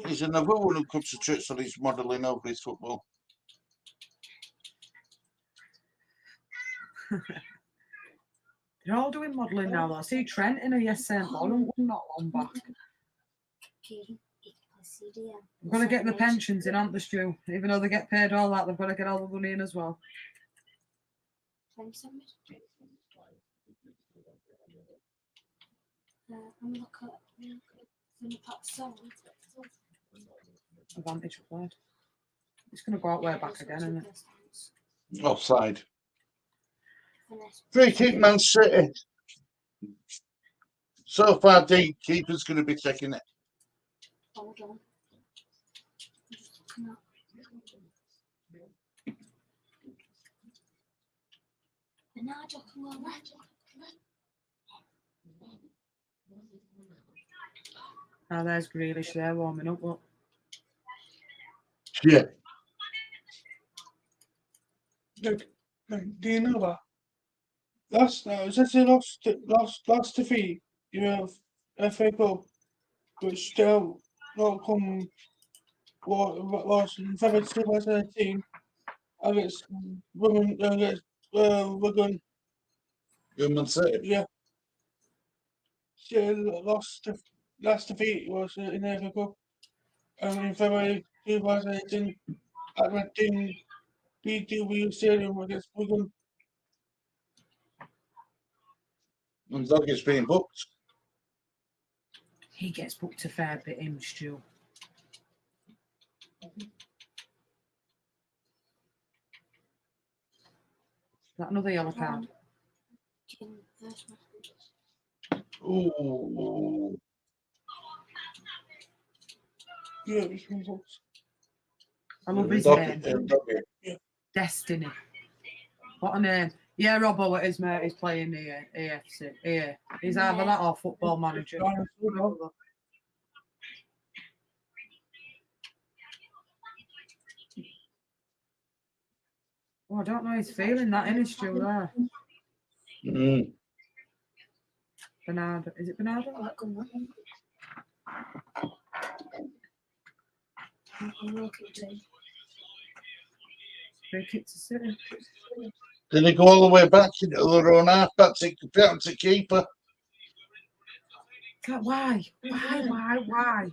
He's another one who concentrates on his modelling over his football. They're all doing modelling now, though. I see Trent in a Yes St. Laurent one not long back. We've got to get the pensions in, aren't they, Stu? Even though they get paid all that, they've got to get all the money in as well. Advantage played. It's going to go out way back again, isn't it? chance. Offside. Finesse. Free kick, Man City. So far, the keeper's going to be taking it. Hold on. Just looking at. Bernardo can go left. Oh, there's Grealish there warming up. Look. Yeah. Look, do you know that? Since they lost defeat, you have FA Cup, but still not come what was in February 2018 against women against Wigan. Man City. Yeah, still last defeat was in the FA Cup. In February 2018 at Reading BTW Stadium against Wigan. And Doggy's being booked. He gets booked a fair bit, him, Stu. That another yellow card. Ooh. Yeah, it's been booked. I love his Doggy. name. Doggy. Destiny. What a name. Yeah, Robbo, it is, mate. He's playing the AFC. Yeah. He's either that or Football Manager. Oh, I don't know. He's feeling that in his Stu there. Mm. Bernardo. Is it Bernardo? Oh, that good one. I'm looking too. Free kick to City. Did he go all the way back into their own half? That's a keeper. Why? Why?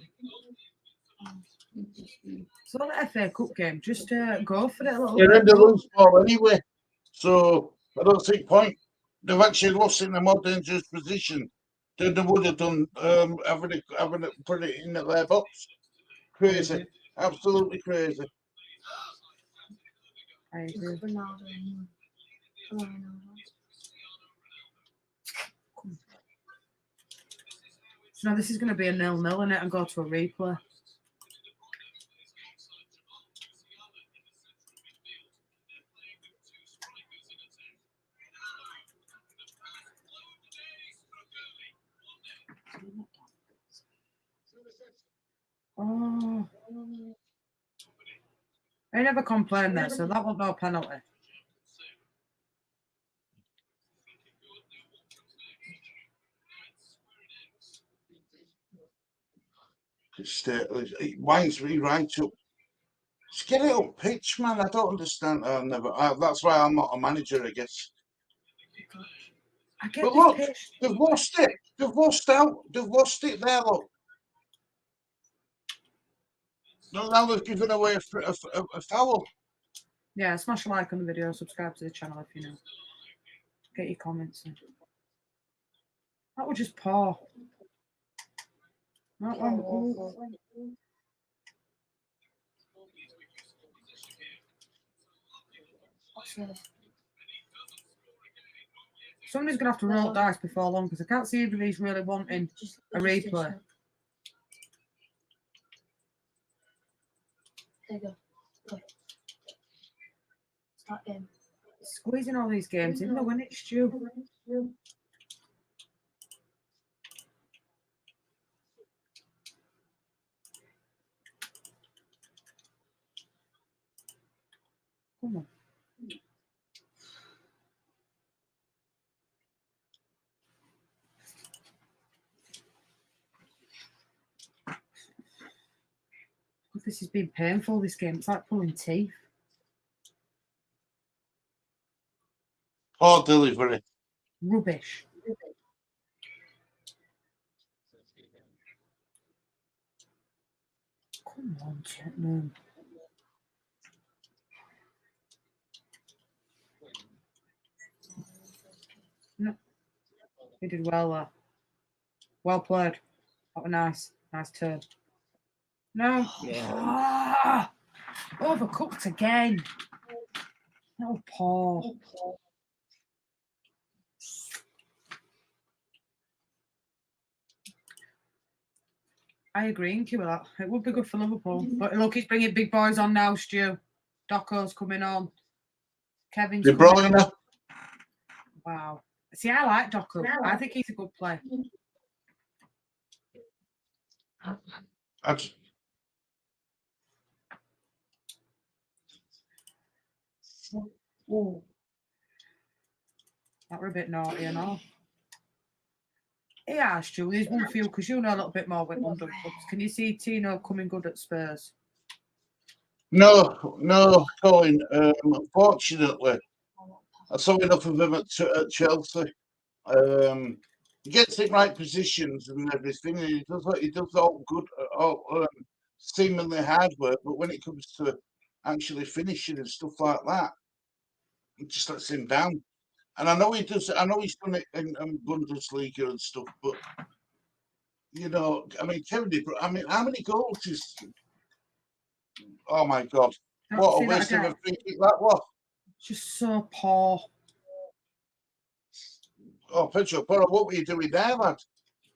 So the FA Cup game, just go for it a little They're in bit. the loose ball anyway. So I don't see point. They've actually lost in a more dangerous position than they would have done having it put it in their box. Crazy. Absolutely crazy. I agree. Ronaldo and Ronaldo. So now this is going to be a 0-0 in it and go to a replay. Oh. I never complained there, so that was no penalty. It winds me right up. Just get it up pitch, man. I don't understand. That's why I'm not a manager, I guess. I get But this look, pitch. they've lost it. They've lost out. They've lost it there, look. Now they've given away a foul. Yeah, smash a like on the video, subscribe to the channel if you know. Get your comments in. That was just poor. That one. Oh. Somebody's going to have to roll dice before long because I can't see if he's really wanting a replay. There you go. Go. Start game. Squeezing all these games in, though, when it's Stu. Come on. This has been painful, this game. It's like pulling teeth. Poor delivery. Rubbish. Come on, Tottenham. No. He did well there. Well played. That was nice. Nice turn. No. Yeah. Ah! Overcooked again. Oh, poor. I agree with that. It would be good for Liverpool. But look, he's bringing big boys on now, Stu. Doco's coming on. Kevin's De coming Bruyne. on. Wow. See, I like Doco. I think he's a good player. That's- That were a bit naughty and all. Yeah, Stu, there's one few, because you know a little bit more with London clubs. Can you see Tino coming good at Spurs? No, Colin. Unfortunately, I saw enough of him at Chelsea. He gets in right positions and everything. And he does all good, all seemingly hard work. But when it comes to actually finishing and stuff like that, he just lets him down. And I know he does. I know he's done it in Bundesliga and stuff. But you know, I mean, Kevin De Bruyne. I mean, how many goals is? Oh my God! What a waste of a free kick that was. Just so poor. Oh, Pedro Porro, what were you doing there, lad?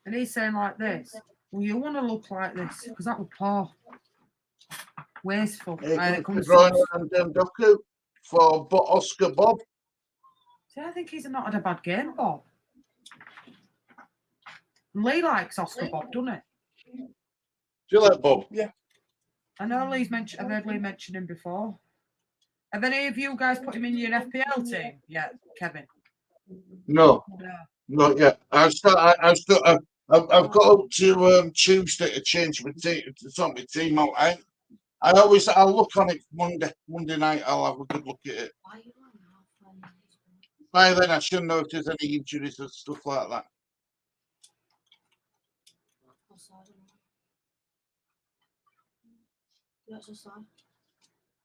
And he's saying like this. Well, you want to look like this because that was poor. Wasteful. Here And it comes comes De Bruyne to, and Doku for Oscar Bob. see, I think he's not had a bad game, Bob. Lee likes Oscar Bob, doesn't it? Do you like Bob? Yeah. I know Lee's mentioned. I've heard Lee mention him before. Have any of you guys put him in your FPL team yet, Kevin? No, No. not yet. I've got up to Tuesday to change my team, to sort my team out. I'll look on it Monday night. I'll have a good look at it. By then, I should know if there's any injuries and stuff like that.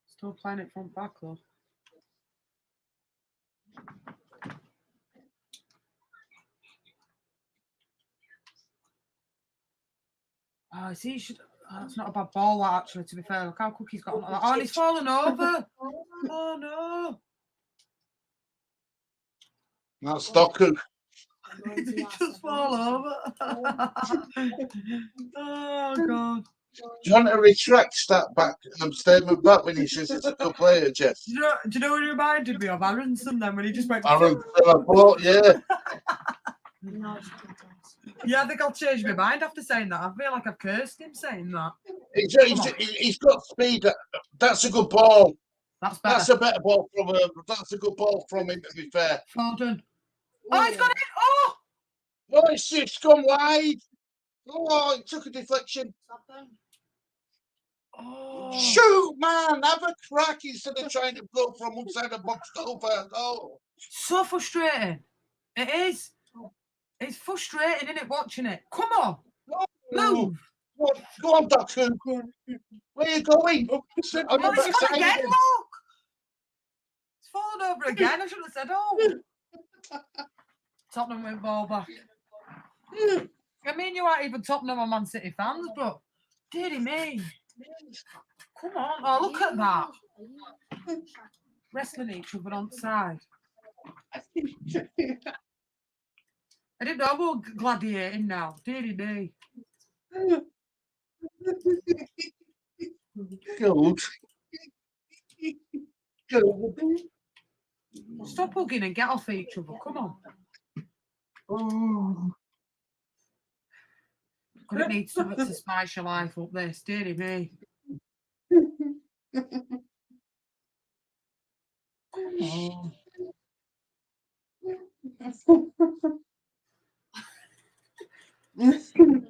Still playing it front back though. Oh, see, you should. Oh, it's not a bad ball, that, actually, to be fair. Look how quick he's got on that. Oh, and he's fallen over. Oh, no. That's Doku. Did he just fall over? Oh, God. Do you want to retract that statement back when he says it's a good player, Jess? Do you know what he reminded me of? Aronson then, when he just went. Aaron, yeah. Yeah, I think I'll change my mind after saying that. I feel like I've cursed him saying that. He's got speed. That's a good ball. That's better. That's a better ball from him. That's a good ball from him, to be fair. Foden. Oh, he's got it! Oh! Oh, it's gone wide. Oh, it took a deflection. Oh. Shoot, man. Have a crack instead of trying to go from one side of the box to over. Oh. So frustrating. It is. It's frustrating, isn't it, watching it? Come on. Move. Go on, Doku. Where are you going? Oh, he's got it again, look. It's fallen over again. I should have said, oh. Tottenham went ball back. I mean, you aren't even Tottenham or Man City fans, but dearie me. Come on. Oh, look at that. Wrestling each other on side. I didn't know we were gladiating now. Dearie me. Good. Stop hugging and get off each other. Come on. Oh. Gonna need something to spice your life up this, dearie me. Come on.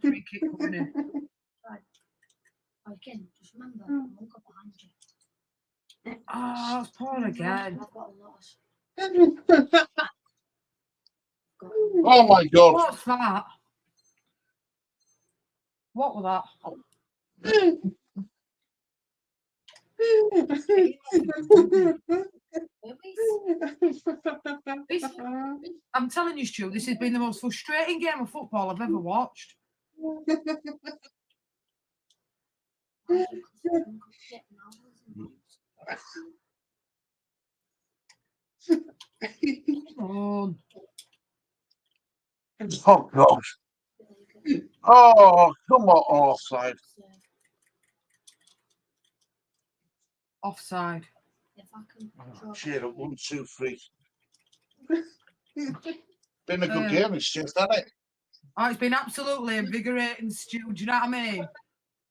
Free kick coming in. Again, just remember, I won't go behind you. Oh, it's Paul again. I've got a lot of. Oh my God. What's that? What was that? I'm telling you, Stu, this has been the most frustrating game of football I've ever watched. Come on. Oh God! Oh, come on, offside. Offside. If I can Oh, draw cheer up, 1, 2, 3. Been a good game, it's just, hasn't it? Oh, it's been absolutely invigorating, Stu. Do you know what I mean?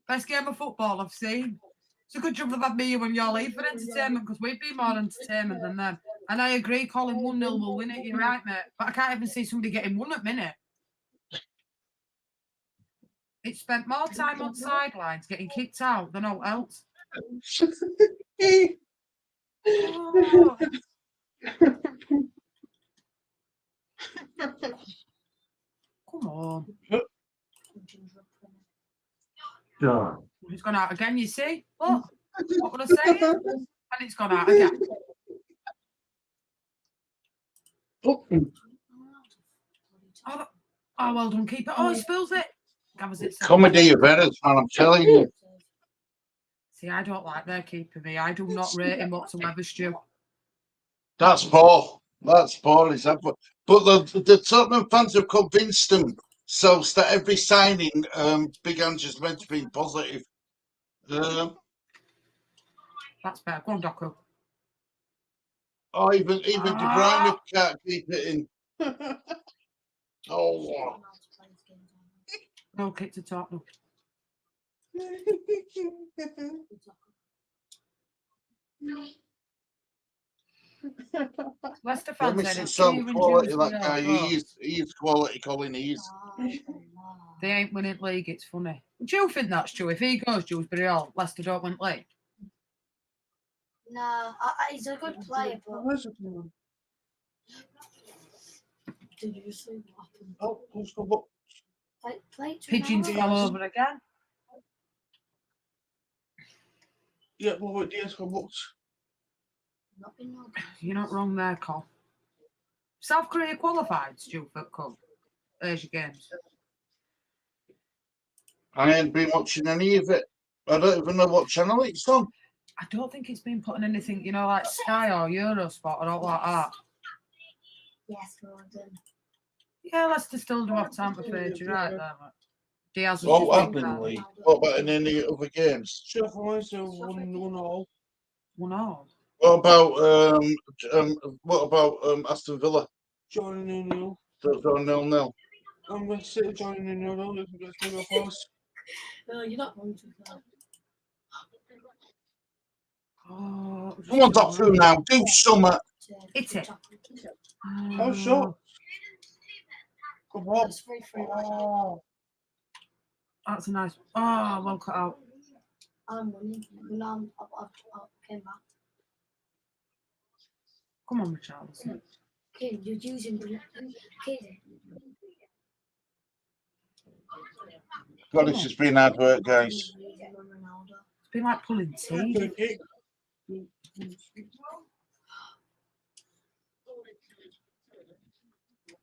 Best game of football I've seen. It's a good job they've had me when you're leave for entertainment because we'd be more entertainment than them. And I agree, Colin 1-0 will win it. You're right, mate. But I can't even see somebody getting one at minute. It spent more time on sidelines getting kicked out than all else. Oh. Come on. Yeah. It's gone out again, you see? Look, what would I say? And it's gone out again. Oh, Oh, well done, keeper. Oh, he spills it. Gathers it. comedy of errors, man, I'm telling you. See, I don't like their keeper, me. I do not rate him whatsoever, Stu. That's poor. That's poor. But the Tottenham fans have convinced themselves that every signing, Big Ange's meant to be positive. That's better. Go on, Doku. Oh, even De Bruyne can't keep it in. Oh, wow. No kick to Tottenham. Leicester You're fans said missing it's some Kieran quality, Dewsbury that guy. He's quality, Colin. He's. They ain't winning league. It's funny. Do you think that's true? If he goes Dewsbury Hall, Leicester don't win league. No, he's a good player, but did you see what happened? Oh, who's got what? Play Pigeons fell over again. Yeah, what about Diaz got what? You're not wrong there, Col. South Korea qualified, Stu, for Cup. Asia Games. I ain't been watching any of it. I don't even know what channel it's on. I don't think it's been put on anything, you know, like Sky or Eurosport or all like that. Yes, Gordon. Yeah, Leicester still do have time to fade. You're right there, mate. Diaz has What just happened been in the league? What about in any other games? Sheffield Wednesday 1-1. 1-0. What about Aston Villa? Joining 0-0. So it's on 0-0. I'm going to sit joining 0-0. Let's go past. No, you're not going to go. Oh, Come on, Doctor, now. Do something. Hit it. Oh, shot. Come on. It's 3-3. Oh. That's a nice. Oh, well cut out. I'm winning. Now I came back. Come on, Richarlison. Kid, you're using kid. God, this has been hard work, guys. It's been like pulling teeth.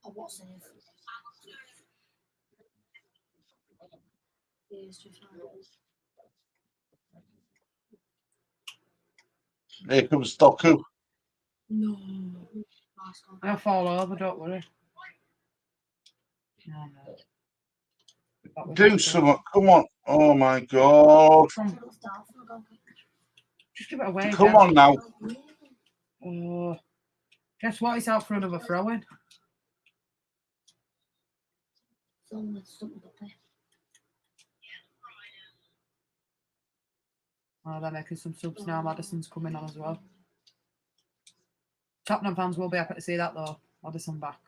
Oh, what's it? Here comes Doku. No. I'll fall over, don't worry. No. Do something. Come on. Oh, my God. Just give it away. Come on now. Oh, guess what? It's out for another throw-in. Oh, they're making some subs now. Madison's coming on as well. Tottenham fans will be happy to see that, though. Madison back.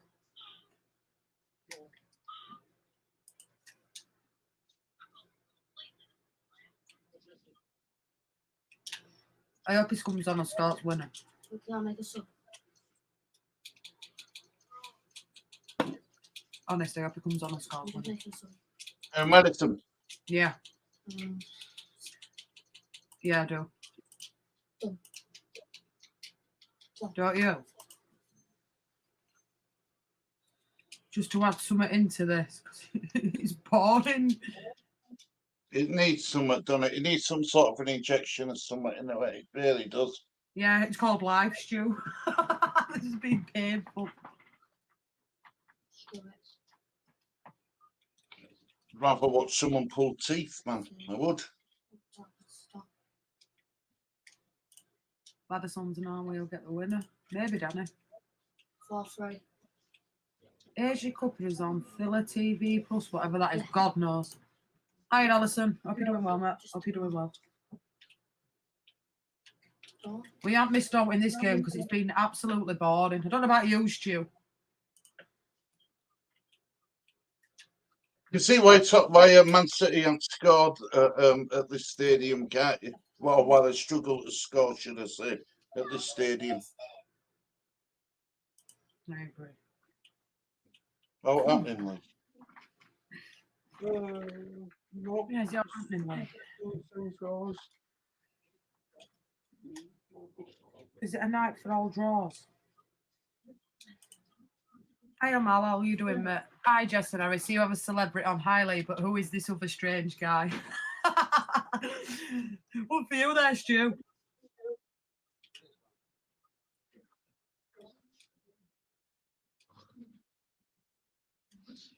I hope he comes on and starts winning. Can I make a sub? Honestly, I hope he comes on and starts winning. Madison. Yeah. Yeah, I do. Don't you? Just to add something into this, because it's boring. It needs something, doesn't it? It needs some sort of an injection or something in it. It really does. Yeah, it's called life, Stu. This has been painful. Rather watch someone pull teeth, man. I would. Stop. Madison's and Army will get the winner. Maybe Danny. 4-3. Asia Cup is on Villa TV Plus, whatever that is. God knows. Hi, Alison. Hope you're doing well, mate. Hope you're doing well. We haven't missed out in this game because it's been absolutely boring. I don't know about you, Stu. You see why Man City haven't scored at this stadium, can't you? Well, why they struggle to score, should I say, at this stadium. I agree. Oh, happening, like. Nope. Yeah, it's happening, like. Is it a night for all draws? Hi, Amal. How are you doing, mate? Hi, Jess and Harry. See you have a celebrity on Highly, but who is this other strange guy? What for you there, Stu?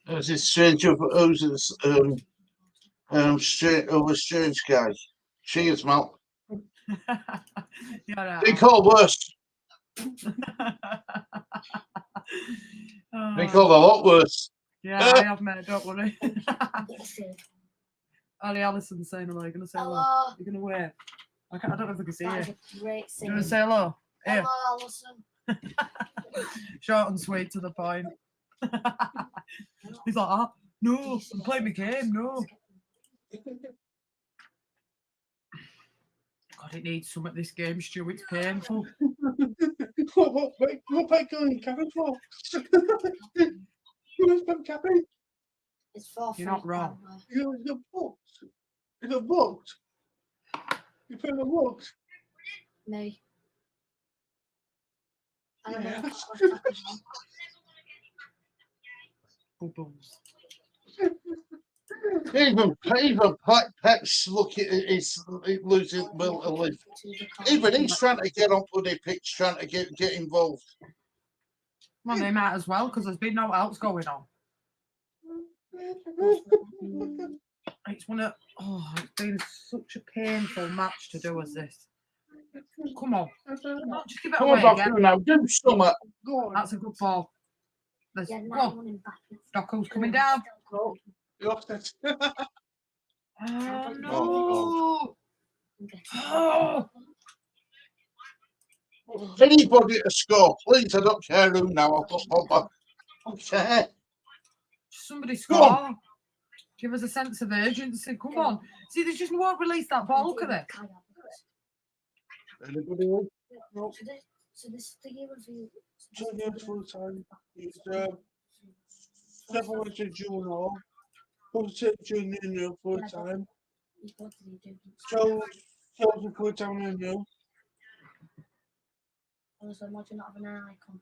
There's this strange strange guy. Cheers, Mal. You're right. They call worse. They call a lot worse. Yeah, I have, mate. Don't worry. Ali Allison's saying hello. You're going to say hello? Hello. You're going to wave? I don't know if I can see you. That is a great You singing. want to say hello? Here. Hello, Alison. Short and sweet to the point. He's like, ah, no, I'm playing my game, no. God, it needs some at this game, Stu. It's painful. What going cabin for? Who's been cabin? It's 4-3. You're not wrong. You're booked. You're booked. You put in a booked. Me. I don't know. Yes. Bubbles. Even Pep's he's losing will to live. Even he's trying to get onto the pitch, trying to get involved. Well, they might as well, because there's been no else going on. It's it's been such a painful match to do as this. Come on. Just give it Come away on, again. Doctor, now do something. Go on. That's a good ball. Yeah, Go now on. one in back. Docko's coming down. No, you lost it. Oh, no. Oh, Oh. Anybody to score, please. I don't care who now. I've got my back. Okay. Somebody Go score. on. Give us a sense of urgency. Come on. See, they just won't release that ball. Look at it. Anybody else? No, So this is the year review. 2 years full time. It's 7th of June or 4th of June new full time. What did he do? Chelsea full time new. Also, imagine not having an icon.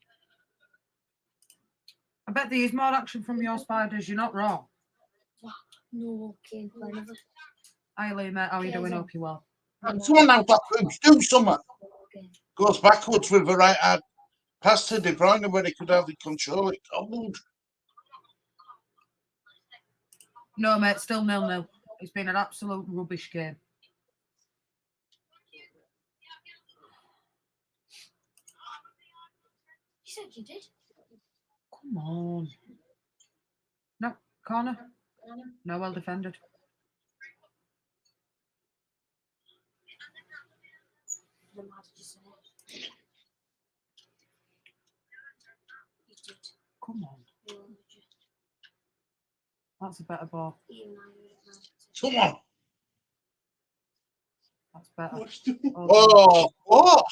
I bet there is more action from your spiders. You're not wrong. No, Kane playing another Hi, Lee, mate. How are you doing? Yeah, Hope you're well. Come on now, backwards. Do something. game. Goes backwards with the right hand. Pass to De Bruyne where he could hardly control it. Cold. No, mate. Still 0-0. It's been an absolute rubbish game. You said you did. Come on. No, corner. No, well defended. Then why did you say it? You did. Come on. You were legit. That's a better ball. Even I would have managed it. Come on. That's better. What's the Oh, what?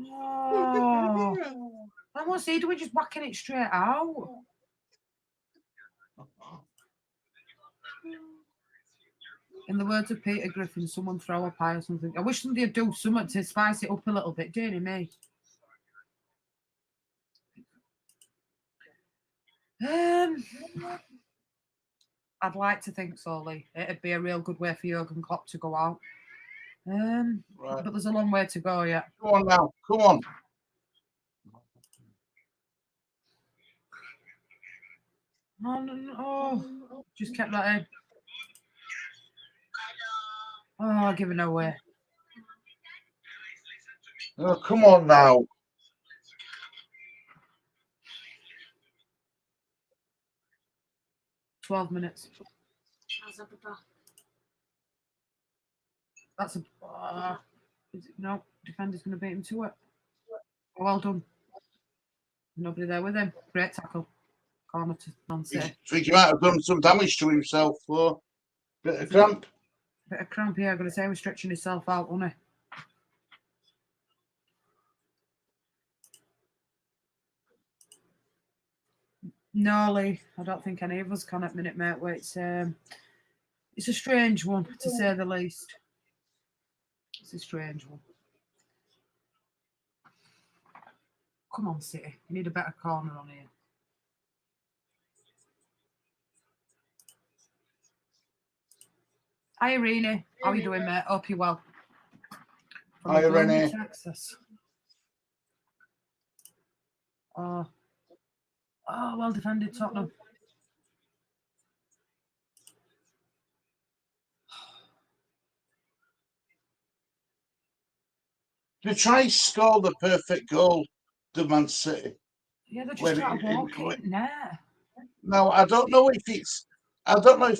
Oh. And what's he doing? Just whacking it straight out. In the words of Peter Griffin, someone throw a pie or something. I wish somebody would do something to spice it up a little bit, dearie me. I'd like to think so, Lee. It'd be a real good way for Jurgen Klopp to go out. Right. But there's a long way to go yet. Come on now. Come on. Oh, no. Just kept that in. Oh, giving away. Oh, come on now. $12 minutes. I'll be back. That's a. No, defender's going to beat him to it. Well done. Nobody there with him. Great tackle. Corner to Man City. I think he might have done some damage to himself for bit of cramp. Bit of cramp here. I'm going to say he was stretching himself out, wasn't he? No, Lee. I don't think any of us can at minute, mate. Wait, it's a strange one, to say the least. It's a strange one. Come on, City. You need a better corner on here. Hi, Irene. How are you doing, mate? Hope you're well. From Hi, gloomy Irene. Texas. Oh, well defended, Tottenham. They try to score the perfect goal, the Man City. Yeah, they just When can't it- walk it- in there. Now, I don't know if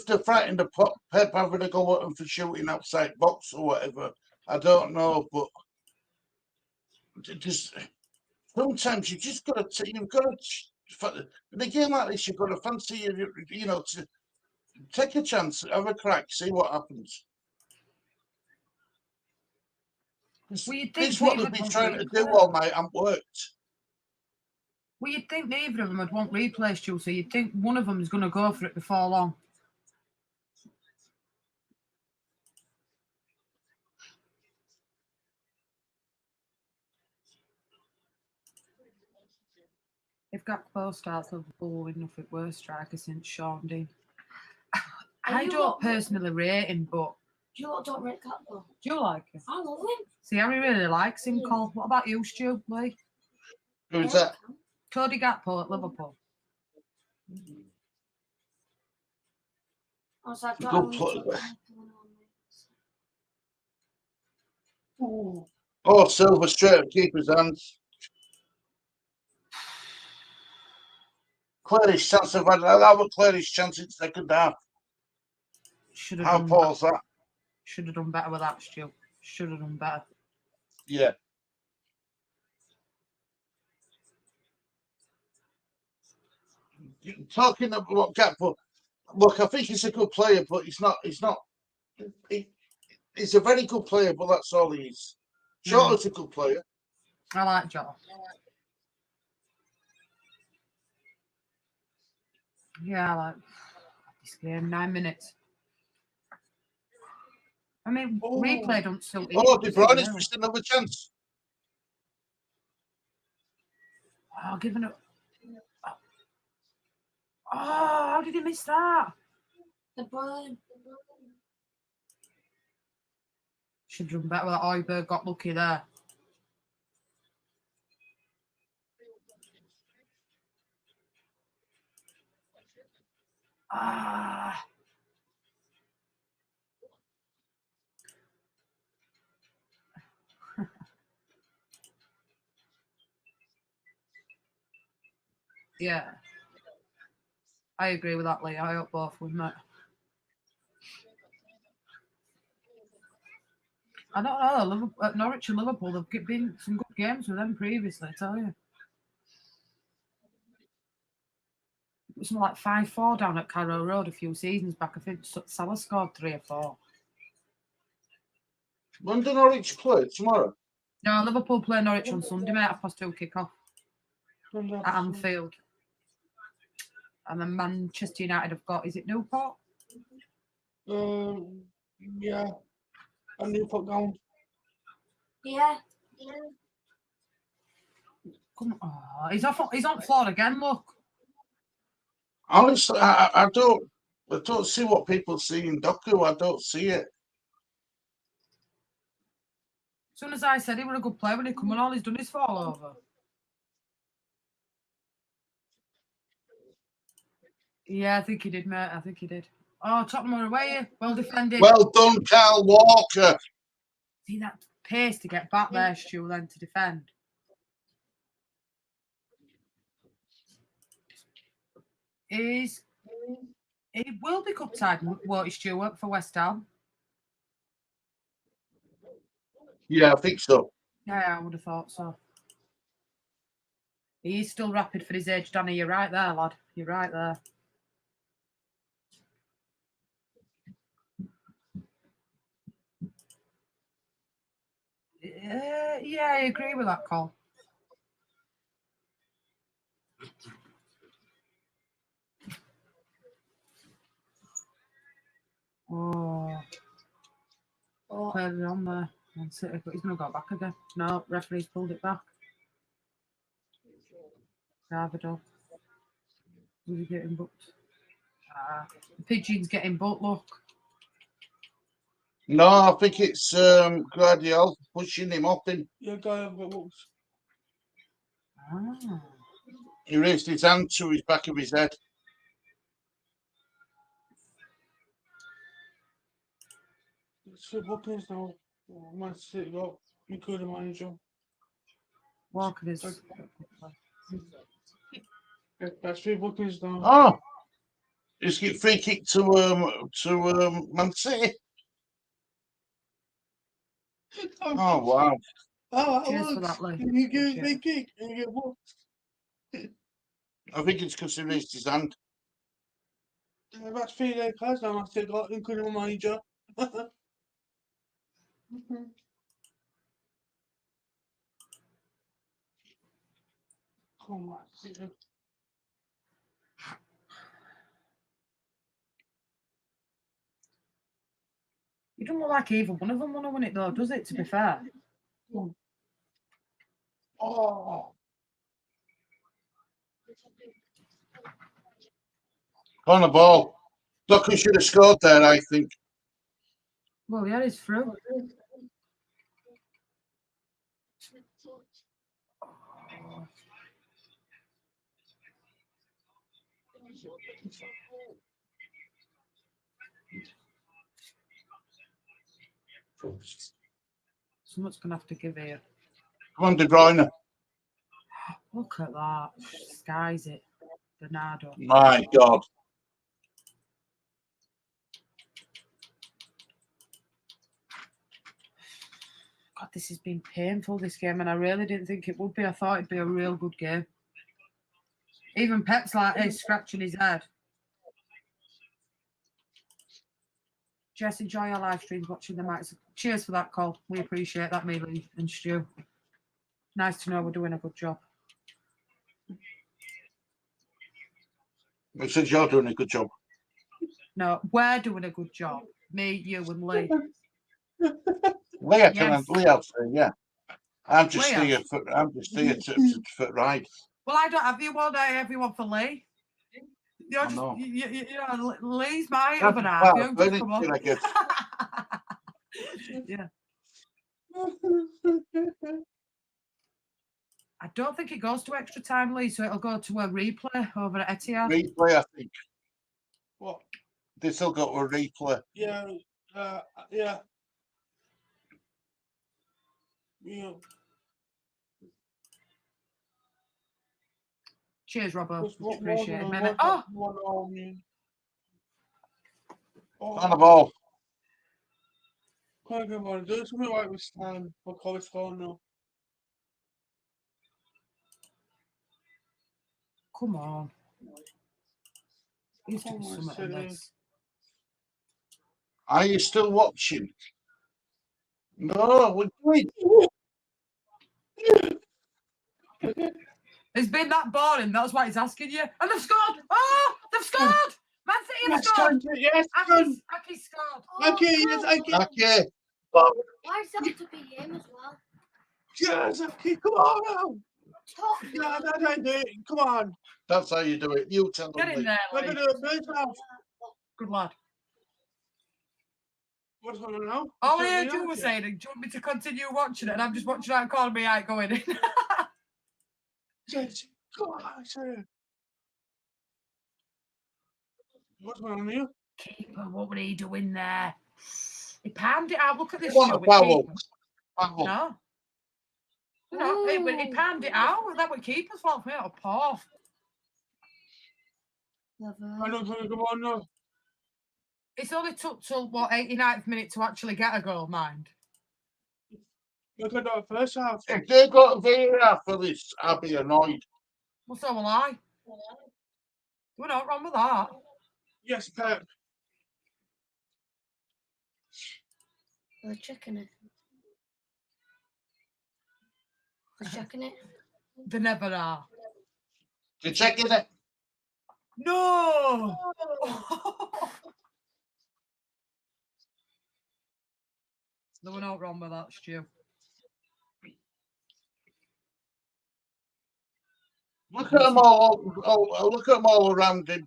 they're frightened of Pep having a go at them for shooting outside box or whatever. I don't know, but just sometimes you've got to, in a game like this, you've got to fancy, to take a chance, have a crack, see what happens. Well, you'd think This is what neither they've been would trying to do replay. all night and worked. Well, you'd think neither of them would want replays, Stu, so you'd think one of them is going to go for it before long. If Gakpo starts, Liverpool will win nothing worse striker since Sean Dean. I don't personally rate him, but You lot don't rate Gakpo. do you like him? I love him. See, Harry really likes him, Cole. What about you, Stu, Lee? Who's that? Cody Gakpo at Liverpool. I was like, Good player. Oh, Silver straight at keeper's hands. Clearest chance I've had. I'll have a clearest chance in second half. Should have How done poor's that? Should have done better with that, Stu. Should have done better. Yeah. Talking about Gakpo, look, I think he's a good player, but he's not. He's a very good player, but that's all he is. Jota's a good player. I like Jota. Yeah, I like this game. 9 minutes. I mean, replay don't suit either. Oh, De does it, Bruyne's really? missed another chance. Oh, giving up. Oh, how did he miss that? De Bruyne. Should have done better with that. Højbjerg got lucky there. Ah. Yeah. I agree with that, Lee. I hope both win, mate. I don't know. Norwich and Liverpool, they've been some good games with them previously, I tell you. It was something like 5-4 down at Carrow Road a few seasons back. I think Salah scored 3 or 4. When do Norwich play? Tomorrow? No, Liverpool play Norwich on Sunday, mate. 2:30 kick-off at Anfield. And then Manchester United have got, is it Newport? Yeah. And Newport down. Yeah. Come on. Oh, he's on floor again, look. Honestly, I don't see what people see in Doku. I don't see it. soon as I said he was a good player when he come on, all he's done is fall over. Yeah, I think he did, mate. I think he did. Oh, Tottenham are away. Well defended. Well done, Kyle Walker. See that pace to get back there, Stu, then to defend. It will be cup tied, won't it, Stuart, for West Ham? Yeah, I think so. Yeah, I would have thought so. He's still rapid for his age, Danny. You're right there, lad. You're right there. Yeah, I agree with that call. Oh, played it on there. Man City, but he's going to go back again. No, referee's pulled it back. Carvador. Was he getting booked? The Pigeon's getting booked, look. No, I think it's Guardiola pushing him off him. Yeah, guy, I've got books. Ah. He raised his hand to his back of his head. It's 3 bookings now. Man City got including manager. Walker is. Yeah, that's 3 bookings now. Oh, just get free kick to Man City. Oh wow! Oh, that Cheers for works. that, Lee. And you give Appreciate free it. kick and you get booked. I think it's because he raised his hand. That's 3 red cards now. Man City got including manager. Come on, City. You don't look like either one of them want to win it, though, does it, to be fair? Oh, On the ball. Docker should have scored there, I think. Well, yeah, he's through. Someone's going to have to give here. Come on, De Bruyne. Look at that. Skies it. Bernardo. My God. God, this has been painful, this game, and I really didn't think it would be. I thought it'd be a real good game. Even Pep's like, hey, scratching his head. Jess, enjoy our live streams, watching the match. Cheers for that call. We appreciate that, me, Lee and Stu. Nice to know we're doing a good job. It says you're doing a good job. No, we're doing a good job. Me, you, and Lee. Leah, Yes. Leah, yeah. I'm just Leah. here for ride. Well, I don't have you all day, everyone for Lee. You're I just, know. you know, Lee's my That's other part half. of You just furniture, come on. I guess. Yeah. I don't think it goes to extra time, Lee, so it'll go to a replay over at Etihad. Replay, I think. what? They still got a replay. Yeah, yeah. Yeah. Cheers, Robbo. Just Much what more appreciated. than Man. what- Oh, On the ball. Can't get on. Do something right with Stan for college phone now. come on. Used to Come be on, something in City. this. Are you still watching? No, we're doing. It's been that boring. That's why he's asking you. And they've scored. Oh, they've scored. Man City have Yes, scored. yes, Aki scored. Okay, yes, okay. Okay. Why does that have to be him as well? Yes, okay, come on now. Tottenham. No, come on. That's how you do it. You tell Get them. in there, We're Lee. gonna do it first half. Good lad. What's going on now? All I Is it heard me you out were here? saying, do you want me to continue watching it? And I'm just watching out calling me out going in. Yes. God, I said. What's going on here? Keeper, what were he doing there? He palmed it out. Look at this, What Stu, a with foul. keeper. Foul. No. No, he palmed it out. That was keeper's fault for me. Oh, poor. I don't think come on now. It's only took till, what, 89th minute to actually get a goal, mind. Look at that first half. If they got VAR for this, I'll be annoyed. Well, so will I. We're not wrong with that. Yes, Pep. We're checking it. We're checking it. They never are. You checking it? No! They were not wrong with that, Stu. Look at them all. Look at them all around him.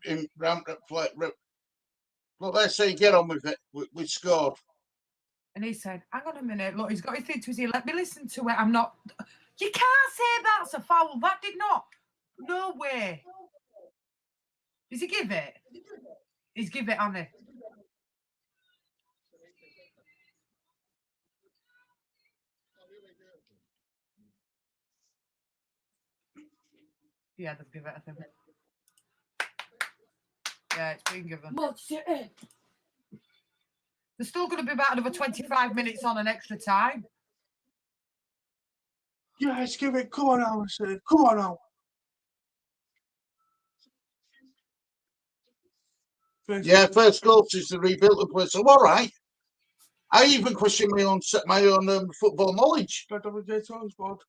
Look, let's say get on with it. We scored. And he said, hang on a minute, look, he's got his thing to his ear. Let me listen to it. I'm not. You can't say that's a foul. That did not. No way. Does he give it? He's give it, Annie. Yeah, they've given it, I think. Yeah, it's been given. What's it? They're still going to be about another 25 minutes on an extra time. Yes, give it. Come on now, I said. Come on now. Yeah, first goal since they rebuilt the place. So all right. I even question my own football knowledge. Got double J on spot.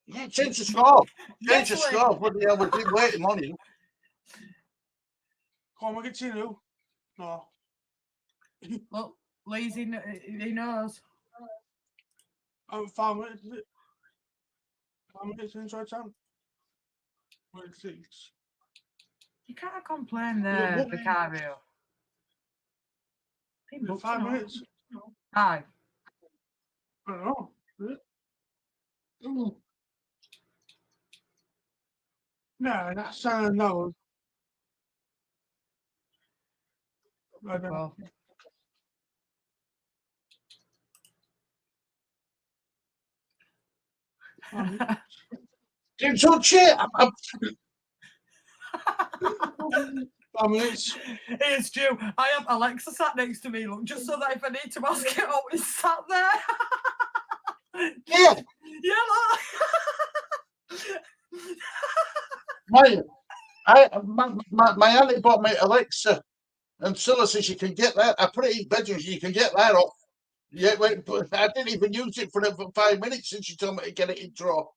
Yeah, change the score. Yes, Change the score. Bloody hell, we've been waiting on you. Come on, we get to you. No. Look, Lazy, he knows. I'm 5 minutes. 5 minutes inside time. 6. You can't complain there, Vicario. Been booked 5 and all. minutes. 5. I don't know. No, that's no. I don't know. Well. Didn't touch it. 5 minutes. Here's Stu. I have Alexa sat next to me, look, just so that if I need to ask it, oh, it's sat there. Yeah. Yeah, My auntie bought me Alexa, and Scylla says you can get that. I put it in bedroom, you can get that off. Yeah, wait, but I didn't even use it for 5 minutes since she told me to get it in draw.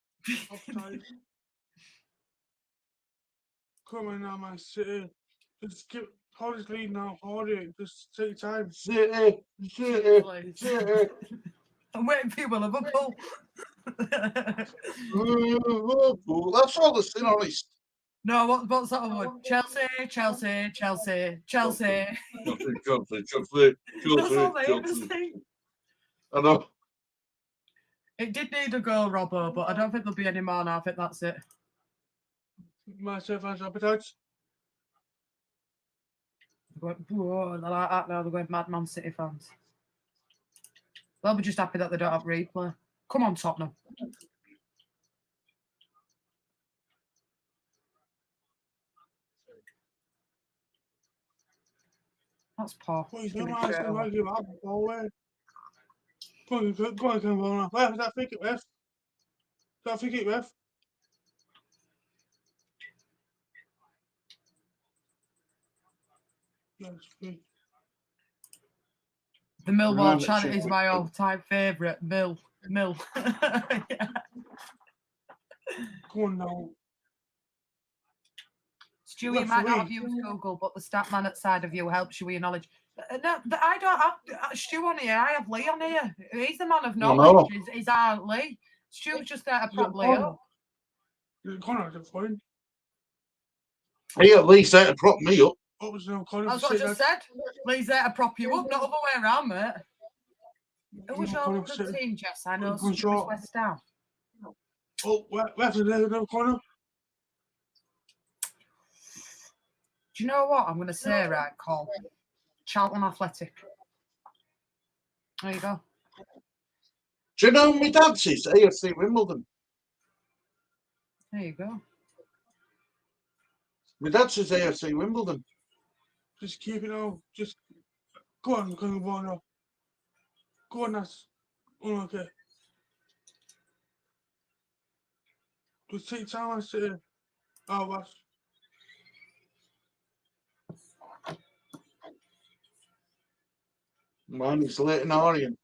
Come on now, man. City. Just keep hold his lead now. Hold it. Just take time. City. I'm waiting for you, Liverpool. That's all the sin, honest. No, what's that other one? Chelsea. That's all they ever think. I know. It did need a goal, Robbo, but I don't think there'll be any more now. I think that's it. Massive fans' appetites. They're like that now. They're going mad Man City fans. They'll be just happy that they don't have replay. Come on, Tottenham. That's poor. What are you doing, man? I might give up. Go away. Go on, come on. Where is that free kick, ref? Is that free kick, ref? Yes, free. The Millwall chant is my all-time favourite. Mill. Yeah. Come on now. Stu, you might not have used Google, but the stat man at side of you helps you with your knowledge. No, I don't have Stu on here. I have Lee on here. He's the man of knowledge. He's our Lee. Stu's just there to prop Lee up. Connor, that's fine. He at least there to prop me up. What was no Connor? That's what I just said. Lee's there to prop you up, not other way around, mate. Who was your London team, Jess? I know Good Stu was shot. West Ham. Oh, left is there in the corner. Do you know what I'm going to say, right, Cole? Charlton Athletic. There you go. Do you know my dad's is AFC Wimbledon? There you go. My dad's is AFC Wimbledon. Just keep it on. Just go on, go on now. Go on, that's okay. Just take time and sit here. Oh, that's. Man, it's Leighton Orient.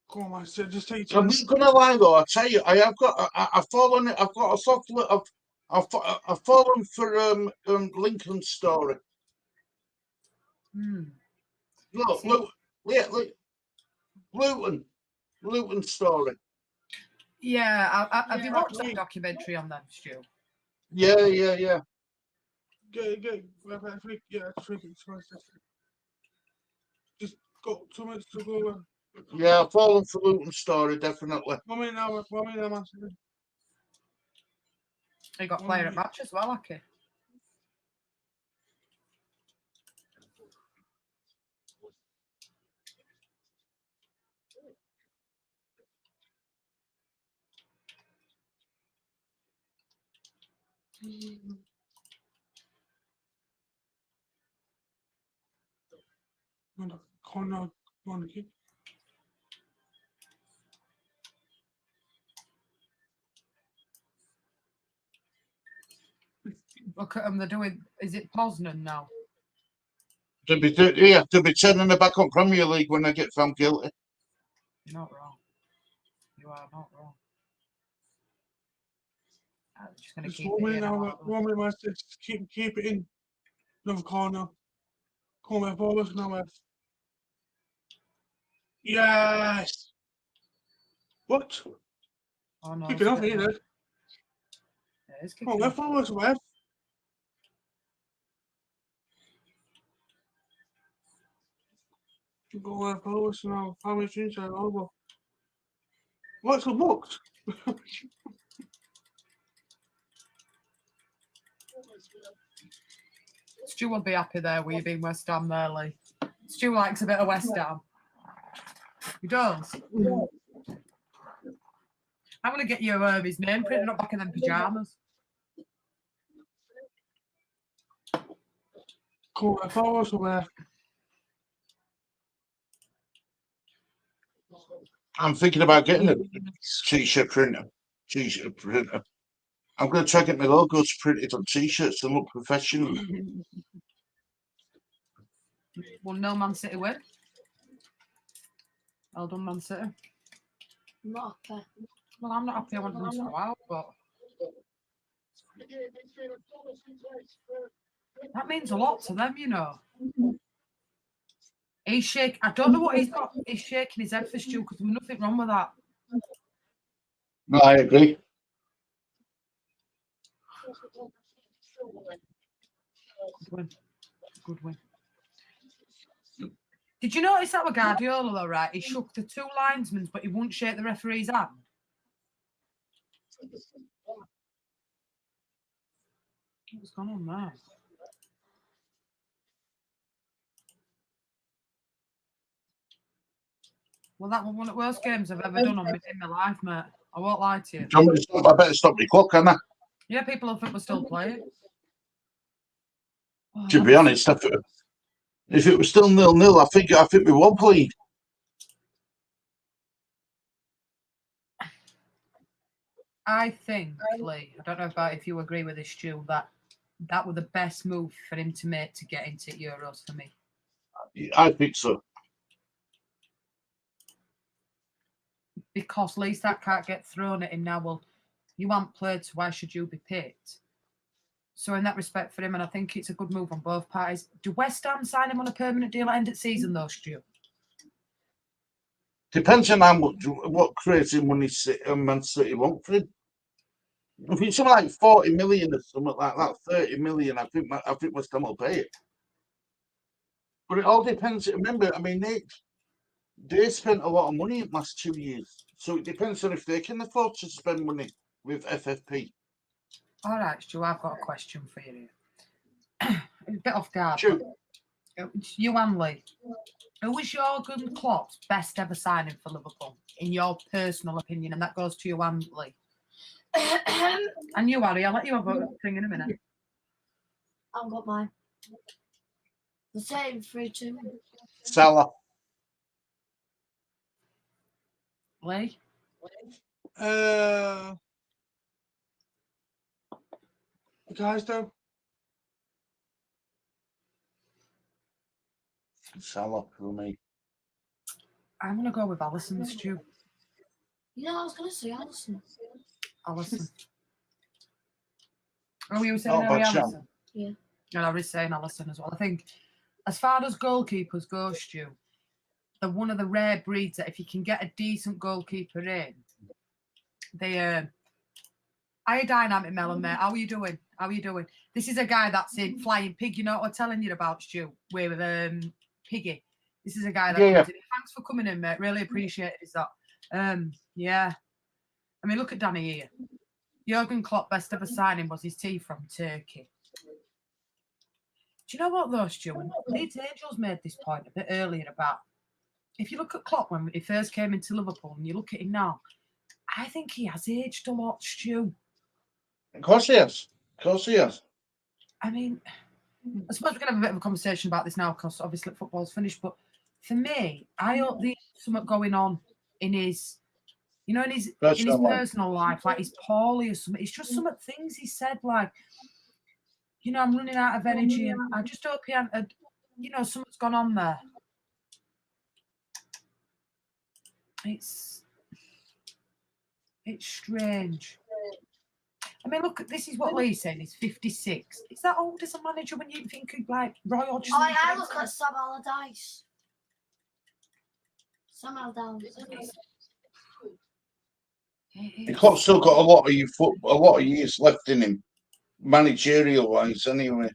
Go on, man. Sit. Just take I'm time. not gonna lie though. I tell you, I've fallen. I've got a soft. I've fallen for Lincoln's story. Look, look, Luton story. Yeah, have you watched that documentary on them, Stu? Yeah. Yeah. Just got 2 minutes to go. Yeah, I've fallen for Luton story, definitely. 1 minute now, 1 minute now, man. He got player at match as well, Aki. Corner, one kick. Look at them, they're doing, is it Poznan now? To be turning the back on Premier League when I get found guilty. You're not wrong. You are not wrong. I'm just going to keep 1 it minute in. now, 1 minute, man. Just keep it in. Another corner. Corner forward now, man. Yes. What? Oh no. Kicking off here, then. It is Come on, kicking left off. forward, left. Go left forward now. How many inside over? What's the box? Stu will be happy there with you being West Ham there, Lee. Stu likes a bit of West Ham. He does. I'm going to get you his name printed up back in them pyjamas. Go left forward, left. I'm thinking about getting a t-shirt printer. I'm going to try to get my logos printed on t-shirts and look professional. Will no Man City win? Well done, Man City. I'm not happy. Well, I'm not happy I want them to go out, but that means a lot to them, you know. He's shaking. I don't know what he's got. He's shaking his head for Stu because there's nothing wrong with that. No, I agree. Good win. Good win. Did you notice that with Guardiola, though, right? He shook the two linesmen, but he wouldn't shake the referee's hand. What's going on there? Well, that was one of the worst games I've ever done in my life, mate. I won't lie to you. I better stop the clock, can I? Yeah, people will think we're still playing. Oh, To be honest, if it was still 0-0, I think we won playing. I think, Lee, I don't know if you agree with this, Stu, that was the best move for him to make to get into Euros for me. I think so. Because at least that can't get thrown at him now. Well, you aren't played, so why should you be picked? So in that respect for him, and I think it's a good move on both parties. Do West Ham sign him on a permanent deal at end of season, though, Stu? Depends on what crazy money Man City want for him. If it's something like 40 million or something like that, 30 million, I think West Ham will pay it. But it all depends. Remember, I mean, they spent a lot of money in the last 2 years. So it depends on if they can afford to spend money with FFP. All right, Stu, I've got a question for you here. A bit off guard. Shoot. It's you and Lee. Who was Jurgen Klopp's best ever signing for Liverpool, in your personal opinion? And that goes to you and Lee. And you, Harry, I'll let you have a thing in a minute. I've got mine. The same 3-2. Salah. Lee? Guys, though. Salah for me. I'm going to go with Alisson, Stu. You know, I was going to say Alisson. Alisson. Oh, you were saying Not a Harry bad shout. Alisson? Yeah. And I was saying Alisson as well. I think, as far as goalkeepers go, Stu, they're one of the rare breeds that if you can get a decent goalkeeper in, they Hi, Dynamic Melon, mate. How are you doing? How are you doing? This is a guy that's in Flying Pig. You know what I'm telling you about, Stu? With Piggy. This is a guy that Yeah, comes in. Thanks for coming in, mate. Really appreciate it. Is that? Yeah. I mean, look at Danny here. Jurgen Klopp best ever signing was his tea from Turkey. Do you know what though, Stu? And Leeds Angels made this point a bit earlier about if you look at Klopp when he first came into Liverpool and you look at him now, I think he has aged a lot, Stu. Of course he has. Of course he has. I mean, I suppose we're going to have a bit of a conversation about this now because obviously football's finished. But for me, I hope there's something going on in his, in his personal life, like he's poorly or something. It's just some of the things he said, like, I'm running out of energy, and I just hope he hadn't, something's gone on there. It's strange. I mean, look, this is what Lee's saying. He's 56. Is that old as a manager when you think of like Roy Hodgson? I look at Sam Allardyce. Sam Allardyce. Klopp's still got a lot of years left in him, managerial wise. Anyway.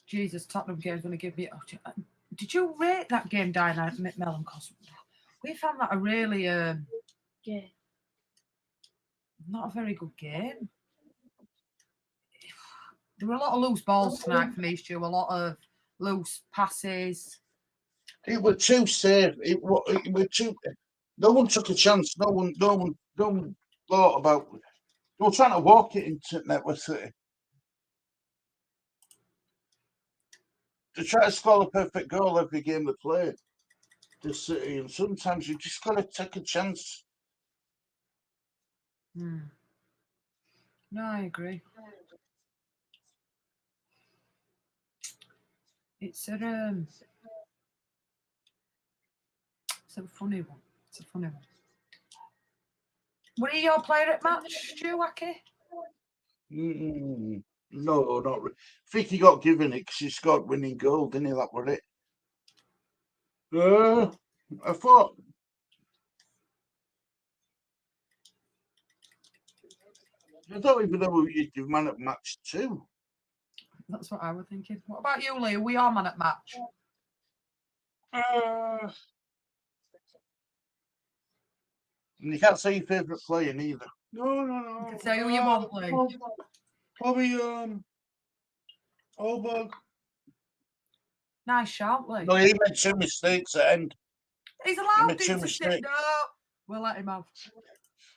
Jesus, Tottenham game's going to give me. Did you rate that game, Dynamic Melon? Because we found that a really not a very good game. There were a lot of loose balls tonight for me, Stu. A lot of loose passes. It was too safe. It was too. No one took a chance. No one thought about. They were trying to walk it into Network City. They try to score a perfect goal every game they play. The City, and sometimes you just got to take a chance. No, I agree. It's a funny one. It's a funny one. Were you your player at match, Stu Wacky? No, not really. I think he got given it because he scored winning goal, didn't he? That was it. I thought. I don't even know who you'd give man at match two. That's what I was thinking. What about you, Lee? Are we are man at match? And you can't say your favourite player neither. No. You can say who you want, Lee. Probably Oberg. Nice shout, Lee. No, he made 2 mistakes at end. He's allowed made 2 to sit. mistakes. No, we'll let him have.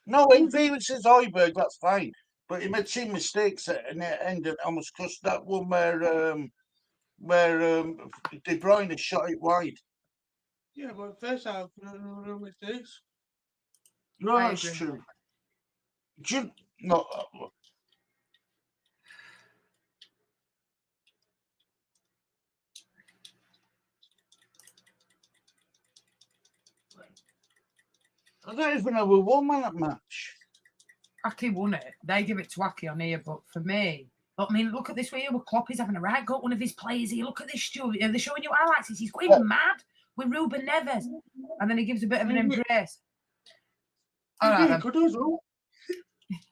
No, if he says Oberg, that's fine. But he made 2 mistakes at the end and almost cost that one where De Bruyne shot it wide. Yeah, but first half, no mistakes. No, I that's agree. true. No. I don't even know who won man at match. Aki won it. They give it to Aki on here, but for me, I mean, look at this way here with Klopp. He's having a right go at one of his players here. Look at this, Stu. They're showing you highlights. He's going mad with Ruben Neves. And then he gives a bit of an embrace. All right, then.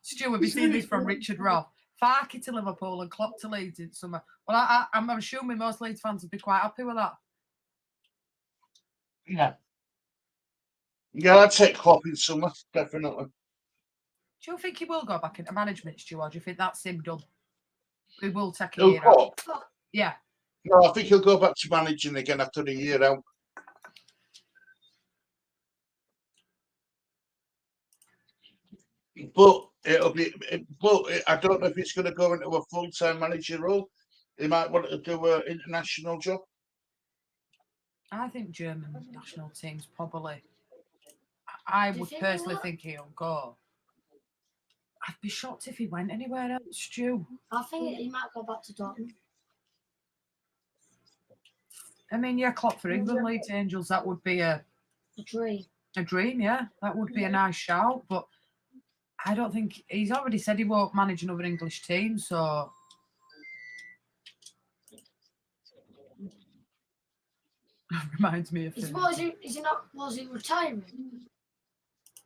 Stu, have you seen this from Richard Roth? Farke to Liverpool and Klopp to Leeds in summer. Well, I'm assuming most Leeds fans would be quite happy with that. Yeah. Yeah, I'd take Klopp in summer, definitely. Do you think he will go back into management, Stu, or do you think that's him done? He will take a Oh, year out. Klopp? Yeah. No, I think he'll go back to managing again after a year out. But it'll be. I don't know if he's going to go into a full-time manager role. He might want to do an international job. I think German national teams probably. I Do you would think personally he think he'll go. I'd be shocked if he went anywhere else, Stu. I think he might go back to Tottenham. I mean, yeah, Klopp for England Leeds Angels, that would be a dream. A dream, yeah. That would be a nice shout, but I don't think he's already said he won't manage another English team, so reminds me of Is he retiring?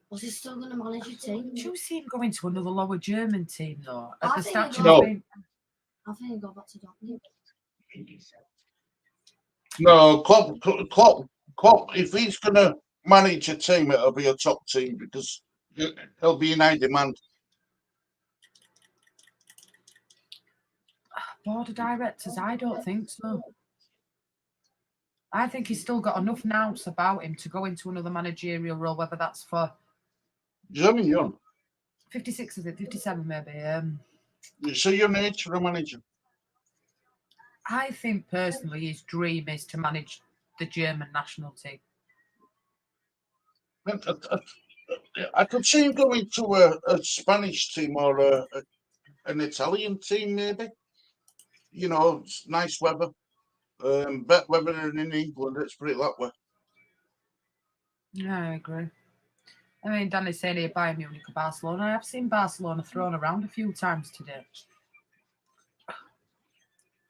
Was he still going to manage a team? Do you see him going to another lower German team though? At I the think start, he No. I think he'll go back to Tottenham. No, Klopp. If he's going to manage a team, it'll be a top team because he'll be in high demand. board of directors, I don't think so. I think he's still got enough nous about him to go into another managerial role, whether that's for He's only young. 56, is it? 57 maybe. It's a young age for a manager. I think personally his dream is to manage the German national team. I could see him going to a Spanish team or an Italian team, maybe. You know, it's nice weather. Better weather than in England, let's put it that way. Yeah, I agree. I mean, Danny's saying here Bayern Munich or Barcelona. I have seen Barcelona thrown around a few times today.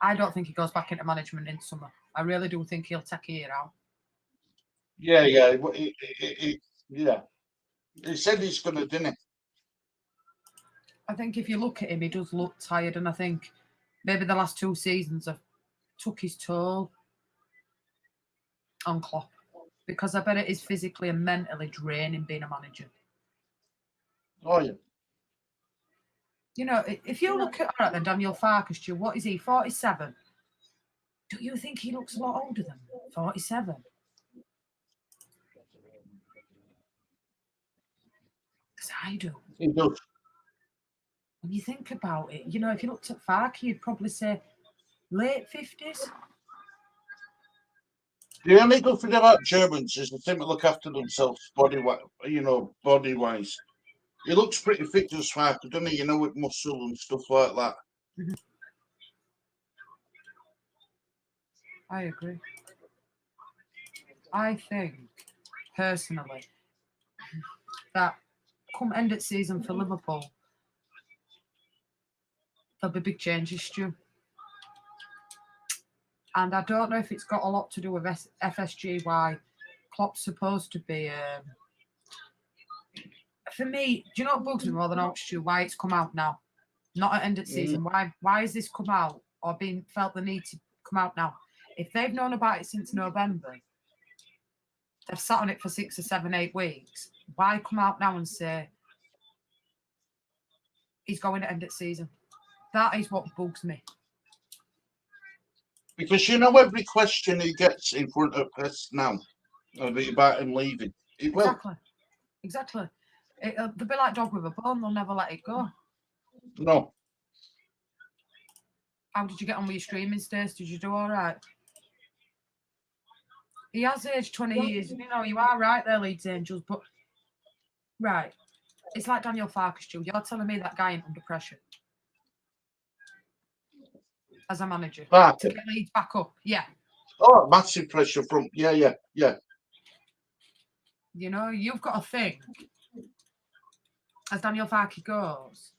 I don't think he goes back into management in summer. I really do think he'll take a year out. Yeah. Yeah. He said he's going to, didn't he? I think if you look at him, he does look tired, and I think maybe the last 2 seasons have took his toll on Klopp, because I bet it is physically and mentally draining being a manager. Oh, yeah. You know, if you look at all right, then Daniel Farkas, what is he, 47? Do you think he looks a lot older than 47? Because I do. He does. When you think about it, you know, if you looked at Farkas, you'd probably say late 50s. The only good thing about Germans is they seem to look after themselves body-wise. He looks pretty fit just fine, doesn't he? You know, with muscle and stuff like that. Mm-hmm. I agree. I think, personally, that come end of season for Liverpool, there'll be big changes, Stu. And I don't know if it's got a lot to do with FSG, why Klopp's supposed to be... for me, do you know what bugs me more than all, Stu? Why it's come out now? Not at end of season. Why has this come out or been felt the need to come out now? If they've known about it since November, they've sat on it for 6 or 7, 8 weeks. Why come out now and say he's going to end of season? That is what bugs me. Because you know every question he gets in front of press now about him leaving. He will. Exactly. They'll be like dog with a bone. They'll never let it go. No. How did you get on with your streaming stays? Did you do all right? He has aged 20 years. You know, you are right there, Leeds Angels, but right. It's like Daniel Farkas, Stu. You're telling me that guy ain't under pressure as a manager to get Leeds back up. Yeah. Oh, massive pressure from yeah. You know, you've got to think, as Daniel Farkas goes,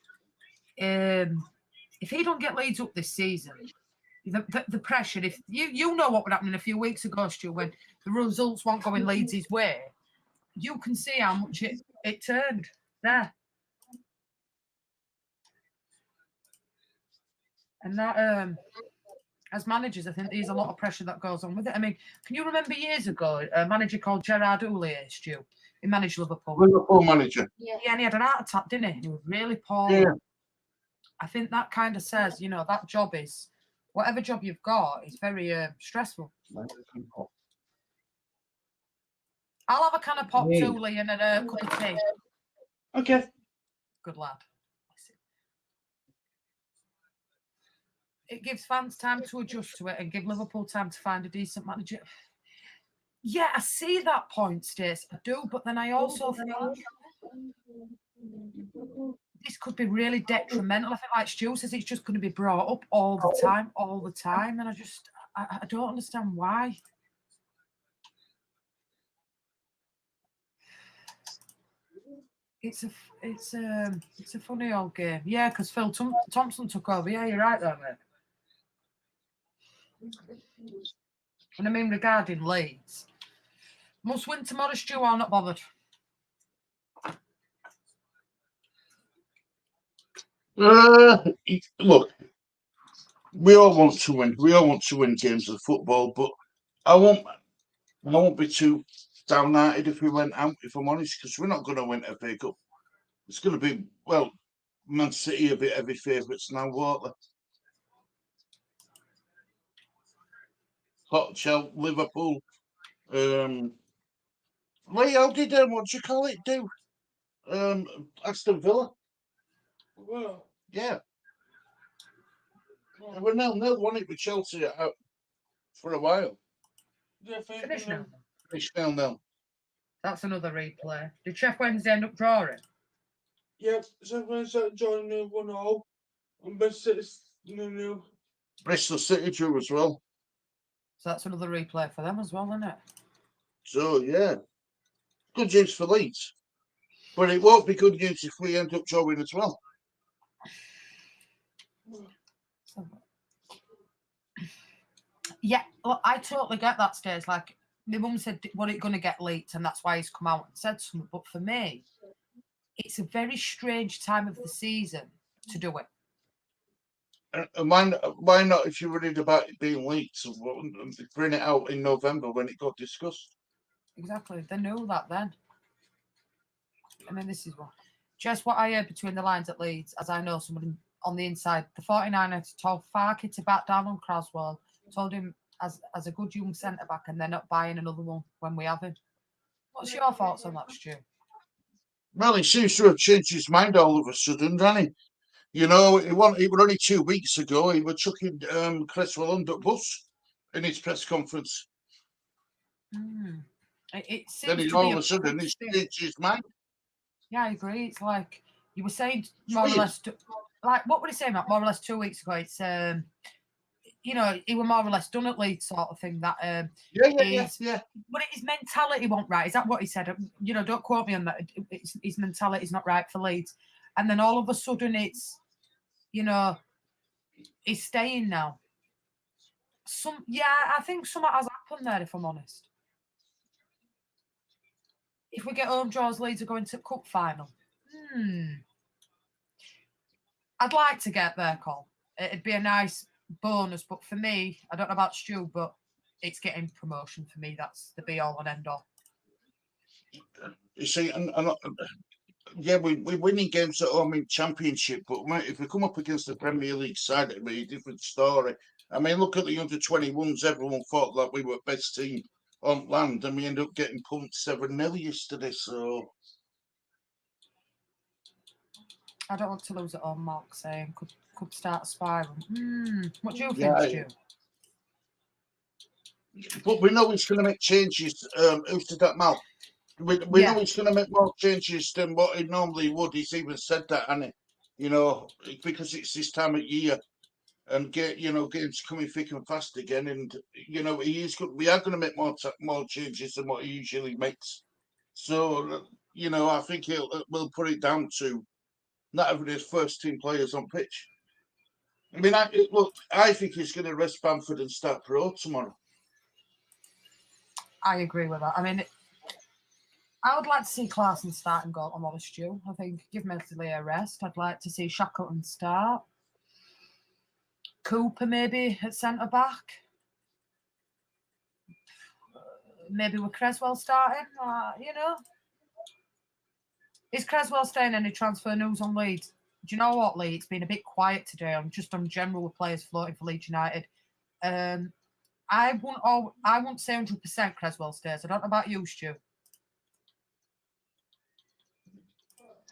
if he don't get Leeds up this season, the pressure, if you know what would happen a few weeks ago, Stu, when the results weren't going Leeds' way, you can see how much it turned there. And that, as managers, I think there's a lot of pressure that goes on with it. I mean, can you remember years ago, a manager called Gerard Houllier, Stu? He managed Liverpool. Liverpool manager. Yeah. Yeah, and he had an heart attack, didn't he? He was really poor. Yeah. I think that kind of says, that job is, whatever job you've got, is very stressful. I'll have a can of pop too, Lee, and a cup of tea. Okay. Good lad. It gives fans time to adjust to it and give Liverpool time to find a decent manager. Yeah, I see that point, Stace. I do, but then I also think this could be really detrimental. I think, like Stu says, it's just going to be brought up all the time, and I don't understand why. It's a funny old game. Yeah, because Phil Thompson took over. Yeah, you're right there, mate. And I mean, regarding Leeds, must win tomorrow, Stu, or not bothered? Look, we all want to win. We all want to win games of football, but I won't be too downhearted if we went out, if I'm honest, because we're not going to win a FA Cup. It's going to be, well, Man City a bit heavy favourites now, won't they? Hot Chelsea, Liverpool. Lee, how did what do you call it do? Aston Villa. Well, Yeah. We're 0-0, won it with Chelsea out for a while. yeah, Finish now. Finished 0-0. That's another replay. Did Sheff Wednesday end up drawing? Yeah, so when I joined 1-0, and Bristol 0-0. Bristol City drew as well. So that's another replay for them as well, isn't it? So, yeah. Good news for Leeds. But it won't be good news if we end up drawing as well. Yeah, well, I totally get that, Stace. Like, my mum said, what it going to get leaked, and that's why he's come out and said something. But for me, it's a very strange time of the season to do it. And why not, if you're worried about it being leaked, bring it out in November when it got discussed? Exactly. They knew that then. I mean, this is just what I heard between the lines at Leeds, as I know somebody on the inside. The 49ers told Farke to back down on Craswell, told him as a good young centre-back, and they're not buying another one when we have him. What's your thoughts on that, Stu? Well, he seems to have changed his mind all of a sudden, hasn't he? You know, it was only 2 weeks ago he was chucking Cresswell under bus in his press conference. It seems Then to all be of a sudden he's changed his mind. Yeah, I agree. It's like you were saying more or less. Like, what would he say, Matt? More or less 2 weeks ago. It's he were more or less done at Leeds, sort of thing. That Yeah. But his mentality wasn't right. Is that what he said? Don't quote me on that. His mentality is not right for Leeds. And then all of a sudden, it's he's staying now. I think something has happened there. If I'm honest, if we get home draws, Leeds are going to cup final. I'd like to get there, Col. It'd be a nice bonus, but for me, I don't know about Stu, but it's getting promotion for me. That's the be all and end all. You see, yeah, we're winning games at home in Championship, but if we come up against the Premier League side, it'd be a different story. I mean, look at the under-21s. Everyone thought that we were best team on land, and we ended up getting pumped 7-0 yesterday. So I don't want to lose it all, Mark saying could start a spiral. What do you yeah, think, Stu? But we know he's going to make changes. Who said that, Mal? We know he's going to make more changes than what he normally would. He's even said that, hasn't he? Because it's this time of year, and games coming thick and fast again, and we are going to make more changes than what he usually makes. So I think we'll put it down to not having his first team players on pitch. I mean, I think he's going to rest Bamford and start Pro tomorrow. I agree with that. I mean, I would like to see Clarkson start and goal. I'm honest, Stu. I think give Medley a rest. I'd like to see Shackleton start. Cooper maybe at centre back. Maybe with Cresswell starting. Is Creswell staying any transfer news on Leeds? Do you know what, Lee? It's been a bit quiet today. I'm just on general with players floating for Leeds United. I won't say 100% Creswell stays. I don't know about you, Stu.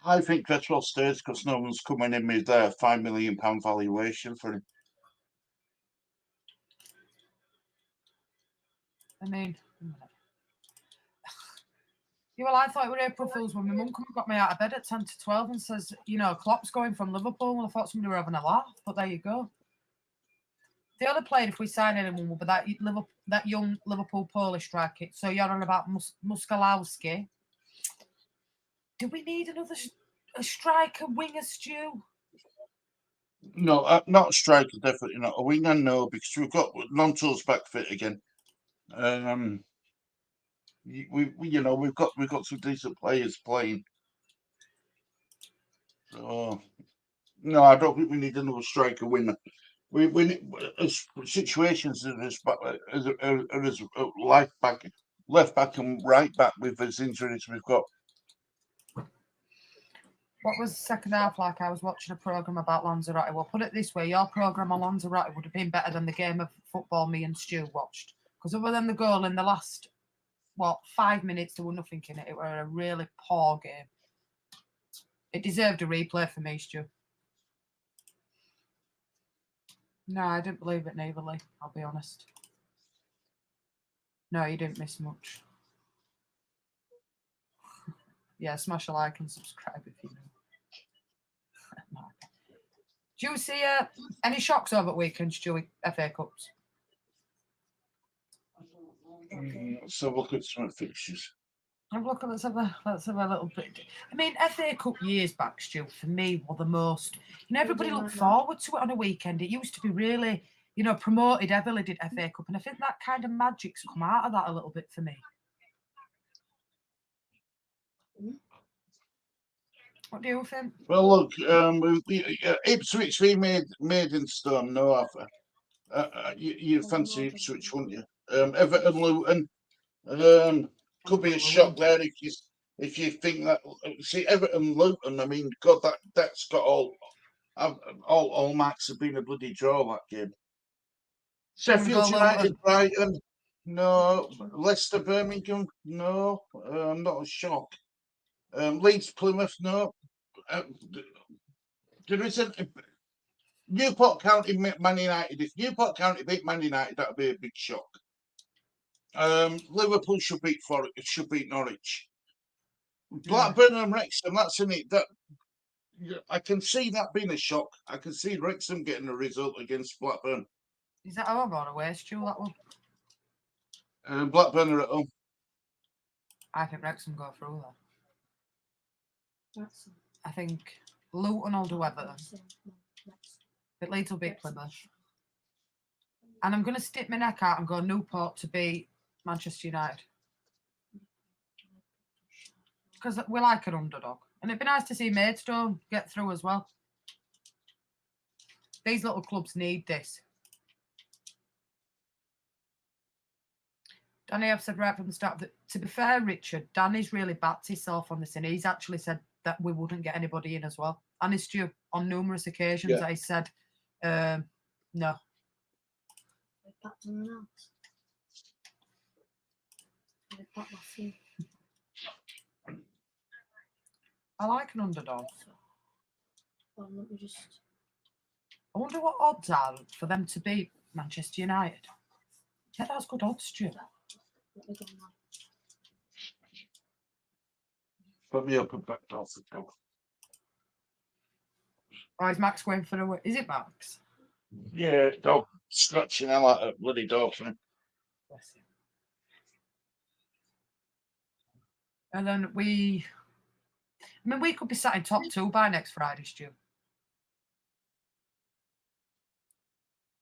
I think Cresswell stays because no one's coming in with their £5 million valuation for him. I mean, yeah, well, I thought it were April Fools when my mum got me out of bed at 10 to 12 and says, you know, Klopp's going from Liverpool. Well, I thought somebody were having a laugh, but there you go. The other player, if we sign anyone, will be that young Liverpool Polish striker. So you're on about Muskalowski. Do we need a striker winger, Stu? No, not a striker, definitely not. A winger, no, because we've got Lonto's back fit again. We've got some decent players playing. So no, I don't think we need another striker winger. We need situations as left back and right back with as injuries we've got. What was the second half like? I was watching a programme about Lanzarote. Well, put it this way, your programme on Lanzarote would have been better than the game of football me and Stu watched. Because other than the goal in the last, 5 minutes, there was nothing in it. It was a really poor game. It deserved a replay for me, Stu. No, I didn't believe it neither, Lee. I'll be honest. No, you didn't miss much. Yeah, smash a like and subscribe if you know. Do you see any shocks over the weekend, Stewie? FA Cups? So look at some fixtures. Let's have a little bit. I mean, FA Cup years back, Stu, for me, were the most. Everybody looked forward to it on a weekend. It used to be really, promoted heavily, did FA Cup. And I think that kind of magic's come out of that a little bit for me. What do you think? Well, look, Ipswich we made in stone. No offer. You fancy Ipswich, wouldn't you? Everton, Luton. Could be a shock there if you think that. See, Everton, Luton. I mean, God, that's got all marks have been a bloody draw that game. Sheffield United, Brighton. No. Leicester, Birmingham. No. Not a shock. Leeds, Plymouth. No. There isn't. Newport County, Man United. If Newport County beat Man United, that'd be a big shock. Liverpool should beat Norwich. Blackburn and Wrexham, that's in it. I can see that being a shock. I can see Wrexham getting a result against Blackburn. Is that home or away, Stu? That one? Blackburn are at home. I think Wrexham go through that. I think Luton will do Everton. But Leeds will beat Plymouth. And I'm going to stick my neck out and go Newport to beat Manchester United. Because we like an underdog. And it'd be nice to see Maidstone get through as well. These little clubs need this. Danny, I've said right from the start that, to be fair, Richard, Danny's really backed himself on this, and he's actually said that we wouldn't get anybody in as well. And it's true on numerous occasions that he said, no. I like an underdog. Well, let me just... I wonder what odds are for them to beat Manchester United. Yeah, that's good odds, Stu. Let me go now. Put me up and back off the top. Oh, is Max going for a... Is it Max? Yeah, dog scratching hell out of bloody dog. Bless him. And then we could be sat in top 2 by next Friday, Stu.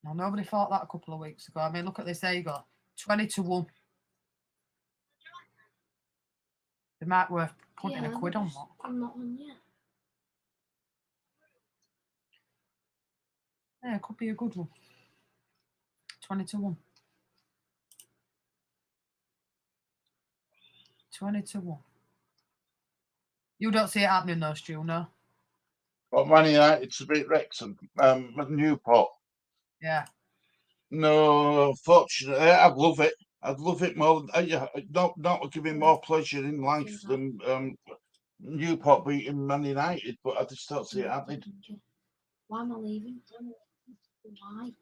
Now, nobody thought that a couple of weeks ago. I mean, look at this. There you go. 20-1. They might be worth putting a quid on that. I'm not on yet. Yeah, it could be a good one. 20-1. 20-1. You don't see it happening though, Stu, no? But Man United to beat Wrexham, Newport. Yeah. No, fortunately, I'd love it. I'd love it more. Not giving more pleasure in life than Newport beating Man United, but I just don't see it happening. Why am I leaving? Why?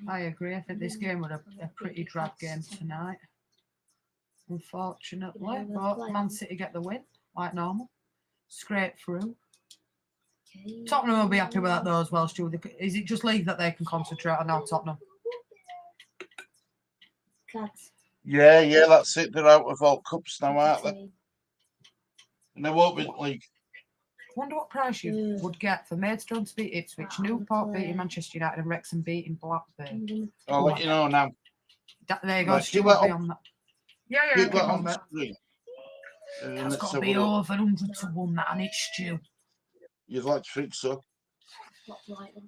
I agree. I think this game was a pretty drab game tonight. Unfortunately, but Man City get the win, like normal. Scrape through. Tottenham will be happy with that though as well, Stu. Is it just league that they can concentrate on now, Tottenham? Yeah, that's it. They're out of all cups now, aren't they? And they won't win league. Wonder what price you would get for Maidstone to beat Ipswich, Newport beating Manchester United, and Wrexham beating Blackburn. I'll let you know now. There you go, Right, Stu keep will that be on- on that. Yeah, Keep keep that on on that. screen. That's Let's got to have be a look. over 100 to 1, that, and it's Stu. You'd like to think so.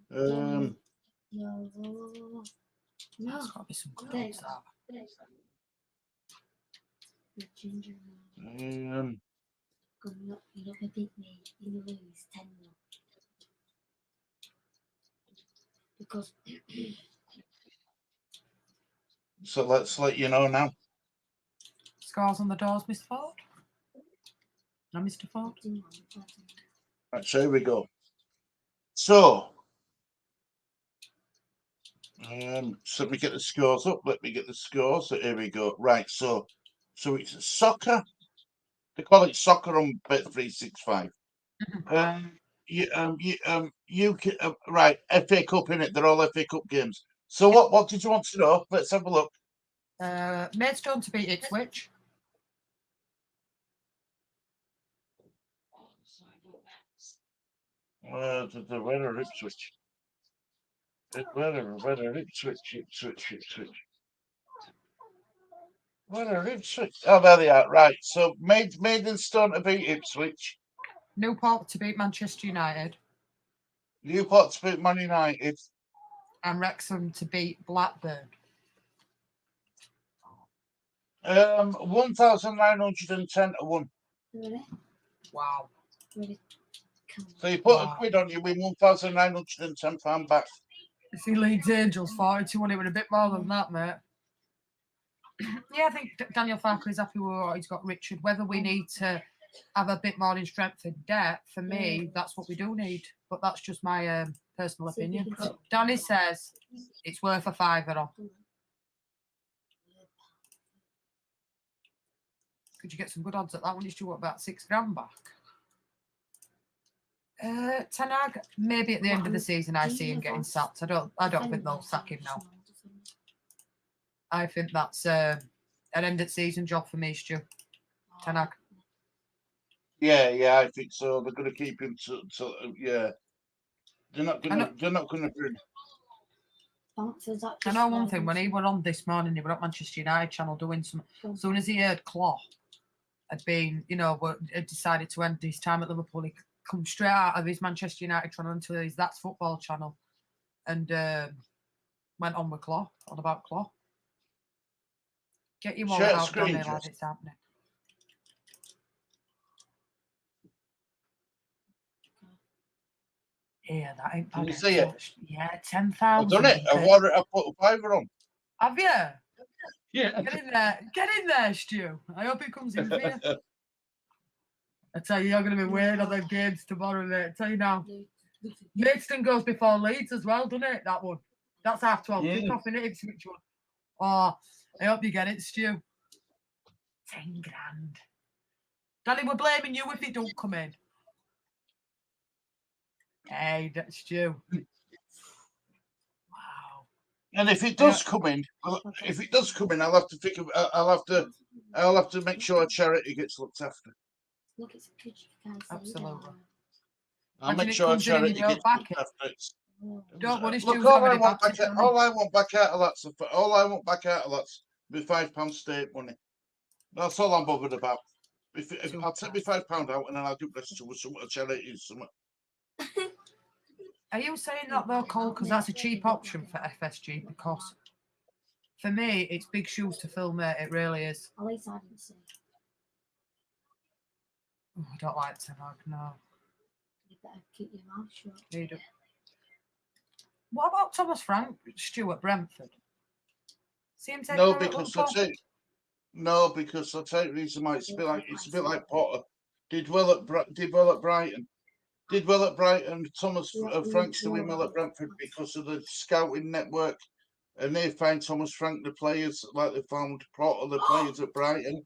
No. That's got to be some good odds, that. Ginger. Um, You're not gonna beat me. You lose 10-0. Because so let's let you know now. Scores on the doors, Mr. Ford? No, Mr. Ford? Right, so here we go. So let me get the scores up. Let me get the scores. So here we go. Right, so it's soccer. They call it soccer on Bet365. You can right, FA Cup in it. They're all FA Cup games. So what did you want to know? Let's have a look. Maidstone to beat Ipswich. Where are Ipswich? Where are Ipswich? Where are Ipswich? Oh, there they are. Right. So Maidstone to beat Ipswich. Newport to beat Manchester United. Newport to beat Man United. And Wrexham to beat Blackburn. 1,910 to 1. Really? Wow. Really? So you put a quid on, you win £1,910 back. You see Leeds Angels 42 on it with a bit more than that, mate. Yeah, I think Daniel Farker is happy with what he's got, Richard. Whether we need to have a bit more in strength and depth, for me, that's what we do need. But that's just my personal opinion. Danny says it's worth a fiver on. Could you get some good odds at that one? It's you about £6,000 back. Tanag, maybe at the end of the season I see him getting sacked. I don't think they'll sack him now. I think that's an end of season job for me, Stu. Tanag. Yeah, I think so. They're going to keep him to yeah. They're not going to bring. I know one thing. When he went on this morning, he were at Manchester United channel doing some. As soon as he heard Klopp had been, had decided to end his time at Liverpool, he come straight out of his Manchester United channel into his That's Football channel, and went on with Klopp, on about Klopp. Get your wallet out, Donny, lad, it's happening. Yeah, that ain't bad. Can you see it? Yeah, 10,000. I've done it. I've put a fiver on. Have you? Yeah. Get in there, Stu. I hope it comes in for you. I tell you, you're going to be weird on them games tomorrow, mate. I tell you now. Maidstone goes before Leeds as well, doesn't it? That one. That's half 12 kickoff, isn't it? Ipswich one. Oh, I hope you get it, Stu. 10 grand. Danny, we're blaming you if it don't come in. Hey, that's Stu. Wow. And if it does come in, I'll have to think of. I'll have to make sure charity gets looked after. Look, it's a good guys. Absolutely. I'll make sure charity gets looked after. Don't worry, Look, all I want back out of that's my £5 state money. That's all I'm bothered about. If I'll take my £5 out and then I'll do the rest to some charity. Are you saying that though, Cole? Because that's a cheap option for FSG. Because for me, it's big shoes to fill, mate. It really is. At least I didn't see. Oh, I don't like Ten Hag, no. You better keep your mouth shut. You don't. What about Thomas Frank, Stuart Brentford? See him taking No, a little because pop? because I'll tell you the reason why it's a bit like Potter. Did well at Brighton. Did well at Brighton. Thomas Frank's doing well at Brentford because of the scouting network, and they find Thomas Frank the players like they found Potter the players at Brighton,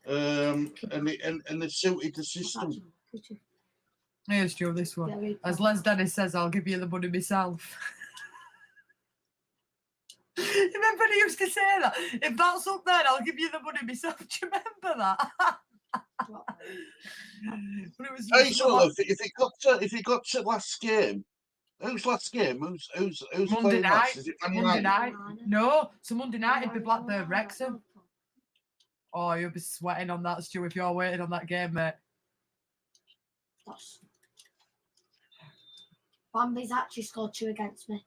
and they suited the system. Here's Joe, this one. As Les Dennis says, I'll give you the money myself. Remember he used to say that? If that's up there, I'll give you the money myself. Do you remember that? But it was Hey, so if he got to last game, who's last game? Who's Monday playing night. last? Is it Man Monday United? night. No, so Monday night it'd be Blackburn Wrexham. Oh, you'll be sweating on that, Stu, if you're waiting on that game, mate. Bambi's actually scored 2 against me.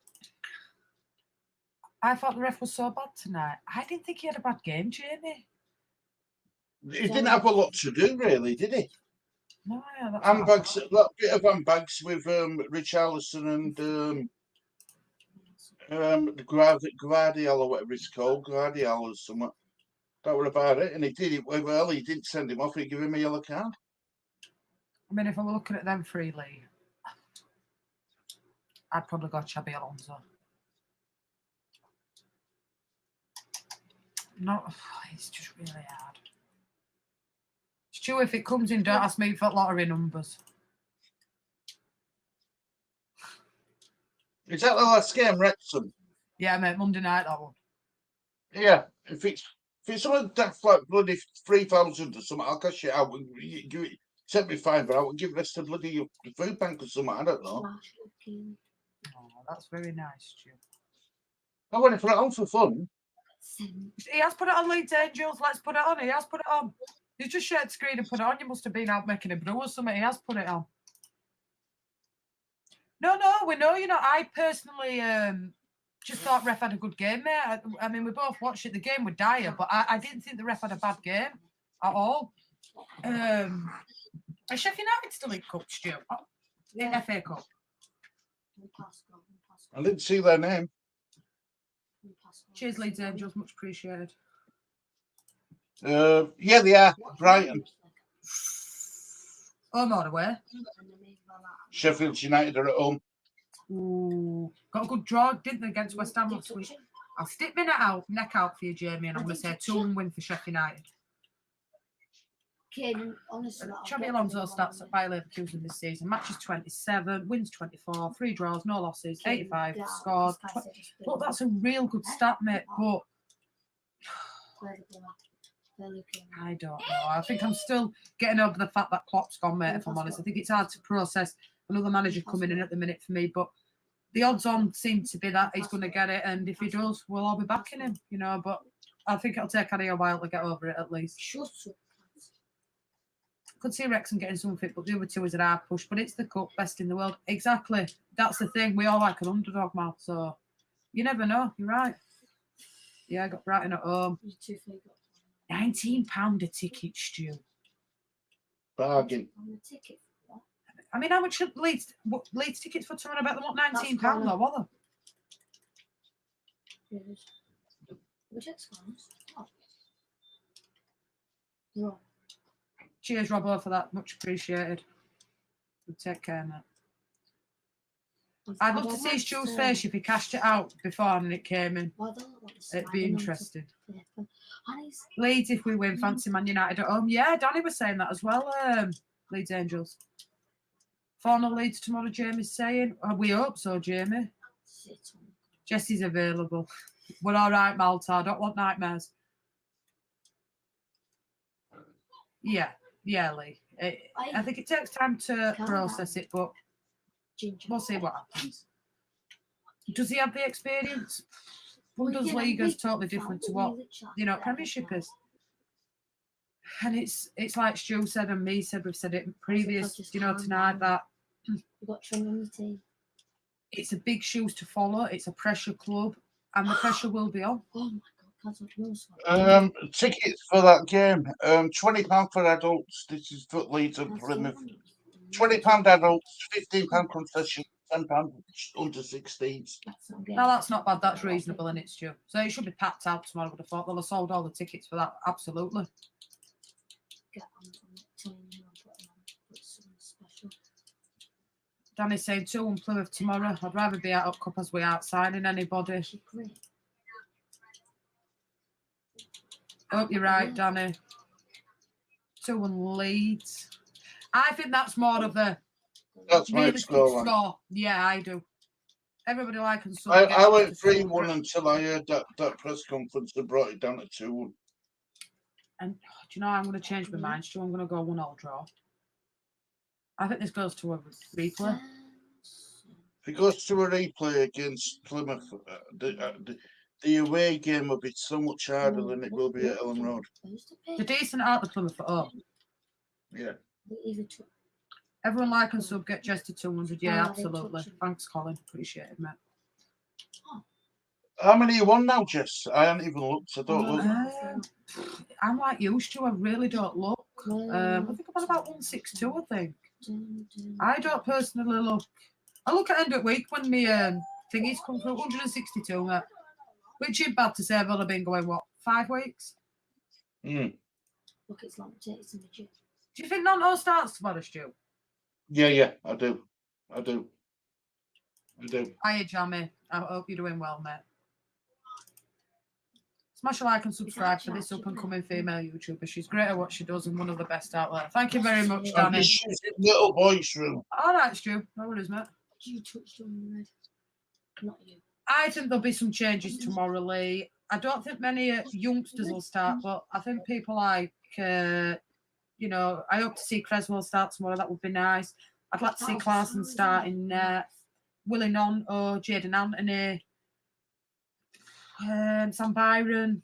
I thought the ref was so bad tonight. I didn't think he had a bad game, Jamie. He didn't have a lot to do, really, did he? No, yeah, that's Handbags, that bit of handbags with Richarlison and Guardiola, or whatever it's called, Guardiola or something. That were about it, and he did it well. He didn't send him off. He gave him a yellow card. I mean, if I'm looking at them freely, I'd probably go Xabi Alonso. No, it's just really hard. Stu, if it comes in, don't ask me for lottery numbers. Is that the last game, Wrexham? Yeah, mate, Monday night, that one. Yeah. If it's something daft like bloody 3,000 or something, I'll cash it out. Give it 75, but I will give the rest of bloody food bank or something. I don't know. Oh, that's very nice, Stu. I want to put it on for fun. He has put it on, Leeds Angels. Let's put it on. He has put it on. He's just shared screen and put it on. You must have been out making a brew or something. He has put it on. No, we know you're not. I personally just thought ref had a good game, mate. I mean, we both watched it. The game was dire, but I didn't think the ref had a bad game at all. Is Sheffield United still in Cup, Stu? In FA Cup? I didn't see their name. Cheers, Leeds Angels. Much appreciated. Yeah, they are. Brighton. Home or away? Sheffield United are at home. Ooh, got a good draw, didn't they, against West Ham last week? I'll stick my neck out for you, Jamie, and I'm going to say 2-1 win for Sheffield United. Xabi Alonso starts at Bayer Leverkusen this season. Matches 27, wins 24, 3 draws, no losses, 85 scored. Look, that's a real good stat, mate, but I don't know. I think I'm still getting over the fact that Klopp's gone, mate, if I'm honest. I think it's hard to process another manager coming in at the minute for me, but the odds on seem to be that he's going to get it, and if he does, we'll all be backing him, you know, but I think it'll take Annie a while to get over it, at least. Could see Wrexham getting something, but the other two is an hard push, but it's the cup, best in the world. Exactly. That's the thing. We all like an underdog, man, so you never know. You're right. Yeah, I got Brighton at home. £19 a ticket, Stu. Bargain. I mean, how much should Leeds tickets for tomorrow? About them what, £19 though, were they? Cheers, Robbo, for that. Much appreciated. Take care, mate. I'd love to see Stu's face if he cashed it out before and it came in. It'd be interesting. Leeds, if we win, fancy Man United at home. Yeah, Danny was saying that as well. Leeds Angels. 4-0 Leeds tomorrow, Jamie's saying. We hope so, Jamie. Jesse's available. We're all right, Malta. I don't want nightmares. Yeah, Lee. I think it takes time to process it, but we'll see what happens. Does he have the experience? Bundesliga is totally different to what, Premiership is. And it's like Stu said and me said, we've said it previous, tonight that it's a big shoes to follow. It's a pressure club and the pressure will be on. Tickets for that game. £20 for adults. This is for Leeds and Plymouth. £20 adults, £15 concession, £10 under 16s. No, that's not bad. That's reasonable in it, Stu. So it should be packed out tomorrow. I would have thought they'll have sold all the tickets for that. Absolutely. Danny's saying 2-1 Plymouth tomorrow. I'd rather be out of cup as we aren't signing anybody. Hope you're right, Danny. 2-1 Leeds. I think that's more of a That's my realistic scoreline. score. Yeah, I do. Everybody like and I went 3-1 until I heard that press conference that brought it down to 2-1. And do you know, I'm going to change my mind, Stu. I'm going to go 1-1 draw. I think this goes to a replay. If it goes to a replay against Plymouth, the away game will be so much harder than it will be at Ellen Road. They're decent out the Plymouth at home. Yeah. Everyone like and sub, get Jess to 200. Yeah, absolutely. Thanks, Colin. Appreciate it, mate. How many you won now, Jess? I haven't even looked. I don't look. I'm like you, Stu. I really don't look. I think I'm on about 162, I think. I don't personally look. I look at end of week when my thingies come through. 162, mate. Which is bad to say. I've only been going, what, 5 weeks? Mm. Look, it's like it's in the gym. Do you think Nanto starts tomorrow, Stu? Yeah, I do. Hiya, Jamie. I hope you're doing well, mate. Smash a like and subscribe for this up-and-coming female YouTuber. She's great at what she does and one of the best out there. Thank you very much, Danny. She's in little boy's room. All right, Stu. No worries, mate. You touched on the red. Not you. I think there'll be some changes tomorrow, Lee. I don't think many youngsters will start, but I think people like, I hope to see Creswell start tomorrow. That would be nice. I'd like to see Clarkson starting, Willie Nonto, Jaden Anthony, Sam Byron.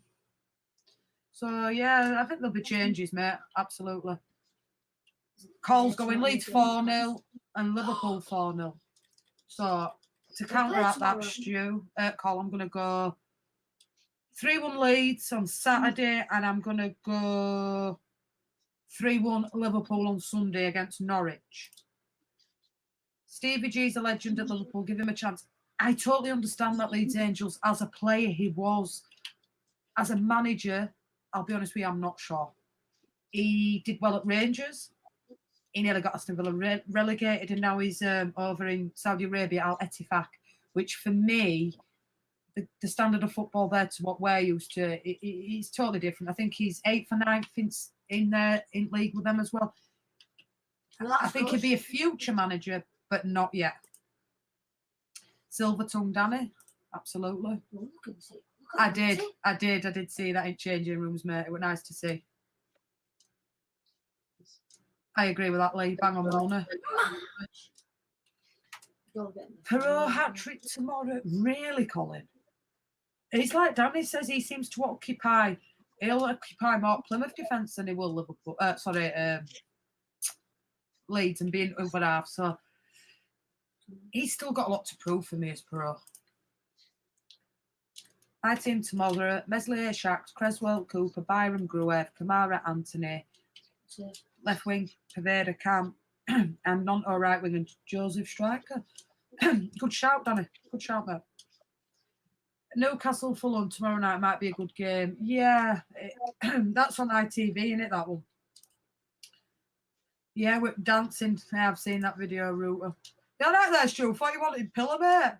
So, yeah, I think there'll be changes, mate. Absolutely. Cole's going Leeds 4-0 and Liverpool 4-0. So, to counteract that, Stu, Cole, I'm going to go 3-1 Leeds on Saturday, and I'm going to go 3-1 Liverpool on Sunday against Norwich. Stevie G's a legend at Liverpool. Give him a chance. I totally understand that Leeds Angels, as a player, he was. As a manager, I'll be honest with you, I'm not sure. He did well at Rangers. He nearly got Aston Villa relegated, and now he's over in Saudi Arabia, Al Ettifaq, which for me, the standard of football there to what we're used to, it's totally different. I think he's 8th or 9th in league with them as well. I think he'd be a future manager, but not yet. Silver tongue Danny, absolutely. I did see that in changing rooms, mate. It was nice to see. I agree with that, Lee. Bang on the money. Perot hat-trick tomorrow. Really, Colin? It's like Danny says, he seems to occupy. He'll occupy more Plymouth defence than he will Liverpool. Leeds and being over half. So he's still got a lot to prove for me as Perot. My team tomorrow: Meslier, Shacks, Creswell, Cooper, Byron, Gruev, Kamara, Anthony, left wing, Paveda, Cam, and Nonto right wing, and Joseph striker. Good shout, Danny. Good shout, mate. Newcastle Fulham tomorrow night might be a good game. Yeah, that's on ITV, isn't it, that one? Yeah, we're dancing. I've seen that video, Router. You all right there, Stu? Thought you wanted pillow, mate.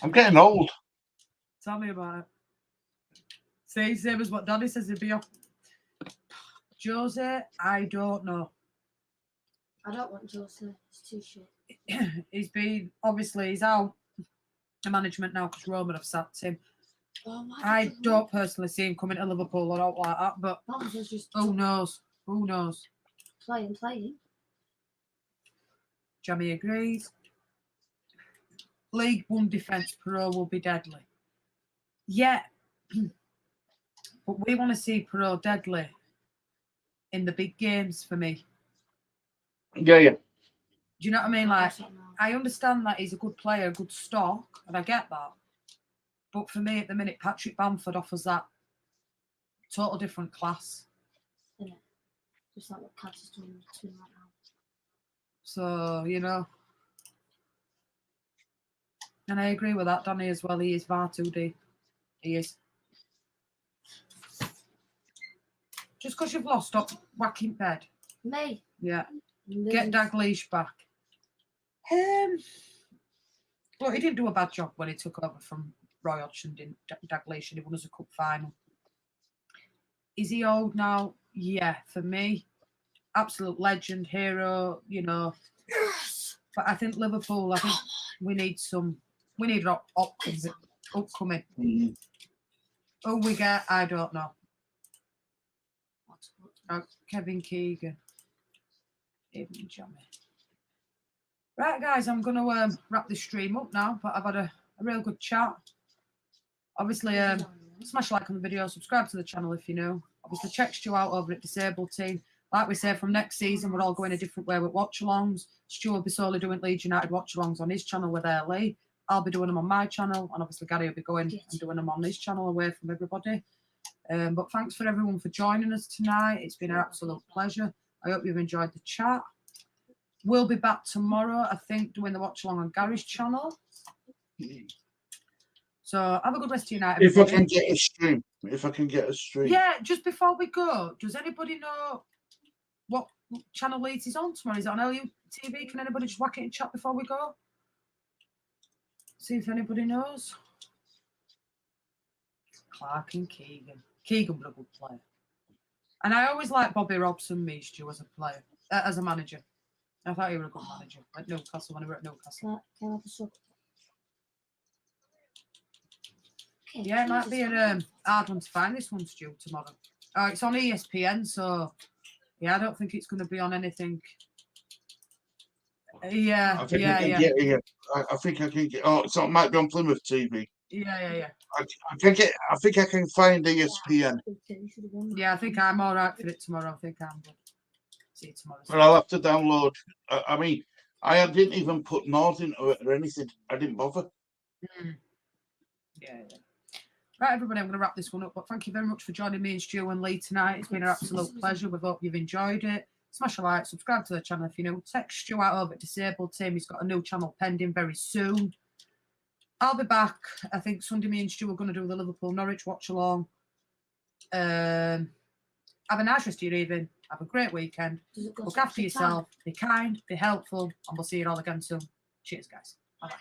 I'm getting old. Tell me about it. See, same as what Danny says he'd be off. Jose, I don't know. I don't want Jose. It's too shit. He's out of management now because Roman have sacked him. Oh, I don't personally see him coming to Liverpool. I don't like that, but who knows? Who knows? Playing. Jamie agrees. League One defence Perot will be deadly. Yeah, but we want to see Perot deadly in the big games for me. Yeah. Do you know what I mean? Like, I understand that he's a good player, a good stock, and I get that. But for me, at the minute, Patrick Bamford offers that total different class. Yeah. Just like what Cats is doing to right now. So, you know. And I agree with that, Danny, as well. He is far too deep. He is. Just because you've lost, stop whacking bed. Me. Yeah. Lose. Get Dalglish back. Look, he didn't do a bad job when he took over from Roy Hodgson, didn't Dalglish, and he won us a cup final. Is he old now? Yeah, for me. Absolute legend, hero, you know. Yes. But I think Liverpool, I think we need an upcoming. Mm. Who we get, I don't know. Kevin Keegan. Even Johnny. Right, guys, I'm going to wrap this stream up now, but I've had a real good chat. Obviously, smash a like on the video, subscribe to the channel if you're new. Obviously, check Stu out over at Disabled Team. Like we say, from next season, we're all going a different way with watch-alongs. Stu will be solely doing Leeds United watch-alongs on his channel with Air Lee. I'll be doing them on my channel, and obviously Gary will be going and doing them on his channel away from everybody. But thanks for everyone for joining us tonight. It's been an absolute pleasure. I hope you've enjoyed the chat. We'll be back tomorrow, I think, doing the watch-along on Gary's channel. So have a good rest of your night, If I everybody. can get a stream. If I can get a stream. Yeah, just before we go, does anybody know what channel Leeds is on tomorrow? Is it on LU TV? Can anybody just whack it in chat before we go? See if anybody knows. Clark and Keegan. Keegan was a good player. And I always liked Bobby Robson, me, Stu, as a player, as a manager. I thought he was a good manager at Newcastle when he were at Newcastle. Can I have a sub? Okay, Yeah, it might be a hard one to find, this one, Stu, tomorrow. Oh, it's on ESPN, so yeah, I don't think it's going to be on anything. Yeah, I think yeah, I can yeah. get it. I think I can get. Oh, so it might be on Plymouth TV. Yeah. I think I can find ESPN. Yeah, I think I'm all right for it tomorrow. I think I'm good. See you tomorrow. But I'll have to download. I mean, I didn't even put North into it or anything. I didn't bother. Yeah. Right, everybody, I'm going to wrap this one up. But thank you very much for joining me and Stu and Lee tonight. It's been an absolute pleasure. We hope you've enjoyed it. Smash a like, subscribe to the channel if you're new. Text Stu out over at Disabled Team. He's got a new channel pending very soon. I'll be back. I think Sunday me and Stu are going to do the Liverpool Norwich watch along. Have a nice rest of your evening. Have a great weekend. Look after yourself. Be kind, be helpful, and we'll see you all again soon. Cheers, guys. Bye-bye.